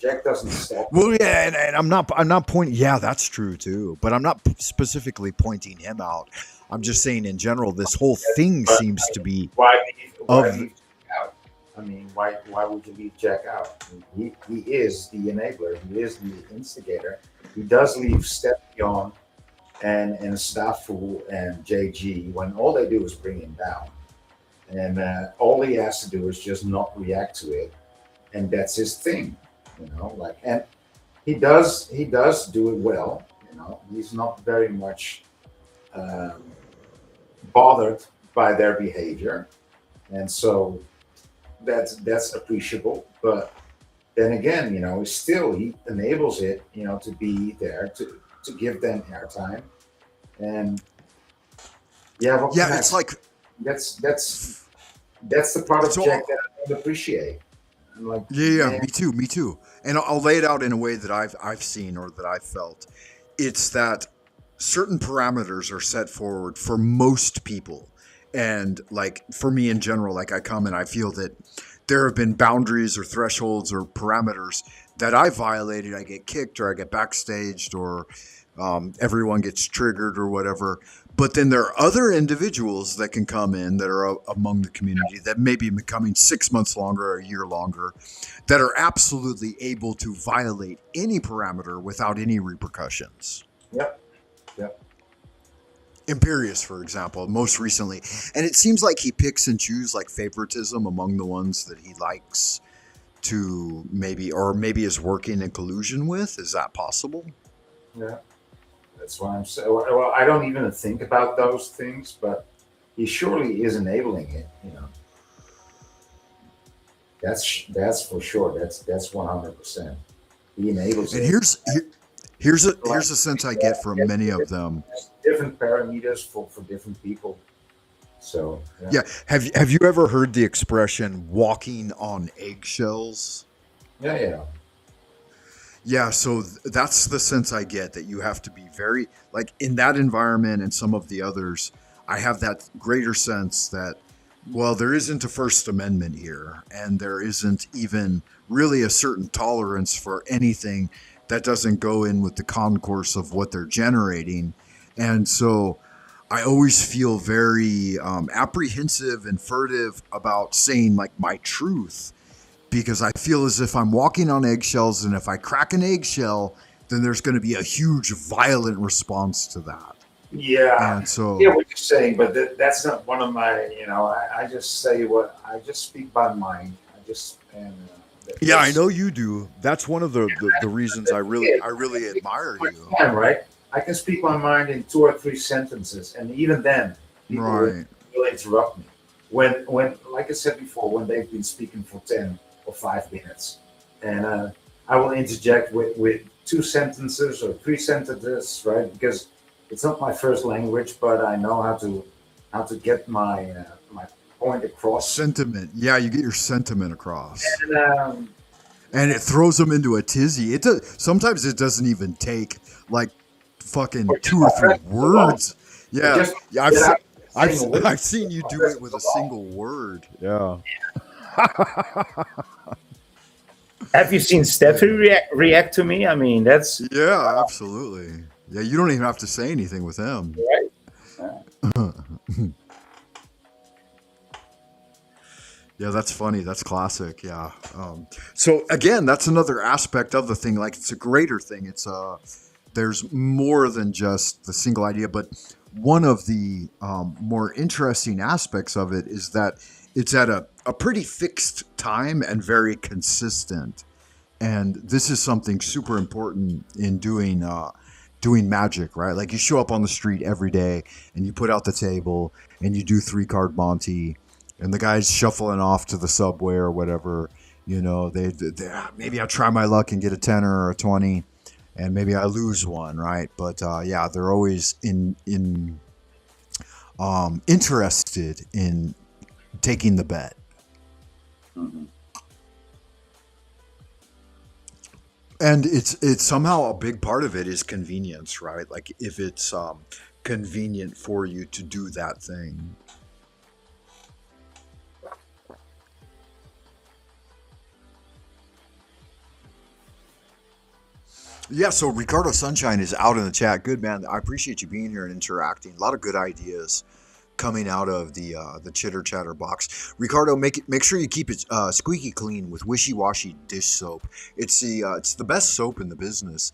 Jack doesn't stop. Well, yeah, and I'm not pointing. Yeah, that's true too. But I'm not specifically pointing him out. I'm just saying in general, this whole thing But seems to be why of. leave Jack out? I mean, why would you leave Jack out? He is the enabler. He is the instigator. He does leave Steppion and Stafu and JG when all they do is bring him down, and all he has to do is just not react to it, and that's his thing. Like, and he does do it well. He's not very much um, bothered by their behavior, and so that's appreciable. But then again, still he enables it, to be there to give them airtime, and yeah, what can Yeah, I it's say? like That's the part of so. Jack that I don't appreciate. I'm like, Yeah, man, me too, me too. And I'll lay it out in a way that I've seen or that I've felt. It's that certain parameters are set forward for most people, and like for me in general, like I come and I feel that there have been boundaries or thresholds or parameters that I violated. I get kicked or I get backstaged or everyone gets triggered or whatever. But then there are other individuals that can come in that are among the community that may be becoming 6 months longer or a year longer that are absolutely able to violate any parameter without any repercussions. yep, yep. Imperious, for example, most recently. And it seems like he picks and chooses like favoritism among the ones that he likes to maybe is working in collusion with. Is that possible? Yeah, that's why I'm saying. Well, I don't even think about those things, but he surely is enabling it. That's for sure. That's 100%. He enables And it. here's a sense I get from many of them. Different parameters for different people. So yeah, Yeah, have you ever heard the expression "walking on eggshells"? yeah, yeah. Yeah, so that's the sense I get that you have to be very like in that environment and some of the others. I have that greater sense that well, there isn't a First Amendment here, and there isn't even really a certain tolerance for anything that doesn't go in with the concourse of what they're generating, and so I always feel very apprehensive and furtive about saying like my truth because I feel as if I'm walking on eggshells, and if I crack an eggshell, then there's going to be a huge violent response to that. Yeah, And yeah, so, what you're saying, but that's not one of my. I just say what I just speak by mind. I just and yeah, I that's know you do. That's one of the reasons I really admire my you. time, right? I can speak my mind in 2 or 3 sentences, and even then, people Right. will interrupt me. When, like I said before, when they've been speaking for 10 or 5 minutes, and I will interject with 2 sentences or 3 sentences, right? Because it's not my first language, but I know how to get my point across. Sentiment. Yeah, you get your sentiment across. And And it throws them into a tizzy. It does sometimes it doesn't even take like fucking or two just or my three friends alone, words. or Yeah. just Yeah, I've without I've saying a word, I've seen you my do it presence with a alone. single word. Yeah. Have you seen Steffi Yeah. react to me? I mean, that's Yeah, absolutely. Yeah, you don't even have to say anything with him. right. Uh, Yeah, that's funny. That's classic. Yeah. So again, that's another aspect of the thing. Like it's a greater thing. There's more than just the single idea, but one of the more interesting aspects of it is that it's at a pretty fixed time and very consistent. And this is something super important in doing magic, right? Like you show up on the street every day and you put out the table and you do 3 card Monty, and the guy's shuffling off to the subway or whatever. Maybe I try my luck and get a 10 or a 20, and maybe I lose one, right? But yeah, they're always in interested in taking the bet. mhm. And it's somehow a big part of it is convenience, right? Like if it's convenient for you to do that thing. Yeah, so Ricardo Sunshine is out in the chat. Good man. I appreciate you being here and interacting. A lot of good ideas coming out of the chitter chatter box. Ricardo, make sure you keep it squeaky clean with wishy washy dish soap. It's the best soap in the business.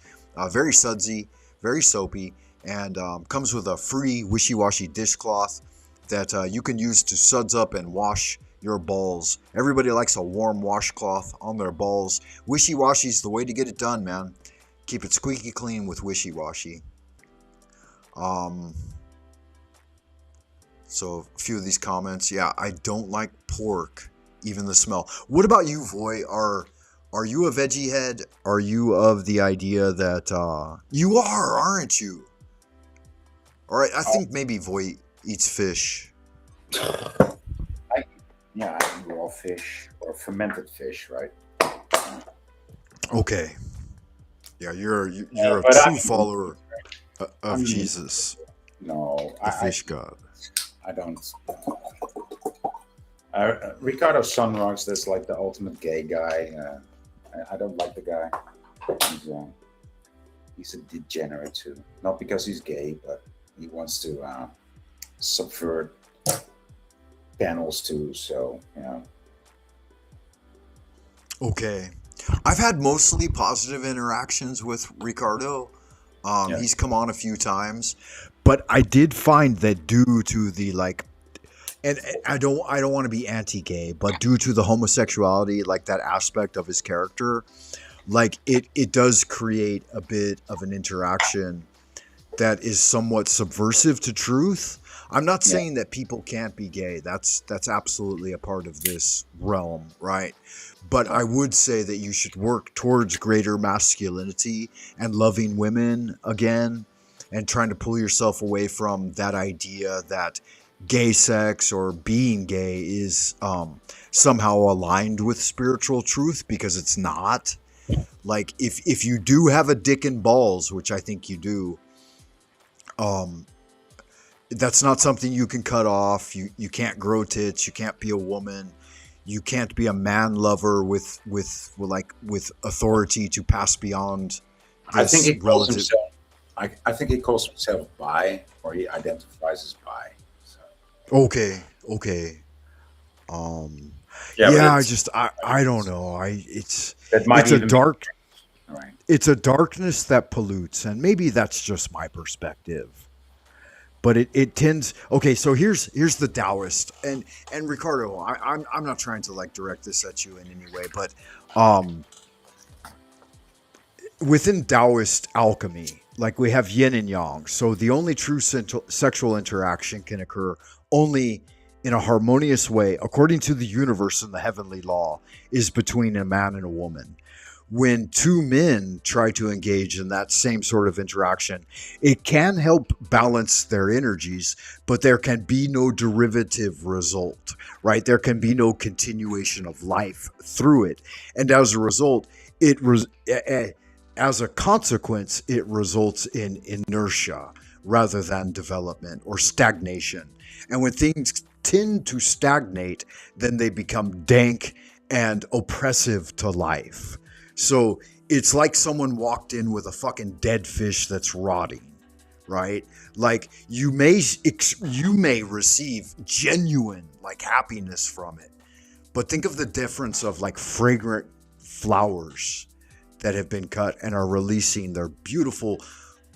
Very sudsy, very soapy, and comes with a free wishy washy dishcloth that you can use to suds up and wash your balls. Everybody likes a warm washcloth on their balls. Wishy washy's the way to get it done, man. Keep it squeaky clean with wishy washy. So a few of these comments, yeah, I don't like pork, even the smell. What about you, Voy? Are you a veggie head? Are you of the idea that you are, aren't you? All right, I think maybe Voy eats fish. I eat raw fish or fermented fish, right? Okay. Yeah, you're a true follower of Jesus, No, the fish god. I don't. Ricardo Sunrocks, that's like the ultimate gay guy. I don't like the guy. He's a degenerate too. Not because he's gay, but he wants to subvert panels too. So yeah. Okay. I've had mostly positive interactions with Ricardo. He's come on a few times, but I did find that due to the and I don't want to be anti-gay, but due to the homosexuality, like that aspect of his character, like it does create a bit of an interaction that is somewhat subversive to truth. I'm not saying that people can't be gay. That's absolutely a part of this realm, right? But I would say that you should work towards greater masculinity and loving women again, and trying to pull yourself away from that idea that gay sex or being gay is somehow aligned with spiritual truth, because it's not. Like if you do have a dick and balls, which I think you do, that's not something you can cut off. You can't grow tits. You can't be a woman. You can't be a man lover with authority to pass beyond. I think he calls himself. I think he calls himself bi, or he identifies as bi. So. Okay. I don't know. It's a dark. Right. It's a darkness that pollutes, and maybe that's just my perspective. But it tends. Okay, so here's the Taoist, and Ricardo, I'm not trying to like direct this at you in any way, but within Taoist alchemy, like we have yin and yang. So the only true sexual interaction can occur only in a harmonious way, according to the universe and the heavenly law, is between a man and a woman. When two men try to engage in that same sort of interaction, it can help balance their energies, but there can be no derivative result, right? There can be no continuation of life through it. And as a result, as a consequence, it results in inertia rather than development or stagnation. And when things tend to stagnate, then they become dank and oppressive to life. So it's like someone walked in with a fucking dead fish that's rotting, right? Like you may receive genuine like happiness from it, but think of the difference of like fragrant flowers that have been cut and are releasing their beautiful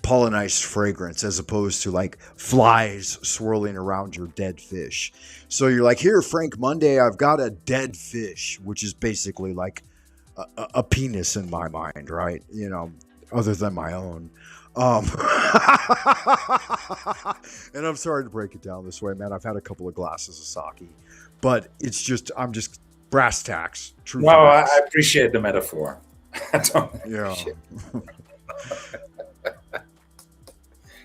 pollinized fragrance, as opposed to like flies swirling around your dead fish. So you're like, here, Frank Monday, I've got a dead fish, which is basically like a penis in my mind, right? You know, other than my own. And I'm sorry to break it down this way, man. I've had a couple of glasses of sake, but it's just, I'm just brass tacks. True. No, I appreciate the metaphor. Yeah.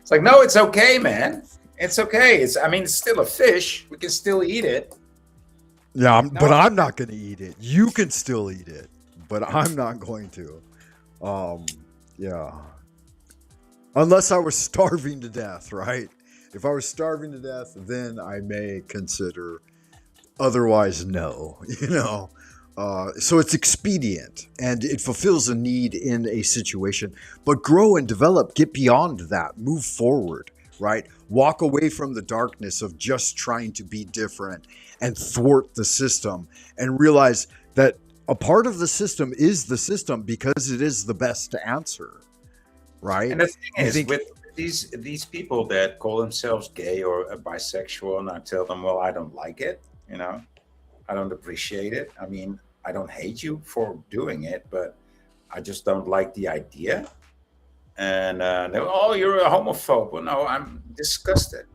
It's like, no, it's okay, man. It's okay. It's still a fish. We can still eat it. Yeah, but I'm not going to eat it. You can still eat it, but I'm not going to. Yeah. Unless I was starving to death, right? If I was starving to death, then I may consider. Otherwise, no. You know. So it's expedient and it fulfills a need in a situation, but grow and develop, get beyond that, move forward, right? Walk away from the darkness of just trying to be different and thwart the system and realize that a part of the system is the system because it is the best answer, right? And the thing You is, think, with these people that call themselves gay or bisexual, and I tell them, well, I don't like it, you know, I don't appreciate it. I mean, I don't hate you for doing it, but I just don't like the idea. And they're, oh, you're a homophobe. Well, no, I'm disgusted.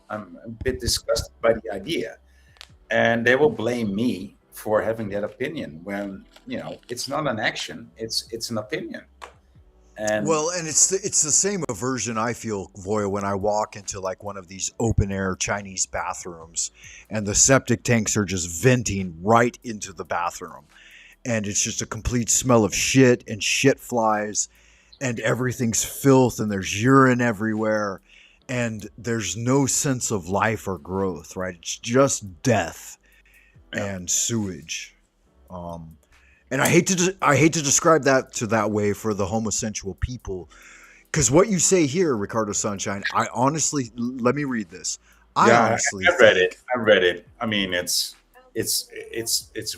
I'm a bit disgusted by the idea. And they will blame me for having that opinion when, you know, it's not an action, it's an opinion. And well, and it's the same aversion I feel, Voya, when I walk into like one of these open air Chinese bathrooms and the septic tanks are just venting right into the bathroom. And it's just a complete smell of shit and shit flies and everything's filth and there's urine everywhere and there's no sense of life or growth, right? It's just death yeah, and sewage. Um, and I hate to describe that to that way for the homosexual people, because what you say here, Ricardo Sunshine, I honestly, let me read this. I yeah, honestly I read it. think, I read it. I mean, it's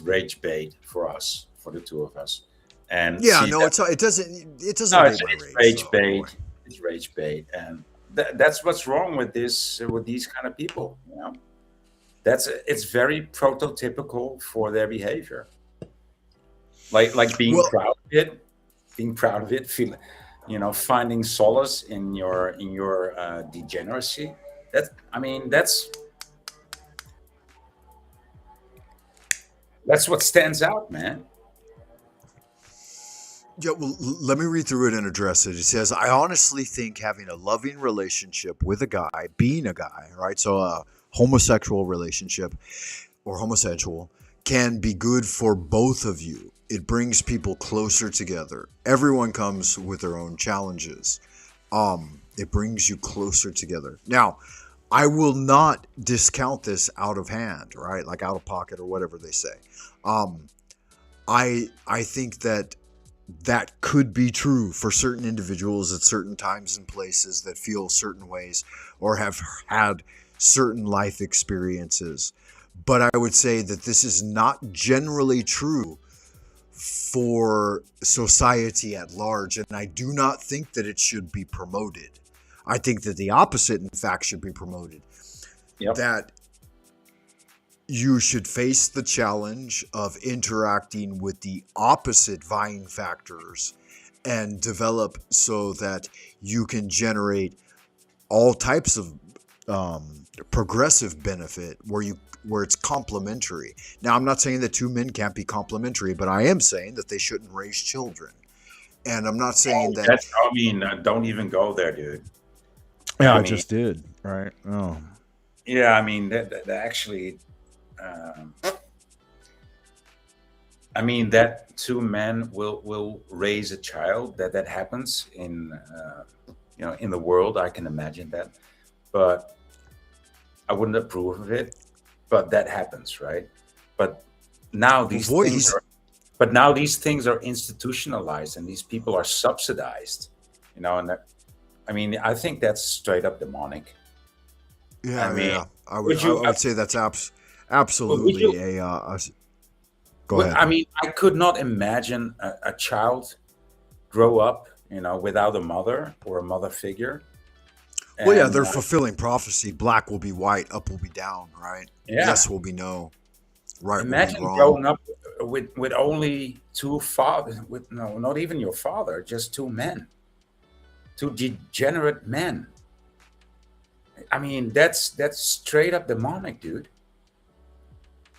rage bait for us, for the two of us. And yeah, see no, that, it doesn't no, bait my it's rage. rage So anyway, bait. It's rage bait, and that's what's wrong with this, with these kind of people. You know, it's very prototypical for their behavior, like being well, proud of it, feel, you know, finding solace in your degeneracy. That, I mean, that's what stands out, man. yeah, well, let me read through it and address it. It says, I honestly think having a loving relationship with a guy, being a guy, right? So a homosexual relationship or homosexual can be good for both of you. It brings people closer together. Everyone comes with their own challenges. It brings you closer together. Now, I will not discount this out of hand, right? Like out of pocket or whatever they say. Um, I think that that could be true for certain individuals at certain times and places that feel certain ways or have had certain life experiences. But I would say that this is not generally true for society at large, and I do not think that it should be promoted. I think that the opposite, in fact, should be promoted. Yep. That you should face the challenge of interacting with the opposite vying factors and develop so that you can generate all types of progressive benefit where it's complementary. Now, I'm not saying that two men can't be complementary, but I am saying that they shouldn't raise children. And I'm not saying that. That's, I mean, don't even go there, dude. Yeah, I I mean, just did. Right. Oh. yeah, I mean, that actually, um, I mean, that two men will raise a child. That happens in, you know, in the world. I can imagine that, but I wouldn't approve of it. But that happens, right? But now Well, these boy, things he's. are, but now these things are institutionalized, and these people are subsidized. You know, and that, I mean, I think that's straight up demonic. I Yeah, yeah, mean, yeah. I would, would I you? would say that's Would you? absolutely go ahead. I mean, I could not imagine a child grow up, you know, without a mother or a mother figure, Well, yeah, and they're fulfilling prophecy. Black will be white, up will be down, right? yeah, Yes will be no, right will be imagine wrong. growing up with only two fathers, with no, not even your father, just two men, two degenerate men. I mean, that's straight up demonic, dude.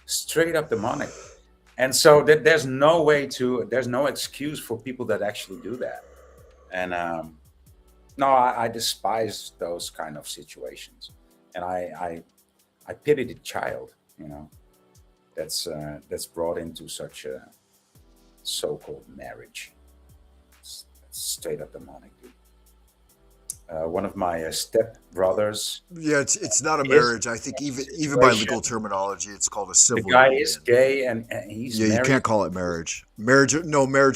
Straight up demonic. And so that there's no excuse for people that actually do that. And no, I despise those kind of situations, and I pity the child, you know, that's brought into such a so-called marriage. It's straight up demonic, dude. one of my step brothers. Yeah, it's not a Is marriage. I think even by situation. legal terminology, it's called a The civil guy union. is gay and he's Yeah, you married. can't call it marriage. Marriage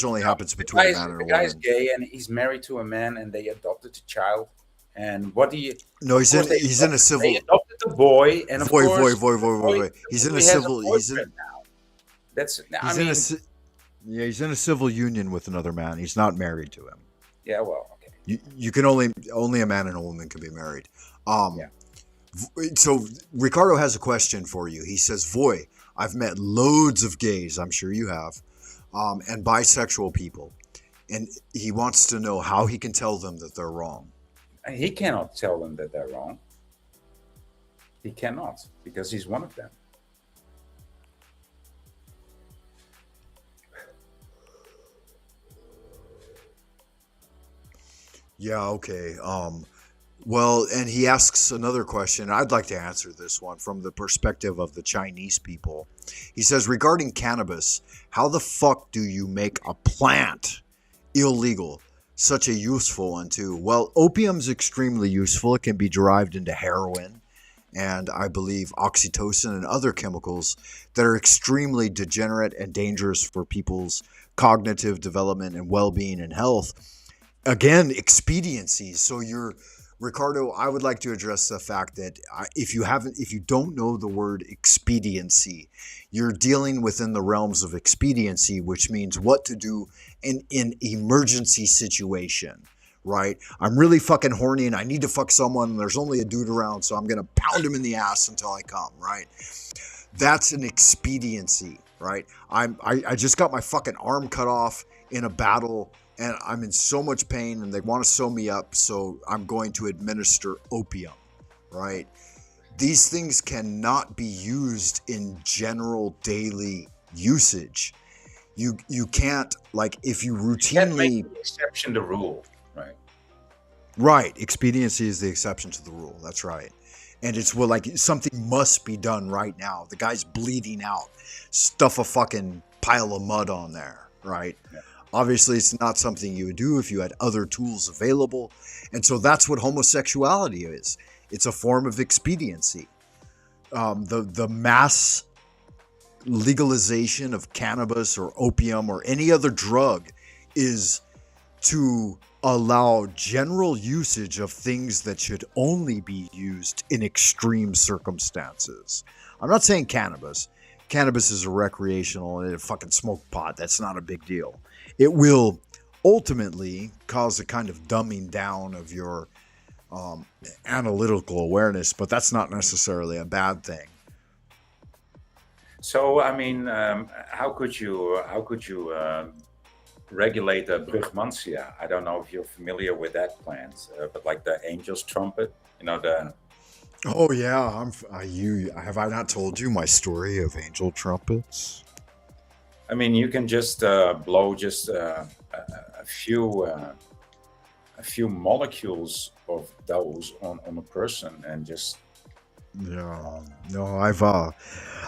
only happens between a man and a The guy is woman. gay and he's married to a man, and they adopted a child. And what do you? No, Of course, he's in a civil. They adopted a boy, and of Voy. course, the boy He's in a has civil. He's in. boyfriend now. That's. I He's mean, in a. Yeah, he's in a civil union with another man. He's not married to him. yeah. Well, okay. You can only a man and a woman can be married. Yeah. So Ricardo has a question for you. He says, "Voy, I've met loads of gays. I'm sure you have, and bisexual people, and he wants to know how he can tell them that they're wrong." He cannot tell them that they're wrong. He cannot, because he's one of them. Yeah. Okay. Well, and he asks another question. I'd like to answer this one from the perspective of the Chinese people. He says, regarding cannabis, how the fuck do you make a plant illegal? Such a useful one, too. Well, opium's extremely useful. It can be derived into heroin and I believe oxytocin and other chemicals that are extremely degenerate and dangerous for people's cognitive development and well-being and health. Again, expediencies. So Ricardo, I would like to address the fact that if you don't know the word expediency, you're dealing within the realms of expediency, which means what to do in emergency situation, right? I'm really fucking horny and I need to fuck someone and there's only a dude around, so I'm going to pound him in the ass until I come, right? That's an expediency, right? I just got my fucking arm cut off in a battle and I'm in so much pain and they want to sew me up, so I'm going to administer opium, right? These things cannot be used in general daily usage. You can't, like, if you You can't routinely... make the exception the rule, right? Right, expediency is the exception to the rule, that's right. And it's like something must be done right now. The guy's bleeding out. Stuff a fucking pile of mud on there, right? Yeah. Obviously, it's not something you would do if you had other tools available. And so that's what homosexuality is. It's a form of expediency. The mass legalization of cannabis or opium or any other drug is to allow general usage of things that should only be used in extreme circumstances. I'm not saying cannabis. Cannabis is a recreational and a fucking smoke pot. That's not a big deal. It will ultimately cause a kind of dumbing down of your analytical awareness, but that's not necessarily a bad thing. So, I mean, how could you regulate the Brugmansia? I don't know if you're familiar with that plant, but like the angel's trumpet, the. Oh yeah, have I not told you my story of angel trumpets? I mean, you can just blow just a few molecules of those on a person, and just. Yeah, no,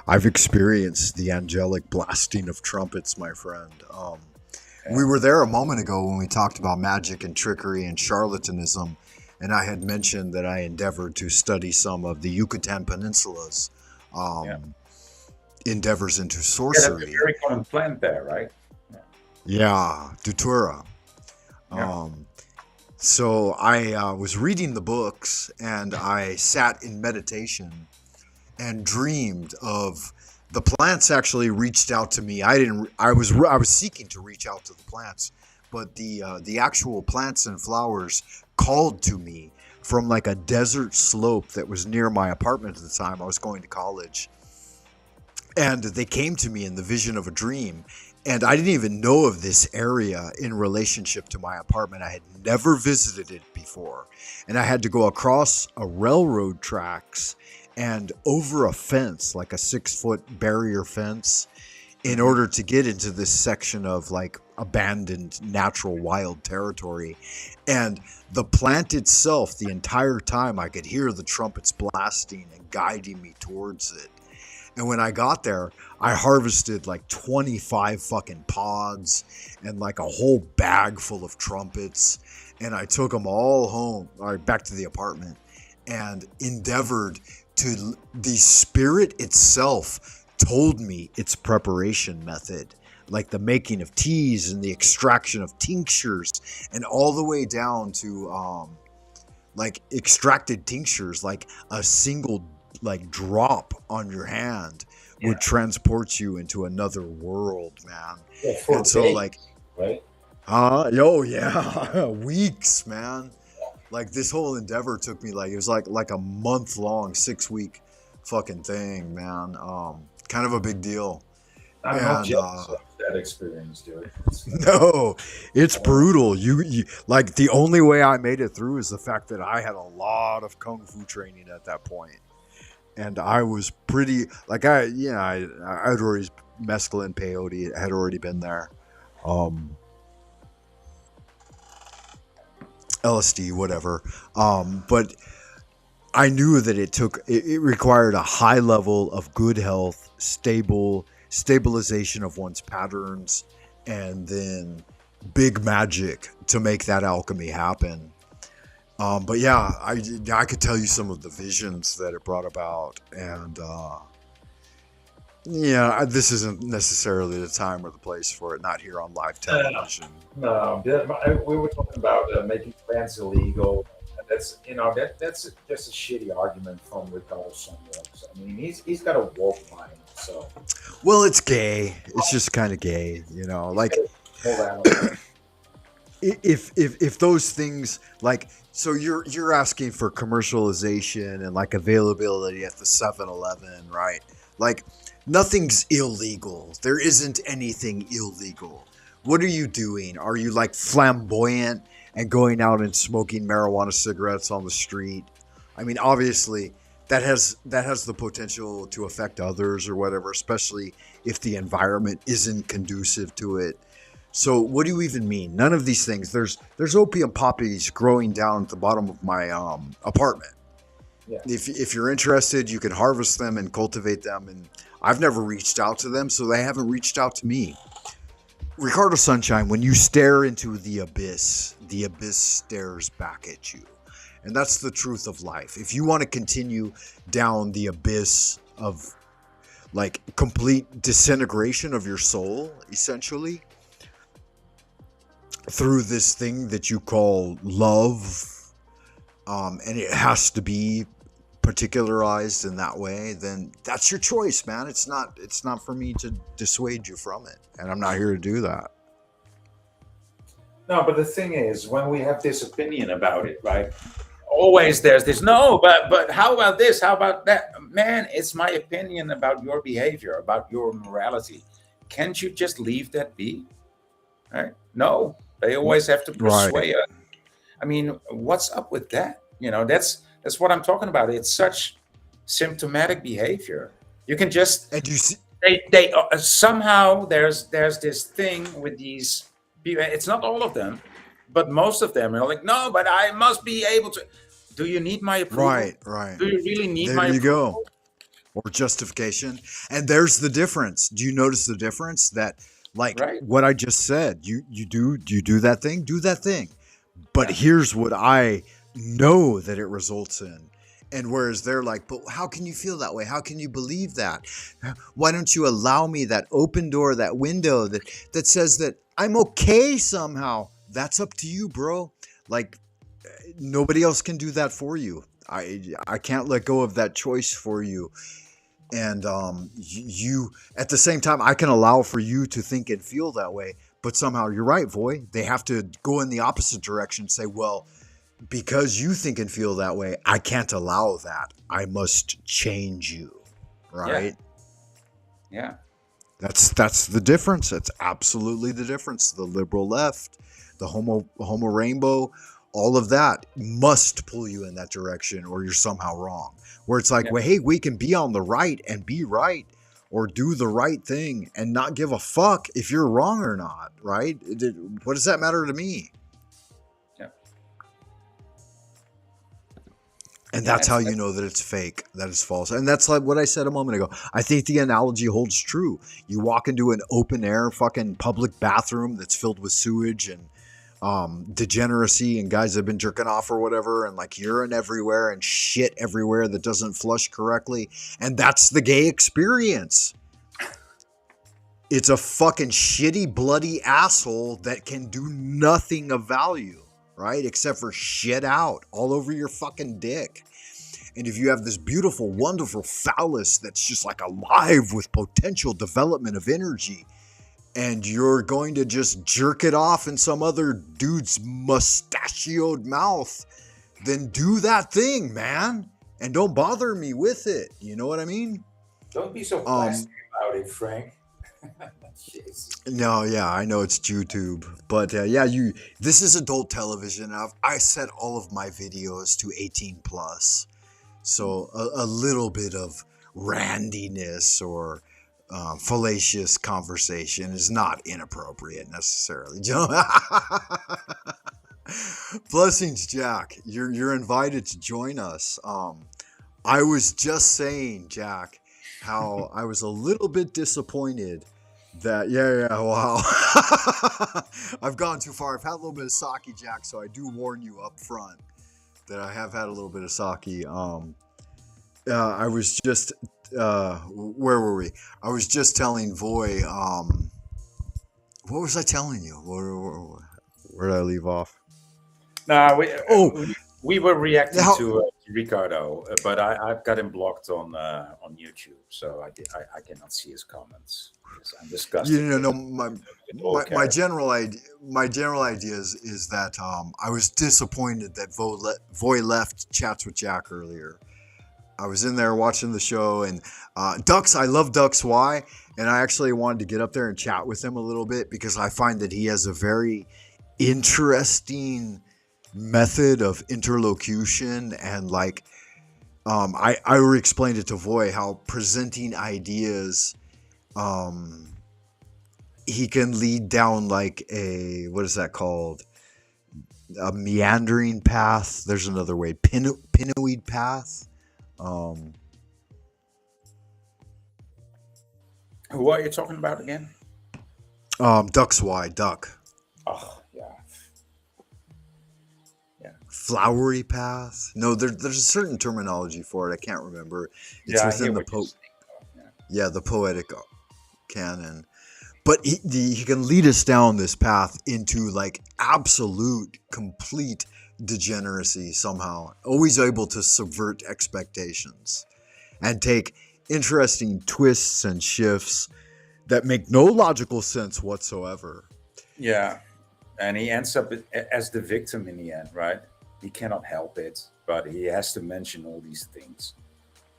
I've experienced the angelic blasting of trumpets, my friend. We were there a moment ago when we talked about magic and trickery and charlatanism, and I had mentioned that I endeavored to study some of the Yucatan Peninsula's endeavors into sorcery. That's a very common plant there, right? Yeah, Datura. Yeah. So I was reading the books and I sat in meditation and dreamed of the plants. Actually reached out to me. I was seeking to reach out to the plants, but the actual plants and flowers called to me from like a desert slope that was near my apartment at the time. I was going to college, and they came to me in the vision of a dream. And I didn't even know of this area in relationship to my apartment. I had never visited it before. And I had to go across a railroad tracks and over a fence, like a 6-foot barrier fence, in order to get into this section of like abandoned natural wild territory. And the plant itself, the entire time I could hear the trumpets blasting and guiding me towards it. And when I got there, I harvested like 25 fucking pods and like a whole bag full of trumpets. And I took them all home, or back to the apartment, and endeavored to, the spirit itself told me its preparation method, like the making of teas and the extraction of tinctures, and all the way down to like extracted tinctures, like a single like drop on your hand would transport you into another world, man. And so days, like, right? oh yeah, weeks, man. Like this whole endeavor took me like, it was like a month long, 6-week fucking thing, man. Kind of a big deal. I'm not jealous of that experience, dude. No, it's brutal. You like, the only way I made it through is the fact that I had a lot of kung fu training at that point, and I was pretty like I'd already mescaline peyote had already been there, LSD, whatever. But I knew that it required a high level of good health, stabilization of one's patterns, and then big magic to make that alchemy happen. But yeah, I could tell you some of the visions that it brought about, and this isn't necessarily the time or the place for it. Not here on live television. No, we were talking about making plants illegal. That's that's just a shitty argument from Ricardo Sunworks. I mean, he's got a woke mind, so. Well, it's gay. It's just kind of gay, like. If those things, like, so you're asking for commercialization and like availability at the 7-Eleven, right? Like, nothing's illegal. There isn't anything illegal. What are you doing? Are you like flamboyant and going out and smoking marijuana cigarettes on the street? I mean, obviously that has the potential to affect others or whatever, especially if the environment isn't conducive to it. So what do you even mean? None of these things. There's opium poppies growing down at the bottom of my apartment. Yeah. If you're interested, you can harvest them and cultivate them. And I've never reached out to them, so they haven't reached out to me. Ricardo Sunshine, when you stare into the abyss stares back at you. And that's the truth of life. If you want to continue down the abyss of like complete disintegration of your soul, essentially, through this thing that you call love, and it has to be particularized in that way, then that's your choice, man. It's not for me to dissuade you from it, and I'm not here to do that. No, but the thing is, when we have this opinion about it, right? Always there's this, no, but how about this? How about that? Man, it's my opinion about your behavior, about your morality. Can't you just leave that be? Right? No. They always have to persuade us. I mean, what's up with that? That's what I'm talking about. It's such symptomatic behavior. You can just, and you see, they somehow there's this thing with these people. It's not all of them, but most of them are like, no, but I must be able to. Do you need my approval? Right. Do you really need my approval? There you go. Or justification. And there's the difference. Do you notice the difference that? Like what I just said, you do that thing, do that thing. But here's what I know that it results in. And whereas they're like, but how can you feel that way? How can you believe that? Why don't you allow me that open door, that window that says that I'm okay somehow? That's up to you, bro. Like, nobody else can do that for you. I can't let go of that choice for you. And you, at the same time, I can allow for you to think and feel that way. But somehow, you're right, Voy. They have to go in the opposite direction. Say, well, because you think and feel that way, I can't allow that. I must change you, right? Yeah. That's the difference. That's absolutely the difference. The liberal left, the homo rainbow, all of that must pull you in that direction, or you're somehow wrong. Where it's like, well, hey, we can be on the right and be right, or do the right thing and not give a fuck if you're wrong or not, right? What does that matter to me? Yeah. And Yeah, that's how you know that it's fake, that it's false. And that's like what I said a moment ago. I think the analogy holds true. You walk into an open air fucking public bathroom that's filled with sewage and degeneracy and guys have been jerking off or whatever, and like urine everywhere and shit everywhere that doesn't flush correctly. And that's the gay experience. It's a fucking shitty, bloody asshole that can do nothing of value, right? Except for shit out all over your fucking dick. And if you have this beautiful, wonderful phallus that's just like alive with potential development of energy, and you're going to just jerk it off in some other dude's mustachioed mouth, then do that thing, man. And don't bother me with it. You know what I mean? Don't be so plastic about it, Frank. Jeez. No, yeah, I know it's YouTube, but yeah, this is adult television. I set all of my videos to 18 plus, so a little bit of randiness or fallacious conversation is not inappropriate necessarily. Blessings, Jack. You're invited to join us. I was just saying, Jack, how I was a little bit disappointed that wow. I've gone too far. I've had a little bit of sake, Jack, so I do warn you up front that I have had a little bit of sake. I was just where were we? I was just telling Voy. What was I telling you? Where did I leave off? No, Oh, we were reacting How- to Ricardo, but I've got him blocked on YouTube, so I cannot see his comments. Yes, I'm disgusted. no. with all My characters. general idea is that I was disappointed that Voy left Chats with Jack earlier. I was in there watching the show, and Dux, I love Dux Y, and I actually wanted to get up there and chat with him a little bit because I find that he has a very interesting method of interlocution, and like I explained it to Voy how presenting ideas, he can lead down like a, what is that called, a meandering path. There's another way, pinnoid path. Who are you talking about again? Duck's Y, duck. Oh, yeah. Flowery path. No, there's a certain terminology for it. I can't remember. It's Yeah, I within hear the what you're saying. yeah, the poetic canon. But he can lead us down this path into like absolute, complete degeneracy somehow. Always able to subvert expectations and take interesting twists and shifts that make no logical sense whatsoever. Yeah, and he ends up as the victim in the end, right? He cannot help it, but he has to mention all these things.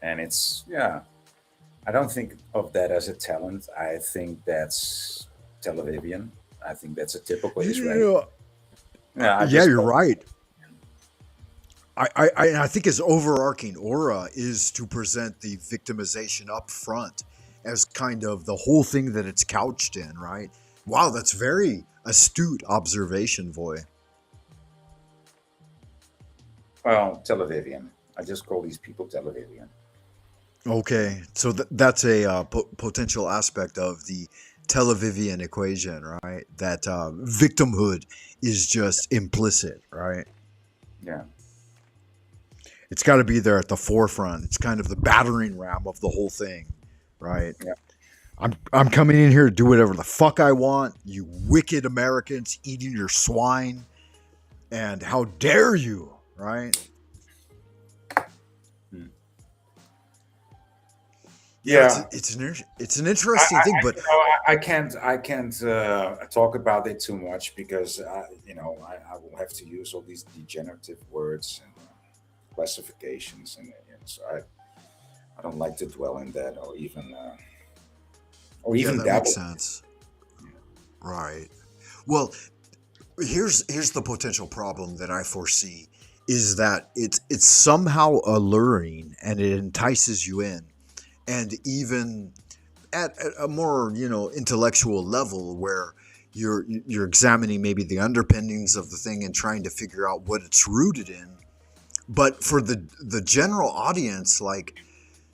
And it's, yeah, I don't think of that as a talent. I think that's television. I think that's a typical Israeli. Yeah, Yeah, you're right. I think his overarching aura is to present the victimization up front as kind of the whole thing that it's couched in, right? Wow, that's very astute observation, Voy. Well, television. I just call these people television. Okay, so that's a potential aspect of the Televivian equation, right? That victimhood is just implicit, right? Yeah. It's got to be there at the forefront. It's kind of the battering ram of the whole thing, right? Yeah. I'm coming in here to do whatever the fuck I want. You wicked Americans eating your swine, and how dare you, right? Yeah. It's an interesting thing, but I can't talk about it too much because I will have to use all these degenerative words and classifications, and so I don't like to dwell in that or even that dabble. makes sense, right? Well, here's the potential problem that I foresee is that it's somehow alluring and it entices you in. And even at a more, intellectual level where you're examining maybe the underpinnings of the thing and trying to figure out what it's rooted in, but for the general audience, like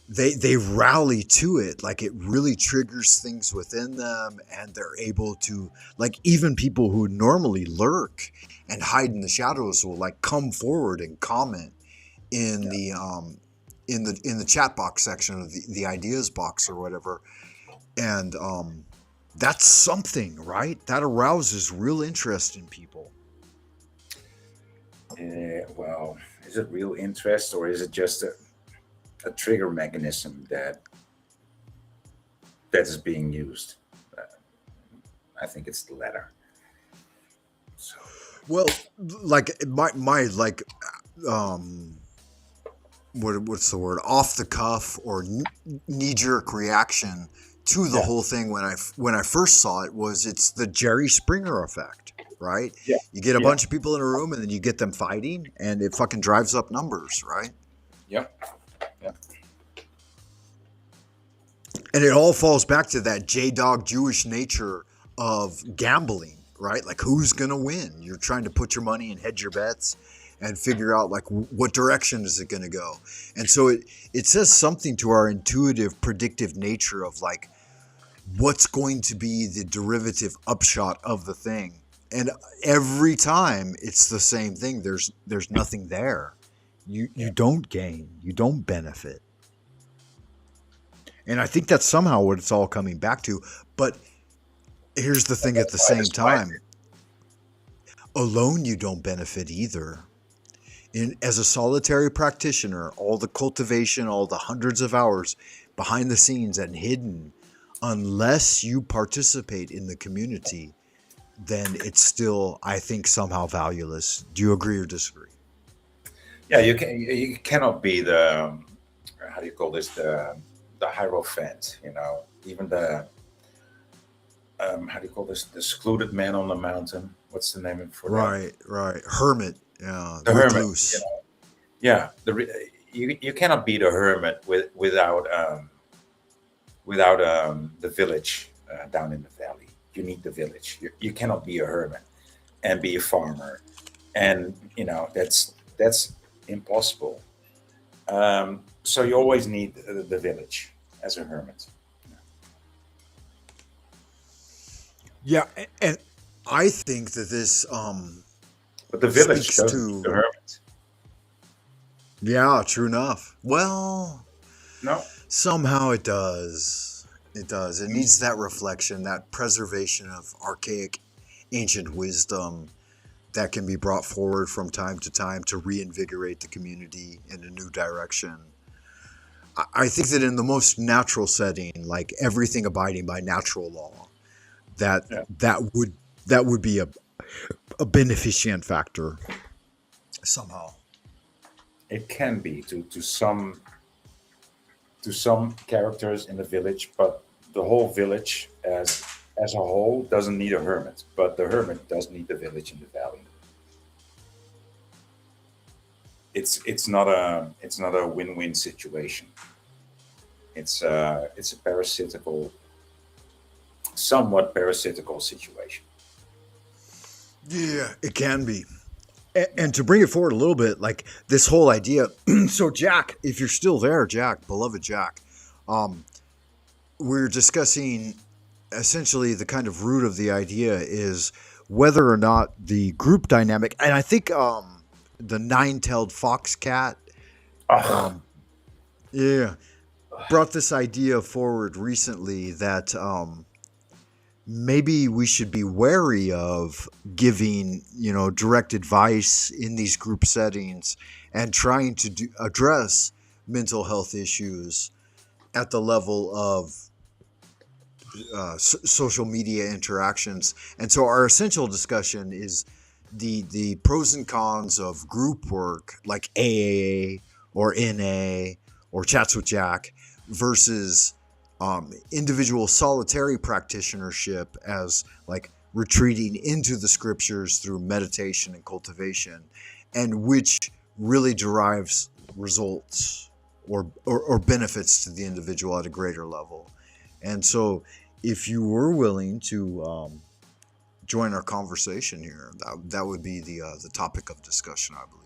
they rally to it, like it really triggers things within them, and they're able to, like, even people who normally lurk and hide in the shadows will like come forward and comment in the in the chat box section of the ideas box or whatever. And that's something, right? That arouses real interest in people. Well, is it real interest, or is it just a trigger mechanism that is being used? I think it's the latter. So, Well, like my like what's the word, off the cuff or knee jerk reaction to the whole thing when I first saw it was, it's the Jerry Springer effect, right? Yeah. You get a bunch of people in a room and then you get them fighting and it fucking drives up numbers, right? Yep. And it all falls back to that J-Dog Jewish nature of gambling, right? Like, who's going to win? You're trying to put your money and hedge your bets and figure out, like, what direction is it going to go? And so it says something to our intuitive, predictive nature of, like, what's going to be the derivative upshot of the thing. And every time it's the same thing. There's nothing there. You don't gain. You don't benefit. And I think that's somehow what it's all coming back to. But here's the thing, at the same time, alone you don't benefit either. As a solitary practitioner, all the cultivation, all the hundreds of hours behind the scenes and hidden, unless you participate in the community, then it's still, I think, somehow valueless. Do you agree or disagree? Yeah, you cannot be the, how do you call this, the Hierophant, even the, how do you call this, the secluded man on the mountain. What's the name for that? Right. Hermit. Yeah. The recluse. hermit. Yeah. You cannot be the hermit without the village down in the valley. You need the village. You cannot be a hermit and be a farmer, and that's impossible. So you always need the village as a hermit. Yeah, and I think that this but the village speaks goes to the hermit. Yeah, true enough. Well, No. somehow it does. It does. It needs that reflection, that preservation of archaic ancient wisdom that can be brought forward from time to time to reinvigorate the community in a new direction. I think that in the most natural setting, like everything abiding by natural law, that would be a beneficent factor somehow. It can be to some characters in the village, but the whole village as a whole doesn't need a hermit, but the hermit does need the village in the valley. It's not a win-win situation. It's a somewhat parasitical situation. Yeah, it can be. And to bring it forward a little bit, like this whole idea. So Jack, if you're still there, Jack, beloved Jack, we're discussing essentially the kind of root of the idea is whether or not the group dynamic, and I think the nine-tailed fox cat, brought this idea forward recently that maybe we should be wary of giving, direct advice in these group settings and trying to address mental health issues at the level of social media interactions. And so our essential discussion is the pros and cons of group work like AAA or NA or Chats with Jack versus individual solitary practitionership as like retreating into the scriptures through meditation and cultivation, and which really derives results or benefits to the individual at a greater level. And so if you were willing to join our conversation here, that would be the topic of discussion, I believe.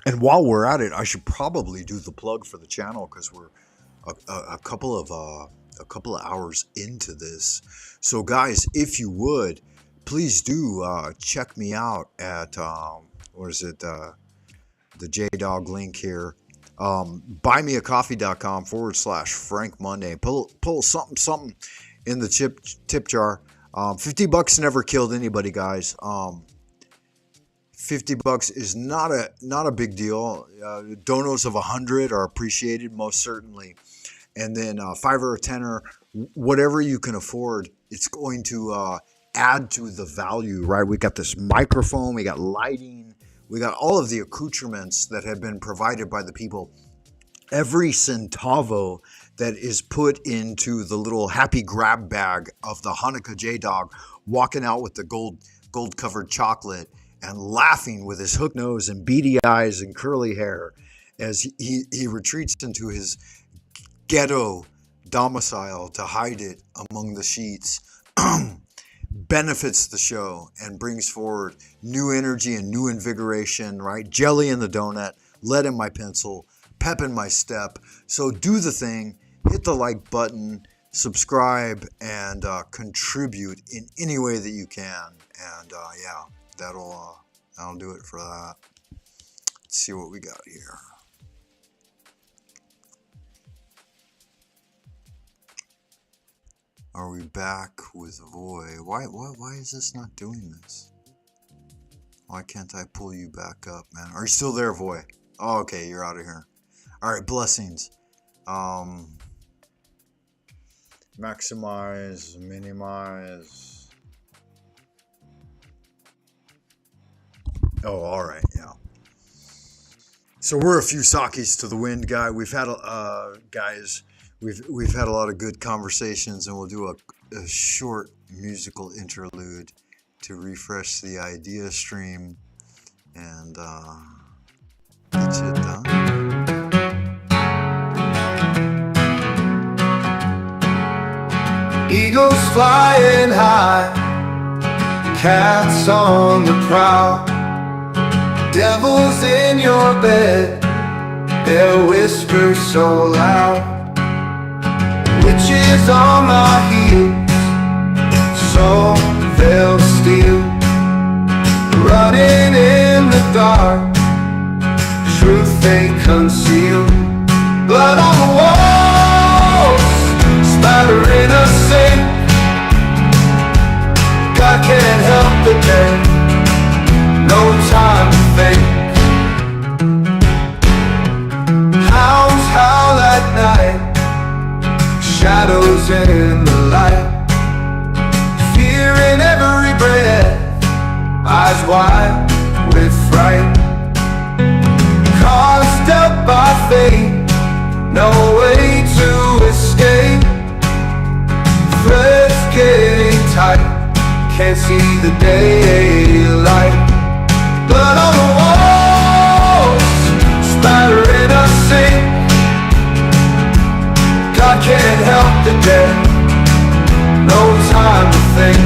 And while we're at it, I should probably do the plug for the channel because we're a couple of hours into this. So guys, if you would, please do check me out at what is it? The JDog link here. Buymeacoffee.com/Frank Monday. Pull something in the tip jar. $50 never killed anybody, guys. $50 is not a big deal. Donos of 100 are appreciated, most certainly. And then $5 or $10, whatever you can afford, it's going to add to the value, right? We got this microphone, we got lighting, we got all of the accoutrements that have been provided by the people. Every centavo that is put into the little happy grab bag of the Hanukkah J-Dog, walking out with the gold covered chocolate and laughing with his hook nose and beady eyes and curly hair as he retreats into his ghetto domicile to hide it among the sheets, benefits the show and brings forward new energy and new invigoration, right? Jelly in the donut, lead in my pencil, pep in my step. So do the thing, hit the like button, subscribe, and contribute in any way that you can. And yeah, that'll do it for that. Let's see what we got here. Are we back with Voy? Why is this not doing this? Why can't I pull you back up, man? Are you still there, Voy? Oh, okay, you're out of here. All right, blessings. Maximize, minimize. Oh, all right, yeah. So we're a few sakis to the wind, guy. We've had guys. We've had a lot of good conversations, and we'll do a short musical interlude to refresh the idea stream and get shit done. Eagles flying high, cats on the prowl, devils in your bed, their whispers so loud. Witches on my heels, so they'll steal. Running in the dark, truth they conceal. Blood on the walls, spattering a sink. God can't help the dead, no time to think. Hounds howl at night, shadows in the light, fear in every breath, eyes wide with fright. Cards dealt by fate, no way to escape. Threads getting tight, can't see the daylight. Blood on the walls, spattering a sink. God can't help the dead, no time to think.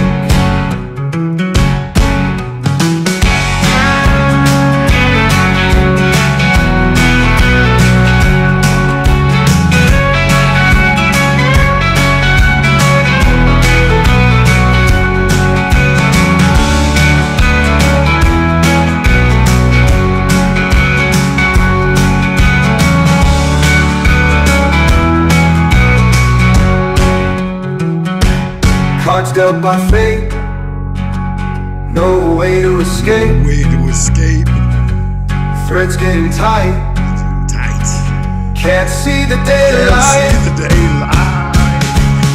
Cards dealt by fate, no way to escape. Threads getting tight, can't see the daylight.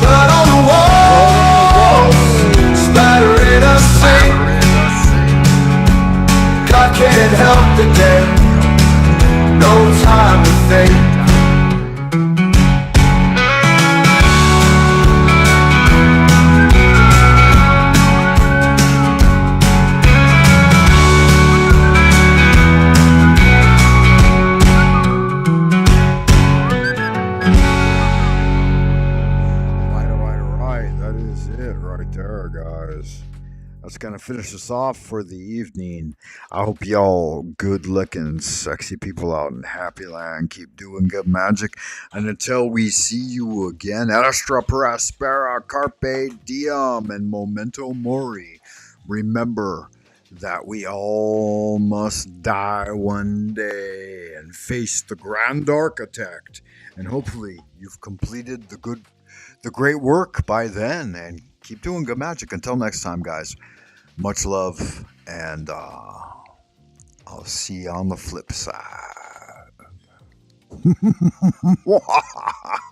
Blood on the walls, spattering a sink. God can't help the dead, no time to think. That's going to finish us off for the evening. I hope y'all good looking, sexy people out in Happy Land keep doing good magic. And until we see you again, Astra Prospera, Carpe Diem, and Memento Mori, remember that we all must die one day and face the Grand Architect. And hopefully you've completed the great work by then, and keep doing good magic. Until next time, guys. Much love, and I'll see you on the flip side.